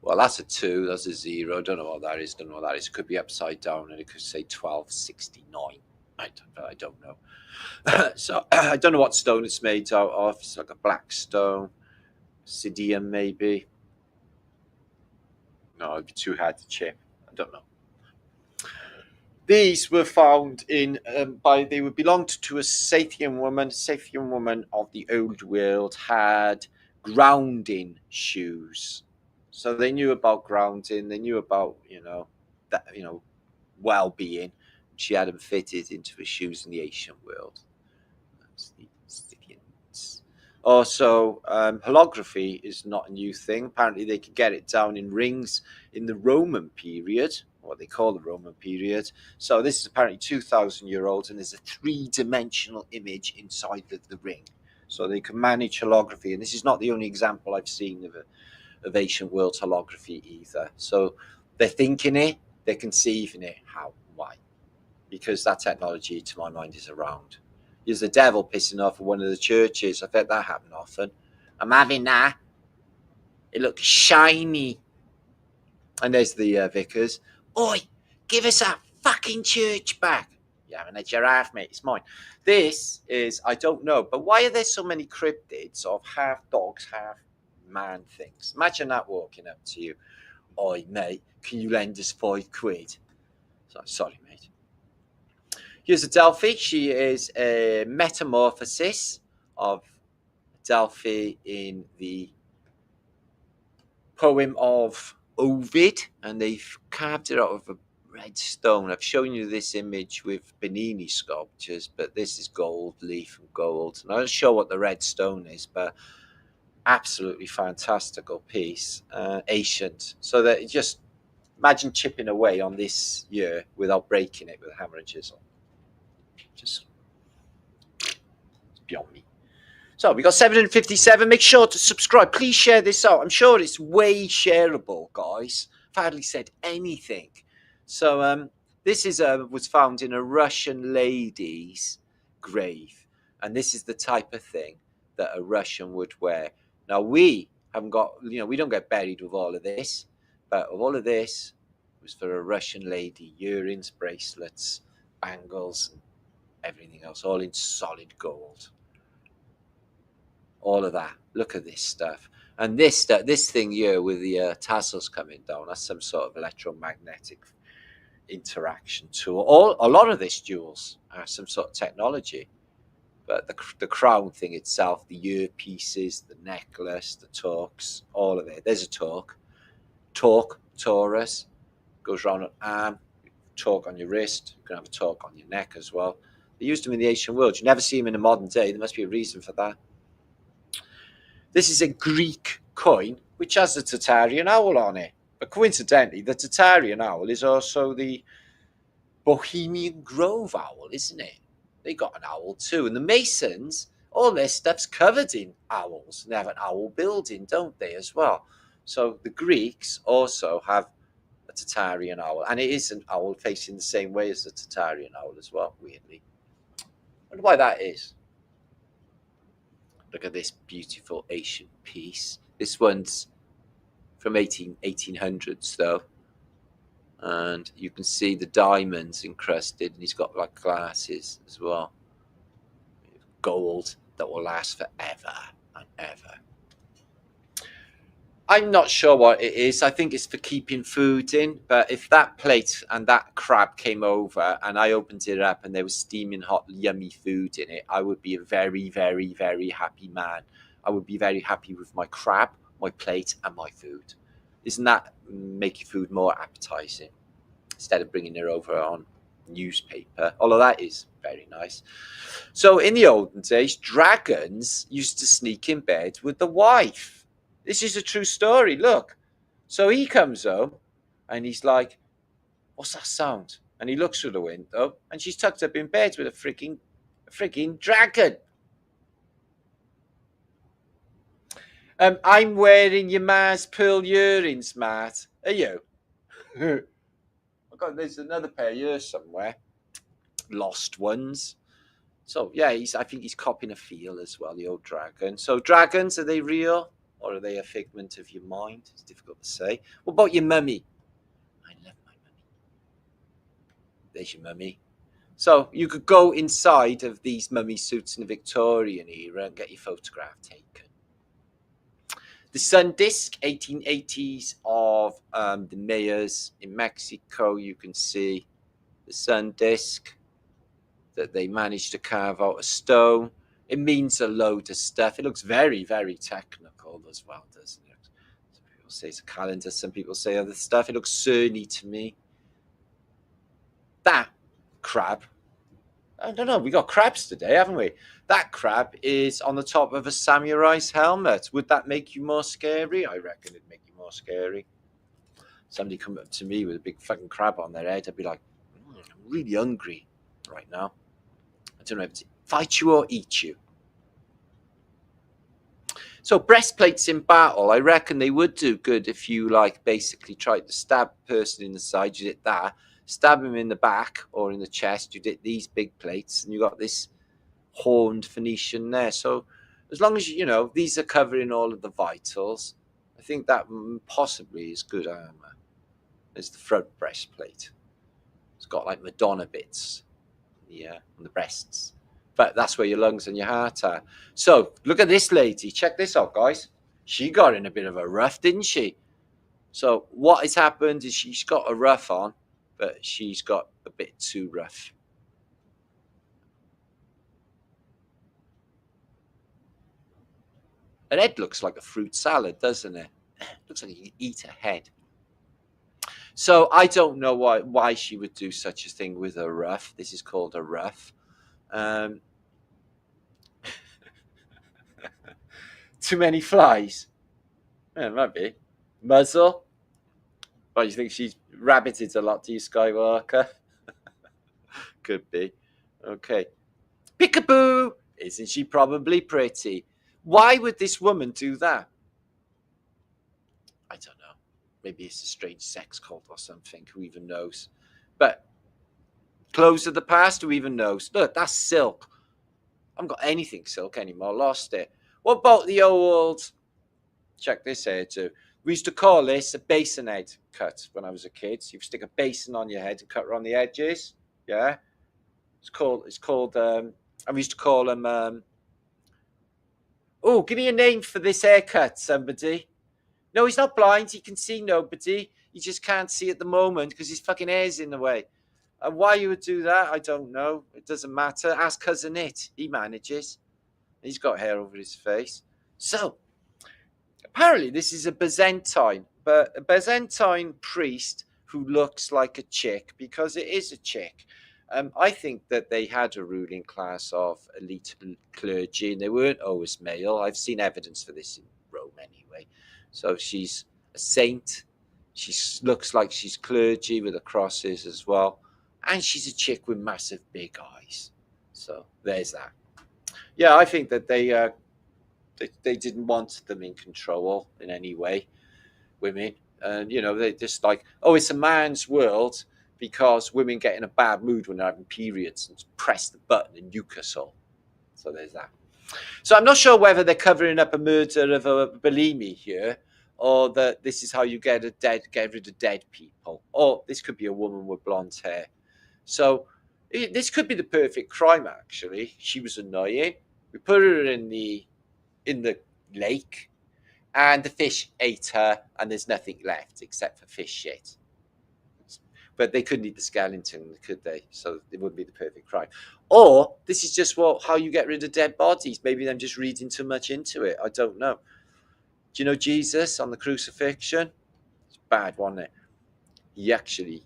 Well, that's a 2, that's a 0. I don't know what that is. Don't know what that is. It could be upside down, and it could say 1269. I don't know. So I don't know what stone it's made out of. It's like a black stone, obsidian maybe. No, it'd be too hard to chip. I don't know. These were found they would belonged to a Scythian woman. Scythian woman of the old world had grounding shoes. So they knew about grounding. They knew about, well-being. She had them fitted into her shoes in the ancient world. That's the Scythians. Also, holography is not a new thing. Apparently, they could get it down in rings in the Roman period, what they call the Roman period. So this is apparently 2,000 years old, and there's a 3-dimensional image inside the ring. So they can manage holography, and this is not the only example I've seen of ancient world holography either. So they're thinking it, they're conceiving it. How? Why? Because that technology, to my mind, is around. There's the devil pissing off at one of the churches. I bet that happened often. I'm having that. It looks shiny. And there's the vicars. Oi, give us that fucking church back. You're having a giraffe, mate. It's mine. This is, I don't know, but why are there so many cryptids of half dogs, half man things? Imagine that walking up to you. Oi, mate, can you lend us £5? So, sorry, mate. Here's a Delphi. She is a metamorphosis of Delphi in the poem of Ovid, and they've carved it out of a red stone. I've shown you this image with Bernini sculptures, but this is gold, leaf and gold. And I'll show what the red stone is, but absolutely fantastical piece, ancient. So that you just imagine chipping away on this year without breaking it with a hammer and chisel. Just beyond me. So we got 757. Make sure to subscribe. Please share this out. I'm sure it's way shareable, guys. I've hardly said anything. So this was found in a Russian lady's grave, and this is the type of thing that a Russian would wear. Now we haven't got, we don't get buried with all of this, but all of this was for a Russian lady. Earrings, bracelets, bangles, and everything else, all in solid gold. All of that. Look at this stuff. And this thing here with the tassels coming down, that's some sort of electromagnetic interaction tool. A lot of this jewels are some sort of technology. But the crown thing itself, the earpieces, the necklace, the torques, all of it. There's a torque. Torque, Taurus, goes around an arm. Torque on your wrist. You can have a torque on your neck as well. They used them in the ancient world. You never see them in the modern day. There must be a reason for that. This is a Greek coin, which has a Tatarian owl on it. But coincidentally, the Tatarian owl is also the Bohemian Grove owl, isn't it? They got an owl too. And the Masons, all their stuff's covered in owls. They have an owl building, don't they, as well? So the Greeks also have a Tatarian owl. And it is an owl facing the same way as the Tatarian owl as well, weirdly. I wonder why that is. Look at this beautiful Asian piece. This one's from 1800s though. And you can see the diamonds encrusted, and he's got like glasses as well. Gold that will last forever and ever. I'm not sure what it is. I think it's for keeping food in. But if that plate and that crab came over and I opened it up and there was steaming hot, yummy food in it, I would be a very, very, very happy man. I would be very happy with my crab, my plate, and my food. Isn't that make your food more appetizing instead of bringing it over on newspaper, although that is very nice. So in the olden days, dragons used to sneak in bed with the wife. This is a true story. Look. So he comes home and he's like, what's that sound? And he looks through the window and she's tucked up in bed with a freaking dragon. I'm wearing your Mars pearl earrings, Matt. Are you? There's another pair here somewhere. Lost ones. So yeah, I think he's copying a feel as well, the old dragon. So dragons, are they real or are they a figment of your mind? It's difficult to say. What about your mummy? I love my mummy. There's your mummy. So you could go inside of these mummy suits in the Victorian era and get your photograph taken. The sun disk, 1880s, of the mayors in Mexico. You can see the sun disk that they managed to carve out of stone. It means a load of stuff. It looks very, very technical as well, doesn't it? Some people say it's a calendar. Some people say other stuff. It looks cerny to me. That crab, I don't know. We got crabs today, haven't we? That crab is on the top of a samurai's helmet. Would that make you more scary? I reckon it'd make you more scary. Somebody come up to me with a big fucking crab on their head, I'd be like, I'm really hungry right now. I don't know if it's fight you or eat you. So breastplates in battle, I reckon they would do good if you basically tried to stab a person in the side. You did that. Stab him in the back or in the chest. You did these big plates, and you got this horned Phoenician there. So as long as these are covering all of the vitals, I think that possibly is good armor. There's the front breastplate. It's got Madonna bits, on the breasts. But that's where your lungs and your heart are. So look at this lady. Check this out, guys. She got in a bit of a rough, didn't she? So what has happened is she's got a rough on, but she's got a bit too rough. An head looks like a fruit salad, doesn't it? Looks like you can eat a head. So I don't know why she would do such a thing with a ruff. This is called a ruff. Too many flies. Yeah, it might be. Muzzle. Well, you think she's rabbited a lot to you, Skywalker? Could be. Okay. Peekaboo! Isn't she probably pretty? Why would this woman do that? I don't know. Maybe it's a strange sex cult or something. Who even knows? But clothes of the past, who even knows? Look, that's silk. I haven't got anything silk anymore. Lost it. What about the old... Check this here too. We used to call this a basin head cut when I was a kid. So you stick a basin on your head and cut around the edges. Yeah. It's called, and we used to call them, oh, give me a name for this haircut, somebody. No, he's not blind. He can see nobody. He just can't see at the moment because his fucking hair's in the way. And why you would do that, I don't know. It doesn't matter. Ask Cousin It. He manages. He's got hair over his face. So, apparently this is a Byzantine, but a Byzantine priest who looks like a chick because it is a chick. I think that they had a ruling class of elite clergy and they weren't always male. I've seen evidence for this in Rome anyway. So she's a saint. She looks like she's clergy with the crosses as well. And she's a chick with massive big eyes. So there's that. Yeah, I think that they didn't want them in control in any way, women. And, they just it's a man's world because women get in a bad mood when they're having periods and press the button and nuke us all. So there's that. So I'm not sure whether they're covering up a murder of a Bellini here or that this is how you get rid of dead people. Or this could be a woman with blonde hair. So this could be the perfect crime, actually. She was annoying. We put her in the lake and the fish ate her and there's nothing left except for fish shit. But they couldn't eat the skeleton, could they? So it wouldn't be the perfect crime. Or this is just how you get rid of dead bodies. Maybe I'm just reading too much into it. I don't know. Do you know Jesus on the crucifixion? It's bad, wasn't it? He actually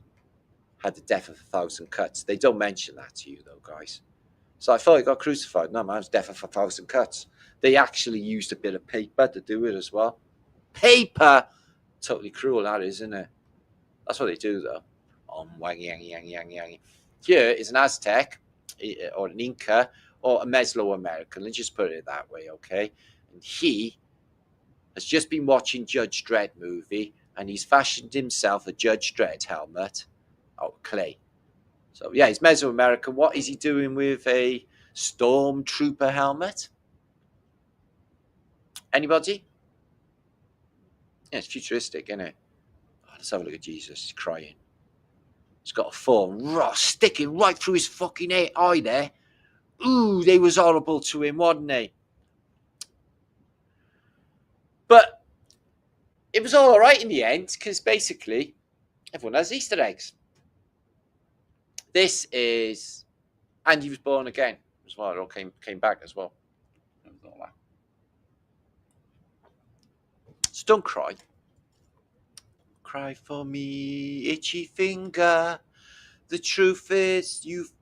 had the death of 1,000 cuts. They don't mention that to you, though, guys. So I thought he got crucified. No, man, it was death of 1,000 cuts. They actually used a bit of paper to do it as well. Paper! Totally cruel, that is, isn't it? That's what they do, though. Here is an Aztec, or an Inca, or a Mesoamerican. Let's just put it that way, okay? And he has just been watching Judge Dredd movie, and he's fashioned himself a Judge Dredd helmet out of clay. So, yeah, he's Mesoamerican. What is he doing with a stormtrooper helmet? Anybody? Yeah, it's futuristic, isn't it? Oh, let's have a look at Jesus. He's crying. He's got a thorn sticking right through his fucking eye there. Ooh, they was horrible to him, wasn't they? But it was all right in the end, because basically everyone has Easter eggs. This is, and he was born again as well. It all came back as well. So don't cry. Cry for me, itchy finger. The truth is, you've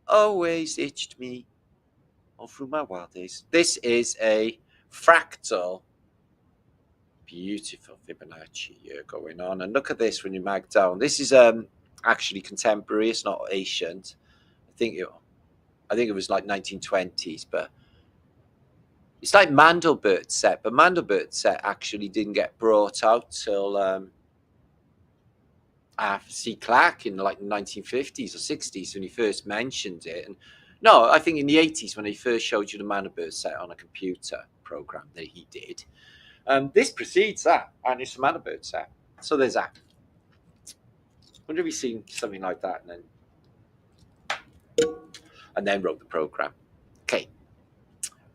always itched me all through my wild days. This is a fractal, beautiful Fibonacci here going on. And look at this when you mag down. This is actually contemporary. It's not ancient. I think it was like 1920s, but it's like Mandelbrot set. But Mandelbrot set actually didn't get brought out till C. Clarke in like the 1950s or 60s when he first mentioned it. And no, I think in the 80s when he first showed you the Mandelbrot set on a computer program that he did. This precedes that, and it's a Mandelbrot set. So there's that. Wonder if we've seen something like that and then wrote the program. Okay.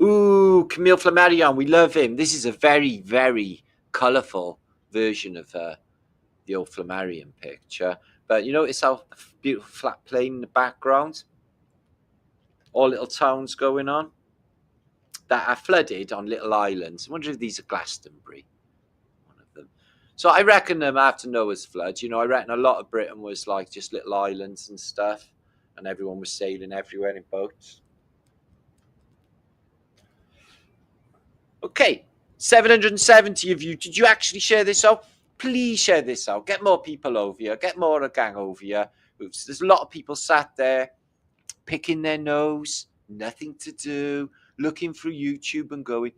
Ooh, Camille Flammarion, we love him. This is a very, very colourful version of the old Flammarion picture. But you notice how beautiful flat plain in the background? All little towns going on that are flooded on little islands. I wonder if these are Glastonbury. One of them. So I reckon after Noah's flood, I reckon a lot of Britain was like just little islands and stuff. And everyone was sailing everywhere in boats. Okay, 770 of you. Did you actually share this out? Please share this out. Get more people over here. Get more of a gang over here. There's a lot of people sat there picking their nose, nothing to do, looking through YouTube and going,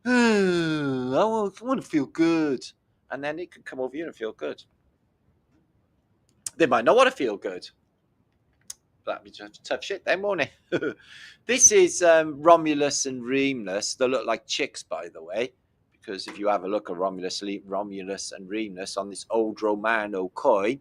I want to feel good. And then it could come over here and feel good. They might not want to feel good. That'd be tough shit then, won't it? This is Romulus and Remus. They look like chicks, by the way, because if you have a look at Romulus and Remus on this old Romano coin,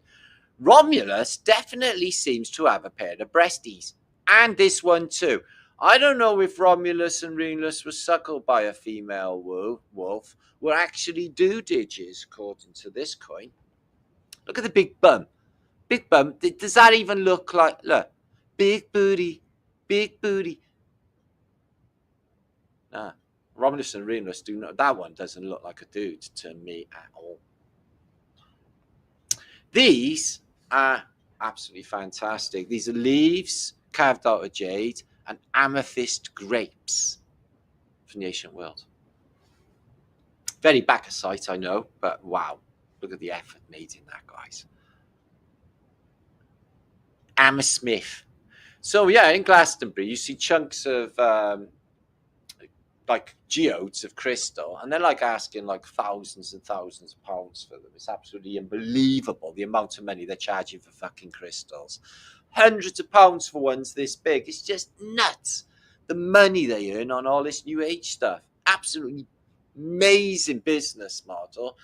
Romulus definitely seems to have a pair of breasties, and this one too. I don't know if Romulus and Remus were suckled by a female wolf, were actually doodages, according to this coin. Look at the big bum. Big bum. Does that even look like, look, big booty, big booty. Nah, Romulus and Remus do not. That one doesn't look like a dude to me at all. These are absolutely fantastic. These are leaves carved out of jade and amethyst grapes from the ancient world. Very back of sight, I know, but wow, look at the effort made in that, guys. Hammersmith. So yeah, in Glastonbury, you see chunks of like geodes of crystal, and they're like asking like thousands and thousands of pounds for them. It's absolutely unbelievable the amount of money they're charging for fucking crystals. Hundreds of pounds for ones this big. It's just nuts. The money they earn on all this new age stuff. Absolutely amazing business model.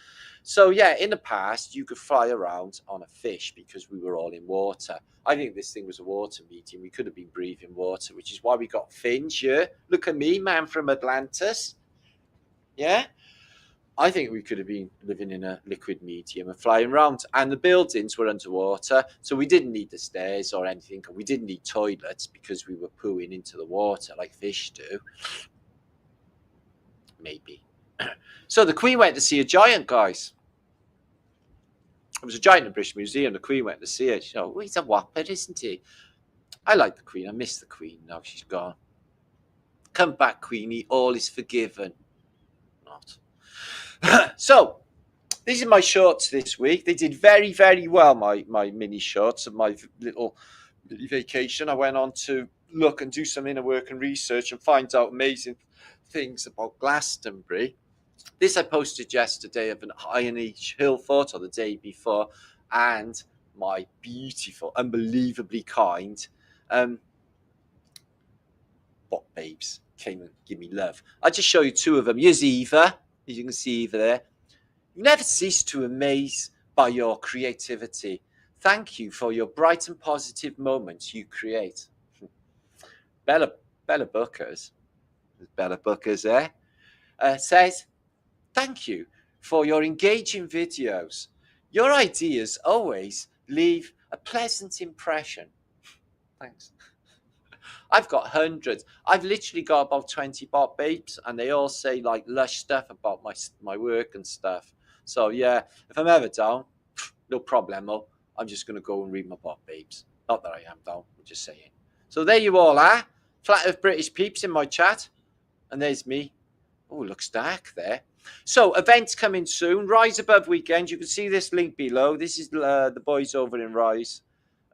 So yeah, in the past, you could fly around on a fish because we were all in water. I think this thing was a water medium. We could have been breathing water, which is why we got fins here. Look at me, man from Atlantis. Yeah? I think we could have been living in a liquid medium and flying around. And the buildings were underwater, so we didn't need the stairs or anything. We didn't need toilets because we were pooing into the water like fish do. Maybe. So the Queen went to see a giant, guys. There was a giant in the British Museum. The Queen went to see it. You know, oh, he's a whopper, isn't he? I like the Queen. I miss the Queen now she's gone. Come back, Queenie. All is forgiven. Not. So, these are my shorts this week. They did very, very well, my mini shorts of my little vacation. I went on to look and do some inner work and research and find out amazing things about Glastonbury. This I posted yesterday of an Iron Age hill fort, or the day before, and my beautiful, unbelievably kind bot babes came and give me love. I'll just show you two of them. Here's Eva, as you can see Eva there. You never cease to amaze by your creativity. Thank you for your bright and positive moments you create. Bella Bookers, there, says, thank you for your engaging videos. Your ideas always leave a pleasant impression. Thanks. I've got hundreds. I've literally got about 20 bot babes, and they all say like lush stuff about my work and stuff. So yeah, if I'm ever down, no problemo. I'm just going to go and read my bot babes. Not that I am down, I'm just saying. So there you all are. Flat Earth British peeps in my chat. And there's me. Oh, it looks dark there. So events coming soon. Rise Above weekend. You can see this link below. This is the boys over in Rise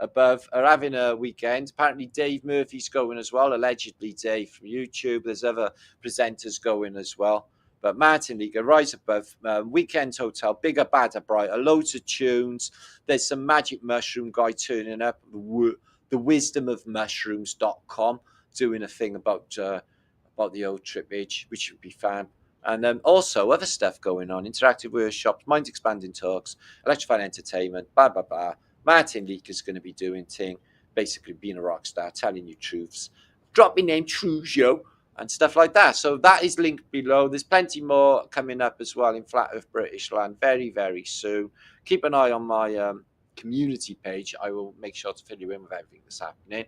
Above are having a weekend. Apparently Dave Murphy's going as well. Allegedly Dave from YouTube. There's other presenters going as well. But Martin Liedtke, Rise Above, Weekend Hotel, Bigger, Badder, Brighter, loads of tunes. There's some magic mushroom guy turning up, the wisdomofmushrooms.com, doing a thing about the old trippage, which would be fun. And also other stuff going on, interactive workshops, mind expanding talks, electrified entertainment, blah, blah, blah. Martin Liedtke is going to be doing thing, basically being a rock star, telling you truths. Drop your name, Truzio, and stuff like that. So that is linked below. There's plenty more coming up as well in Flat Earth British land very, very soon. Keep an eye on my community page. I will make sure to fill you in with everything that's happening.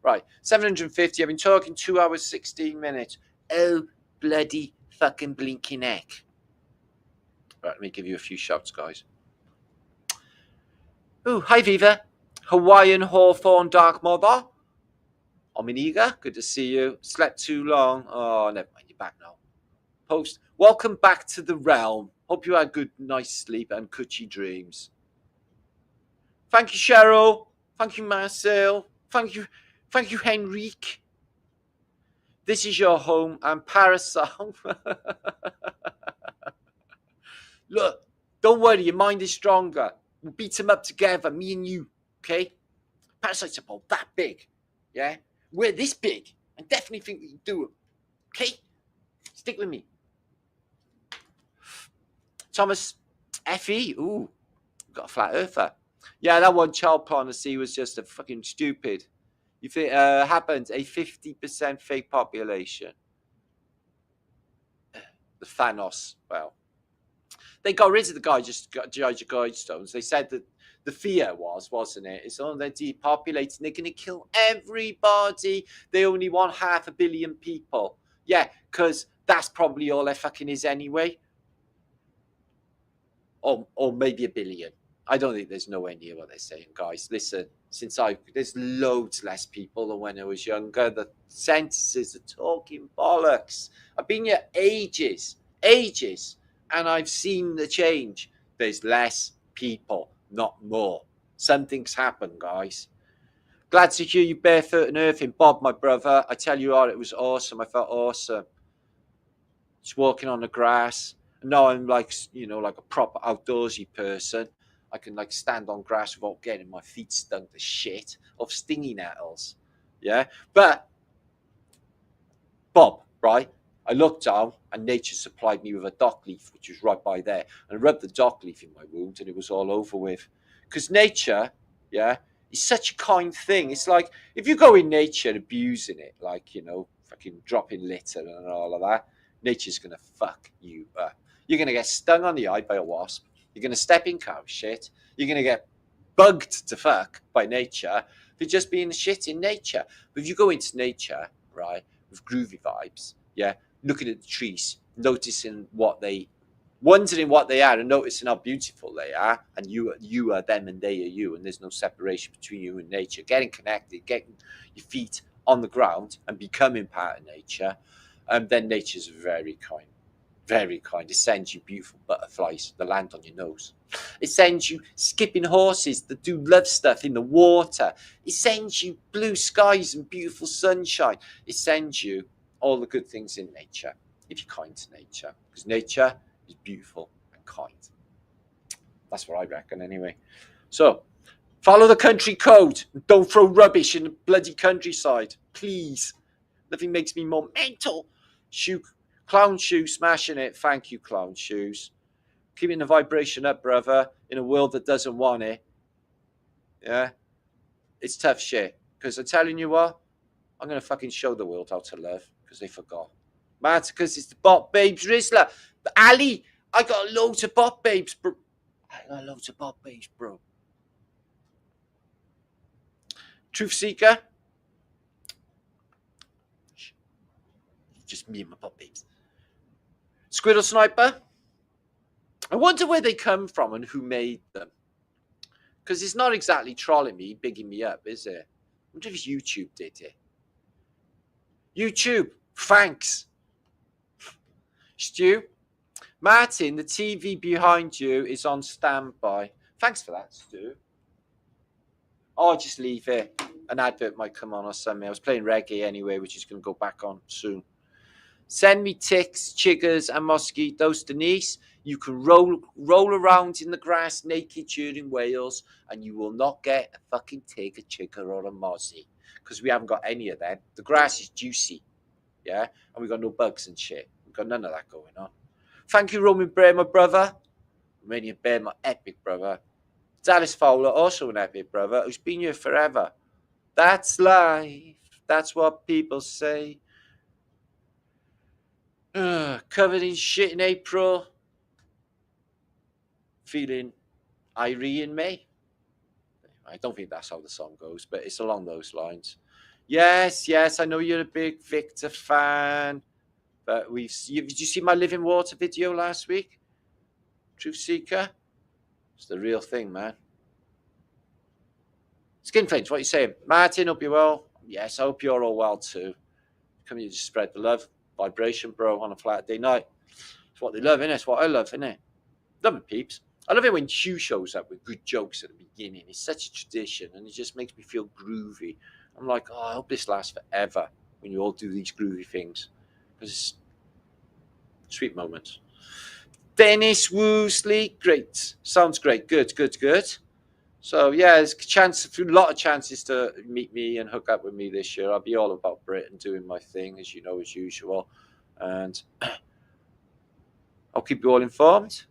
Right, 750. I've been talking 2 hours, 16 minutes. Oh, bloody fucking blinking heck. Right, let me give you a few shouts, guys. Oh, hi, Viva. Hawaiian Hawthorne Dark Mother. Ominiga, good to see you. Slept too long. Oh, never mind, you're back now. Post, welcome back to the realm. Hope you had good, nice sleep and cushy dreams. Thank you, Cheryl. Thank you, Marcel. Thank you, Henrique. This is your home and Parasol. Look, don't worry, your mind is stronger. We'll beat them up together, me and you, okay? Parasites are about that big, yeah? We're this big. I definitely think we can do it, okay? Stick with me. Thomas F.E. Ooh, got a flat earther. Yeah, that one child policy was just a fucking stupid. You think happened a 50% fake population. The Thanos, well, they got rid of the guy, just got Judge Guidestones. They said that the fear wasn't it? It's they're depopulating. They're going to kill everybody. They only want 500 million people. Yeah, because that's probably all there fucking is anyway. Or maybe 1 billion. I don't think there's nowhere near what they're saying, guys. Listen, there's loads less people than when I was younger. The censuses are talking bollocks. I've been here ages, and I've seen the change. There's less people, not more. Something's happened, guys. Glad to hear you barefoot and earthing, Bob, my brother. I tell you what, it was awesome. I felt awesome. Just walking on the grass. Now I'm like, like a proper outdoorsy person. I can like stand on grass without getting my feet stung to shit of stinging nettles. Yeah. But Bob, right? I looked down and nature supplied me with a dock leaf, which was right by there. And I rubbed the dock leaf in my wound and it was all over with. Because nature, yeah, is such a kind thing. It's like if you go in nature abusing it, like, fucking dropping litter and all of that, nature's going to fuck you up. You're going to get stung on the eye by a wasp. You're going to step in cow shit. You're going to get bugged to fuck by nature for just being shit in nature. But if you go into nature, right, with groovy vibes, yeah, looking at the trees, noticing what they wondering what they are and noticing how beautiful they are, and you are them and they are you, and there's no separation between you and nature. Getting connected, getting your feet on the ground and becoming part of nature, then nature's very kind. Very kind. It sends you beautiful butterflies that land on your nose. It sends you skipping horses that do love stuff in the water. It sends you blue skies and beautiful sunshine. It sends you all the good things in nature, if you're kind to nature, because nature is beautiful and kind. That's what I reckon anyway. So, follow the country code. Don't throw rubbish in the bloody countryside, please. Nothing makes me more mental. Clown shoe smashing it. Thank you, clown shoes. Keeping the vibration up, brother, in a world that doesn't want it. Yeah, it's tough shit. Because I'm telling you what, I'm going to fucking show the world how to love, because they forgot. Marticus is the bot babes Rizzler. Ali, I got loads of bot babes, bro. Truth Seeker. Just me and my bot babes. Squirrel Sniper. I wonder where they come from and who made them. Because it's not exactly trolling me, bigging me up, is it? I wonder if YouTube did it. YouTube, thanks. Stu. Martin, the TV behind you is on standby. Thanks for that, Stu. I'll just leave it. An advert might come on or something. I was playing reggae anyway, which is going to go back on soon. Send me ticks, chiggers, and mosquitoes, Denise. You can roll around in the grass naked during Wales, and you will not get a fucking tick, a chigger, or a mozzie, because we haven't got any of that. The grass is juicy, yeah, and we've got no bugs and shit. We've got none of that going on. Thank you, Roman Bear, my brother. Romanian Bear, my epic brother. Dallas Fowler, also an epic brother, who's been here forever. That's life. That's what people say. Covered in shit in April. Feeling Irie in May. I don't think that's how the song goes, but it's along those lines. Yes, I know you're a big Victor fan, but did you see my Living Water video last week? Truth Seeker? It's the real thing, man. Skin Flames, what are you saying? Martin, hope you're well. Yes, I hope you're all well too. Come here to spread the love, vibration, bro, on a Flaterday night. It's what they love, innit? It's what I love, innit? Love it, peeps. I love it when Hugh shows up with good jokes at the beginning. It's such a tradition, and it just makes me feel groovy. I'm like, oh, I hope this lasts forever when you all do these groovy things, because it's sweet moments. Dennis Woosley, great. Sounds great. Good. So, yeah, there's a lot of chances to meet me and hook up with me this year. I'll be all about Britain, doing my thing, as you know, as usual. And I'll keep you all informed.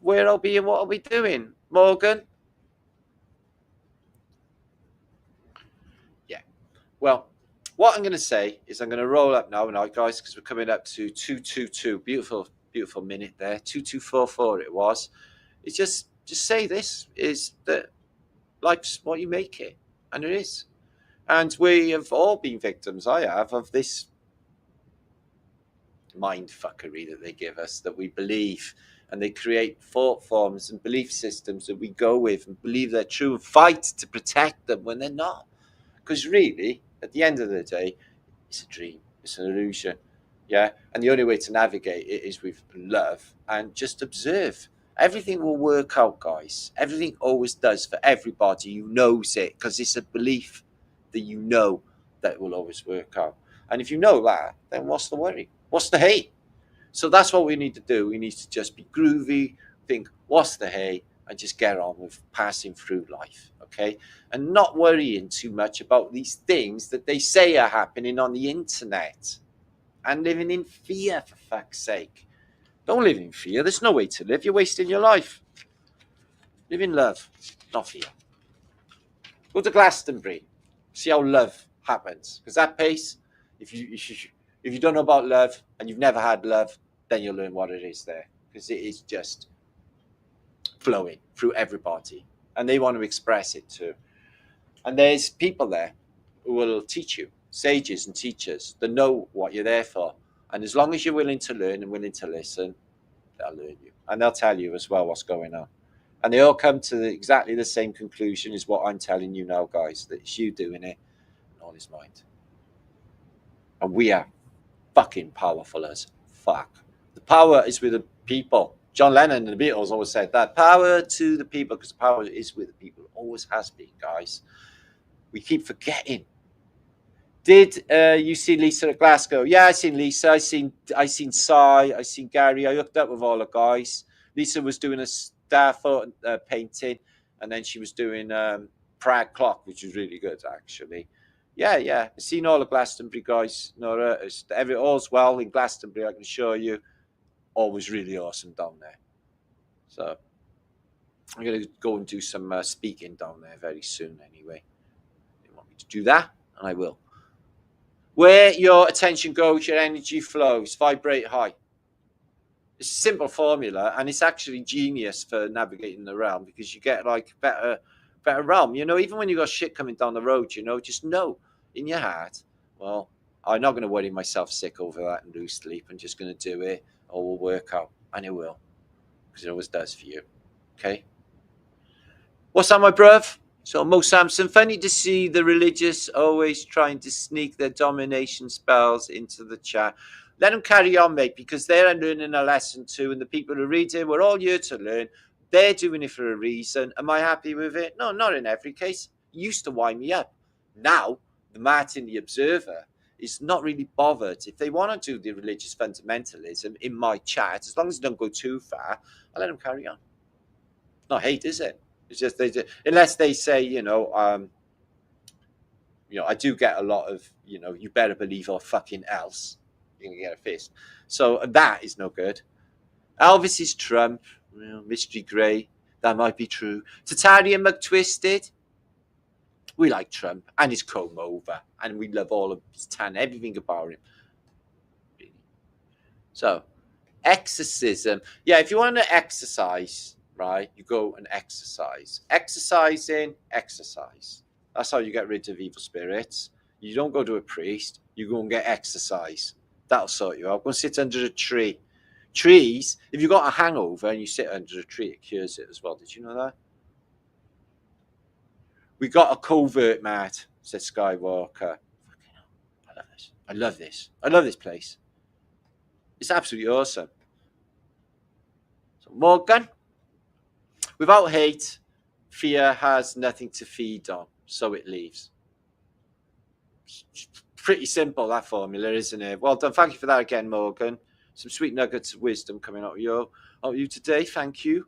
Where I'll be and what I'll be doing. Morgan? Yeah. Well, what I'm going to say is I'm going to roll up now, guys, because we're coming up to 222. Beautiful minute there. 2244 it was. It's just say this, is that life's what you make it. And it is. And we have all been victims, I have, of this mind fuckery that they give us, that we believe, and they create thought forms and belief systems that we go with and believe they're true and fight to protect them when they're not. Because really, at the end of the day, it's a dream, it's an illusion, yeah. And the only way to navigate it is with love and just observe. Everything will work out, guys. Everything always does for everybody who knows it, because it's a belief that you know that it will always work out. And if you know that, then what's the worry? What's the hate? So that's what we need to do. We need to just be groovy, think, what's the hate, and just get on with passing through life, okay? And not worrying too much about these things that they say are happening on the internet. And living in fear, for fuck's sake. Don't live in fear. There's no way to live. You're wasting your life. Live in love, not fear. Go to Glastonbury. See how love happens. Because that pace, if you don't know about love and you've never had love, then you'll learn what it is there. Because it is just flowing through everybody. And they want to express it too. And there's people there who will teach you, sages and teachers that know what you're there for. And as long as you're willing to learn and willing to listen, they'll learn you. And they'll tell you as well what's going on. And they all come to exactly the same conclusion as what I'm telling you now, guys, that it's you doing it and all his mind. And we are fucking powerful as fuck. The power is with the people. John Lennon and the Beatles always said that. Power to the people, because the power is with the people. It always has been, guys. We keep forgetting. Did you see Lisa at Glasgow? Yeah, I seen Lisa. I seen Cy. I seen Gary. I hooked up with all the guys. Lisa was doing a star painting, and then she was doing Prague Clock, which was really good, actually. Yeah. I've seen all the Glastonbury guys. Nora, all's well in Glastonbury, I can assure you. Always really awesome down there. So I'm going to go and do some speaking down there very soon anyway. They want me to do that, and I will. Where your attention goes, your energy flows. Vibrate high. It's a simple formula, and it's actually genius for navigating the realm, because you get like better realm. You know, even when you got shit coming down the road, you know, just know in your heart, well, I'm not going to worry myself sick over that and lose sleep. I'm just going to do it, or we'll work out, and it will, because it always does for you. Okay. What's that, my bruv? So, Mo Samson, funny to see the religious always trying to sneak their domination spells into the chat. Let them carry on, mate, because they're learning a lesson too, and the people who read it, we're all here to learn. They're doing it for a reason. Am I happy with it? No, not in every case. It used to wind me up. Now, the Martin, the Observer, is not really bothered. If they want to do the religious fundamentalism in my chat, as long as they don't go too far, I'll let them carry on. Not hate, is it? It's just unless they say, you know, I do get a lot of, you better believe or fucking else. You're gonna get a fist. So that is no good. Elvis is Trump. Mystery Grey. That might be true. Tatarian McTwisted. We like Trump and his comb over, and we love all of his tan, everything about him. So, exorcism. Yeah, if you want to exercise, right, you go and exercise. Exercising, exercise. That's how you get rid of evil spirits. You don't go to a priest. You go and get exercise. That'll sort you out. Go and sit under a tree. Trees, if you've got a hangover and you sit under a tree, it cures it as well. Did you know that? We got a covert, Matt, said Skywalker. I love this. I love this. I love this place. It's absolutely awesome. So Morgan, without hate, fear has nothing to feed on, so it leaves. Pretty simple, that formula, isn't it? Well done. Thank you for that again, Morgan. Some sweet nuggets of wisdom coming out of you today. Thank you,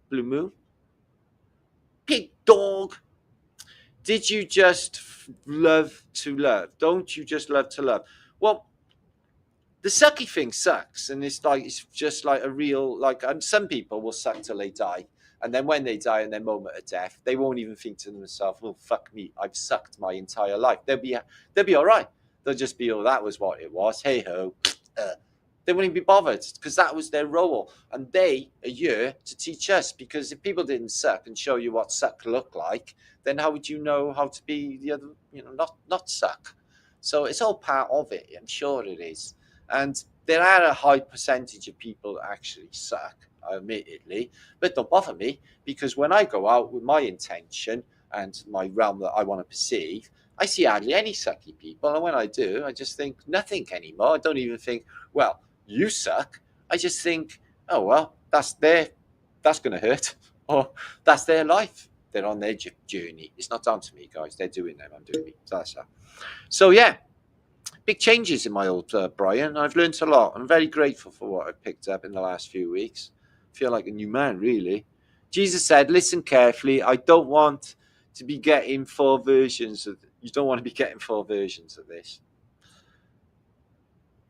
Blue Moon. Big dog. Did you just love to love? Don't you just love to love? Well, the sucky thing sucks, and it's just like a real, some people will suck till they die, and then when they die in their moment of death, they won't even think to themselves, well, fuck me, I've sucked my entire life. They'll be all right. They'll just be, oh, that was what it was. Hey ho. They wouldn't be bothered, because that was their role, and they are here to teach us. Because if people didn't suck and show you what suck looked like, then how would you know how to be the other, not suck? So it's all part of it. I'm sure it is. And there are a high percentage of people that actually suck, admittedly, but don't bother me, because when I go out with my intention and my realm that I want to perceive, I see hardly any sucky people. And when I do, I just think nothing anymore. I don't even think, well, you suck. I just think, oh, well, that's going to hurt. Or that's their life. They're on their journey. It's not down to me, guys. They're doing them. I'm doing me. So yeah. Big changes in my old Brian. I've learned a lot. I'm very grateful for what I've picked up in the last few weeks. I feel like a new man, really. Jesus said, listen carefully. I don't want to be getting four versions of this. You don't want to be getting four versions of this.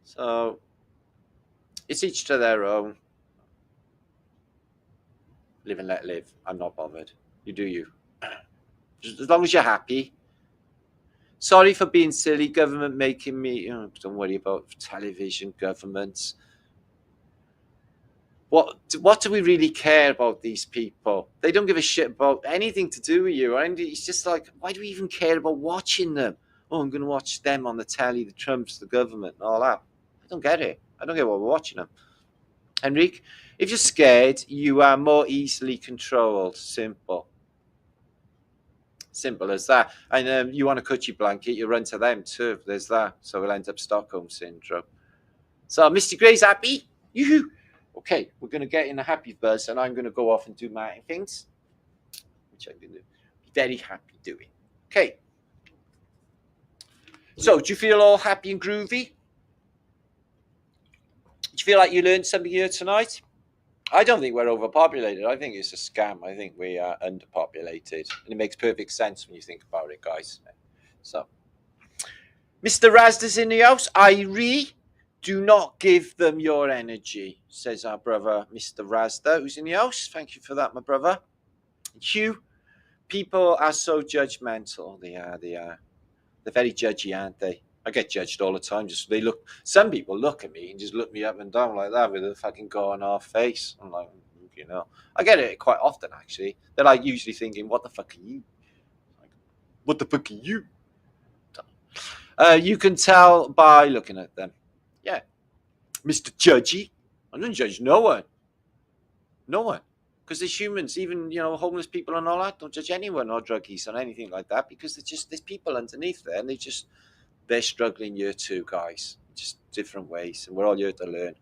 So it's each to their own. Live and let live. I'm not bothered. You do you. As long as you're happy. Sorry for being silly. Government making me. Don't worry about television, governments. What do we really care about these people? They don't give a shit about anything to do with you. It's just like, why do we even care about watching them? Oh, I'm going to watch them on the telly, the Trumps, the government, and all that. I don't get it. I don't get why we're watching them. Henrique, if you're scared, you are more easily controlled. Simple. Simple as that. And you want a coochie blanket, you run to them too. There's that. So we'll end up Stockholm syndrome. So Mr. Gray's happy. Yoo-hoo. Okay, we're going to get in a happy buzz, and I'm going to go off and do my things, which I'm going to be very happy doing. Okay. So, do you feel all happy and groovy? Do you feel like you learned something here tonight? I don't think we're overpopulated. I think it's a scam. I think we are underpopulated. And it makes perfect sense when you think about it, guys. So, Mr. Razda's in the house. Do not give them your energy, says our brother, Mr. Razda, who's in the house. Thank you for that, my brother. Hugh, people are so judgmental. They are. They're very judgy, aren't they? I get judged all the time. Some people look at me and just look me up and down like that with a fucking gone off face. I'm like, I get it quite often, actually. They're like usually thinking, what the fuck are you? Like, what the fuck are you? You can tell by looking at them. Yeah. Mr. Judgy. I don't judge no one. No one. Because there's humans, even, homeless people and all that, don't judge anyone or druggies or anything like that, because there's people underneath there, and they're struggling here too, guys. Just different ways, and we're all here to learn.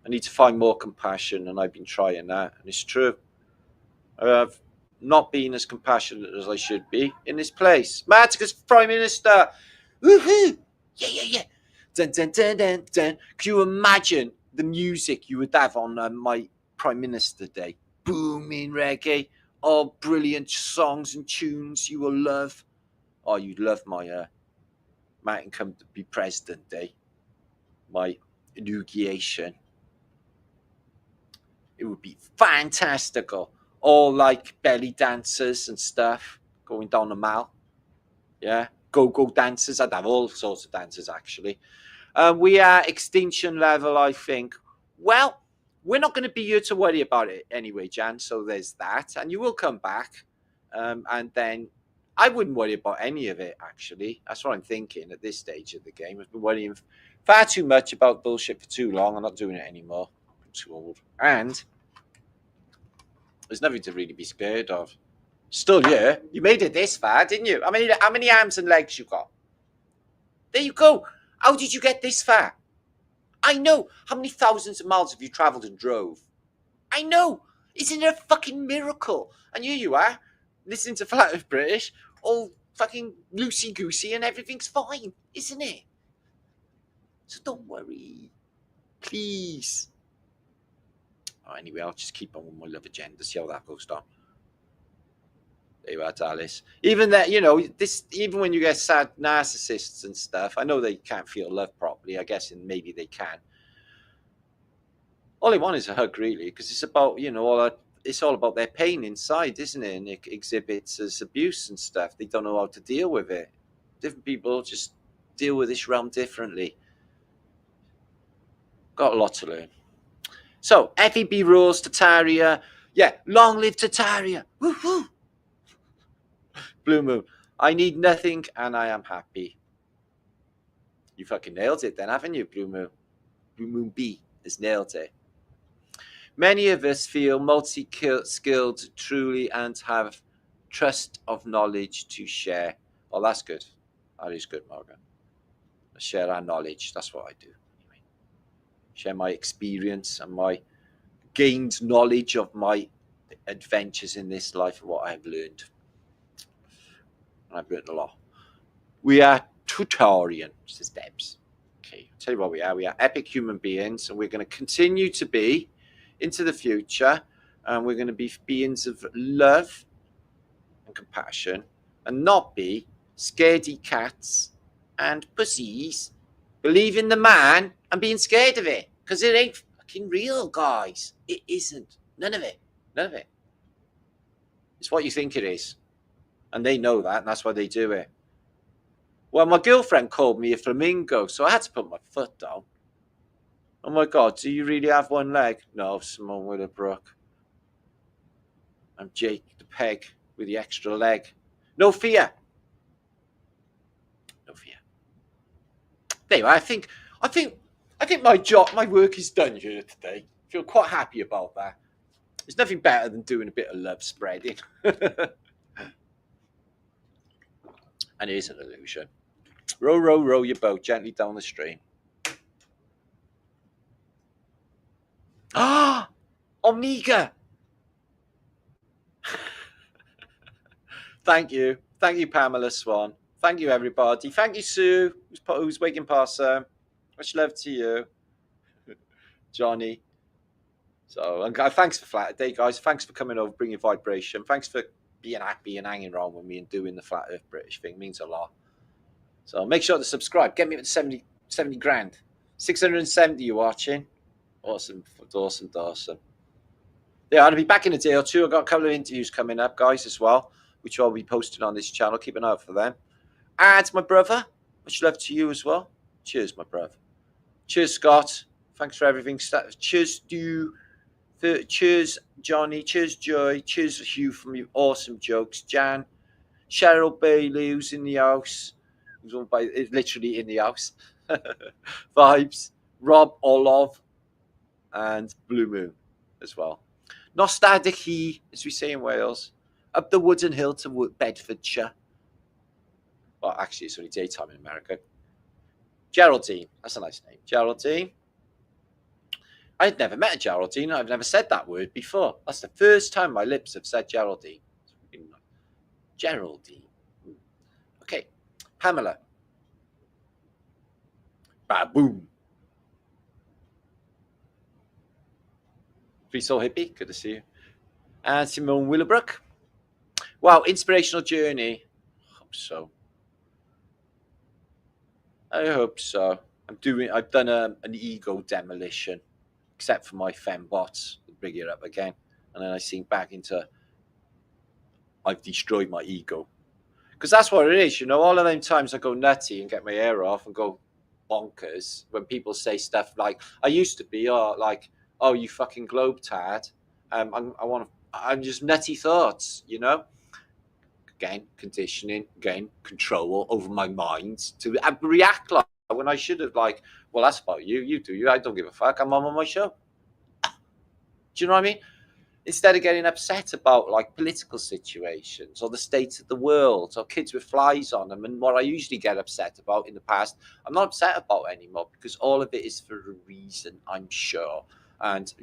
I need to find more compassion, and I've been trying that, and it's true. I've not been as compassionate as I should be in this place. Marticus Prime Minister! Woohoo! Yeah. Dun, dun, dun, dun, dun. Could you imagine the music you would have on my Prime Minister Day? Booming reggae. Oh, brilliant songs and tunes you will love. Oh, you'd love my Martin come to be President Day. My inauguration. It would be fantastical. All like belly dancers and stuff going down the mall. Yeah. Go-go dancers. I'd have all sorts of dancers, actually. We are extinction level, I think. Well, we're not going to be here to worry about it anyway, Jan. So there's that. And you will come back. And then I wouldn't worry about any of it, actually. That's what I'm thinking at this stage of the game. I've been worrying far too much about bullshit for too long. I'm not doing it anymore. I'm too old. And there's nothing to really be scared of. Still here. You made it this far, didn't you? How many arms and legs you got? There you go. How did you get this far? I know. How many thousands of miles have you travelled and drove? I know. Isn't it a fucking miracle? And here you are, listening to Flat British, all fucking loosey-goosey, and everything's fine, isn't it? So don't worry. Please. Oh, anyway, I'll just keep on with my love agenda, see how that goes down. There you are, Alice. Even that, even when you get sad narcissists and stuff, I know they can't feel love properly. I guess, and maybe they can. All they want is a hug, really, because it's about, it's all about their pain inside, isn't it? And it exhibits as abuse and stuff. They don't know how to deal with it. Different people just deal with this realm differently. Got a lot to learn. So, FEB rules, Tataria. Yeah, long live Tataria. Woohoo! Blue Moon. I need nothing and I am happy. You fucking nailed it then, haven't you, Blue Moon? Blue Moon B has nailed it. Many of us feel multi-skilled truly and have trust of knowledge to share. Oh, that's good. That is good, Morgan. I share our knowledge. That's what I do. Anyway, share my experience and my gained knowledge of my adventures in this life and what I have learned. I've learned a lot. We are Tutarian, says Debs. Okay, I'll tell you what we are. We are epic human beings, and we're going to continue to be into the future. And we're going to be beings of love and compassion, and not be scaredy cats and pussies, believing the man and being scared of it. Because it ain't fucking real, guys. It isn't. None of it. None of it. It's what you think it is. And they know that, and that's why they do it. Well, my girlfriend called me a flamingo, so I had to put my foot down. Oh my God, do you really have one leg? No, Simone Willowbrook. I'm Jake the Peg with the extra leg. No fear. No fear. There you are. I think I think my work is done here today. I feel quite happy about that. There's nothing better than doing a bit of love spreading. And it is an illusion. Row, row, row your boat gently down the stream. Ah, Omega. Thank you, Pamela Swan. Thank you, everybody. Thank you, Sue, who's waking past. Much love to you, Johnny. So, thanks for Flaterday, guys. Thanks for coming over, bringing vibration. Thanks for being happy and hanging around with me and doing the Flat Earth British thing. It means a lot. So make sure to subscribe. Get me up to 70 grand. 670 you watching. Awesome. Yeah, I'll be back in a day or two. I've got a couple of interviews coming up, guys, as well, which I'll be posting on this channel. Keep an eye out for them. And my brother, much love to you as well. Cheers, my brother. Cheers, Scott. Thanks for everything. Cheers, Stu. Cheers, Johnny. Cheers, Joy. Cheers, Hugh, from your awesome jokes. Jan. Cheryl Bailey, who's in the house. Who's literally in the house. Vibes. Rob Olov. And Blue Moon as well. Nostalgic he, as we say in Wales. Up the wooden hill to Bedfordshire. Well, actually, it's only daytime in America. Geraldine. That's a nice name. Geraldine. I had never met a Geraldine. I've never said that word before. That's the first time my lips have said Geraldine. Geraldine. Okay. Pamela. Baboom. Free Soul Hippie. Good to see you. And Simone Willowbrook. Wow, inspirational journey. I hope so. I've done an ego demolition, except for my fembots. Bring it up again, and then I sink back into I've destroyed my ego, because that's what it is. All of them times I go nutty and get my hair off and go bonkers when people say stuff like I used to be, oh you fucking globetard. I'm just nutty thoughts, Again, conditioning, again, control over my mind to react like when I should have well, that's about you. You do you. I don't give a fuck. I'm on my show. Do you know what I mean? Instead of getting upset about political situations or the state of the world or kids with flies on them, and what I usually get upset about in the past, I'm not upset about anymore, because all of it is for a reason, I'm sure. And,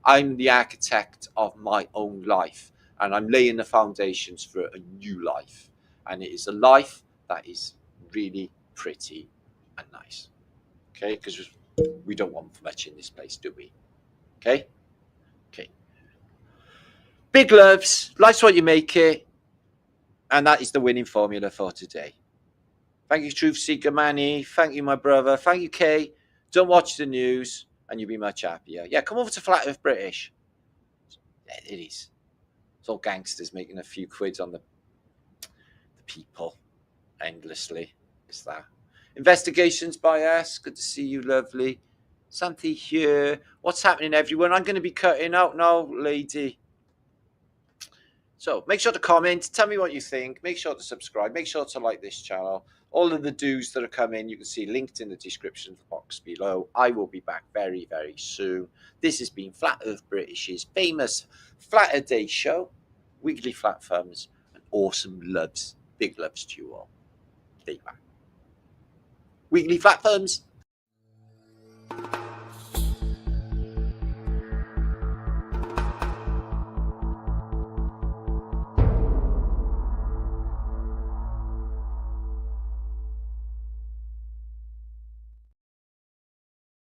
I'm the architect of my own life, and I'm laying the foundations for a new life. And it is a life that is really pretty and nice. Okay? Because we don't want much in this place, do we? Okay? Okay. Big loves. Life's what you make it. And that is the winning formula for today. Thank you, Truth Seeker Manny. Thank you, my brother. Thank you, Kay. Don't watch the news and you'll be much happier. Yeah, come over to Flat Earth British. Yeah, it is. It's all gangsters making a few quids on the people endlessly. It's that. Investigations by us. Good to see you, lovely. Something here. What's happening, everyone? I'm going to be cutting out now, lady. So make sure to comment. Tell me what you think. Make sure to subscribe. Make sure to like this channel. All of the do's that are coming, you can see linked in the description box below. I will be back very, very soon. This has been Flat Earth British's famous Flaterday show. Weekly flat thumbs and awesome loves. Big loves to you all. Stay back. Weekly flat thumbs.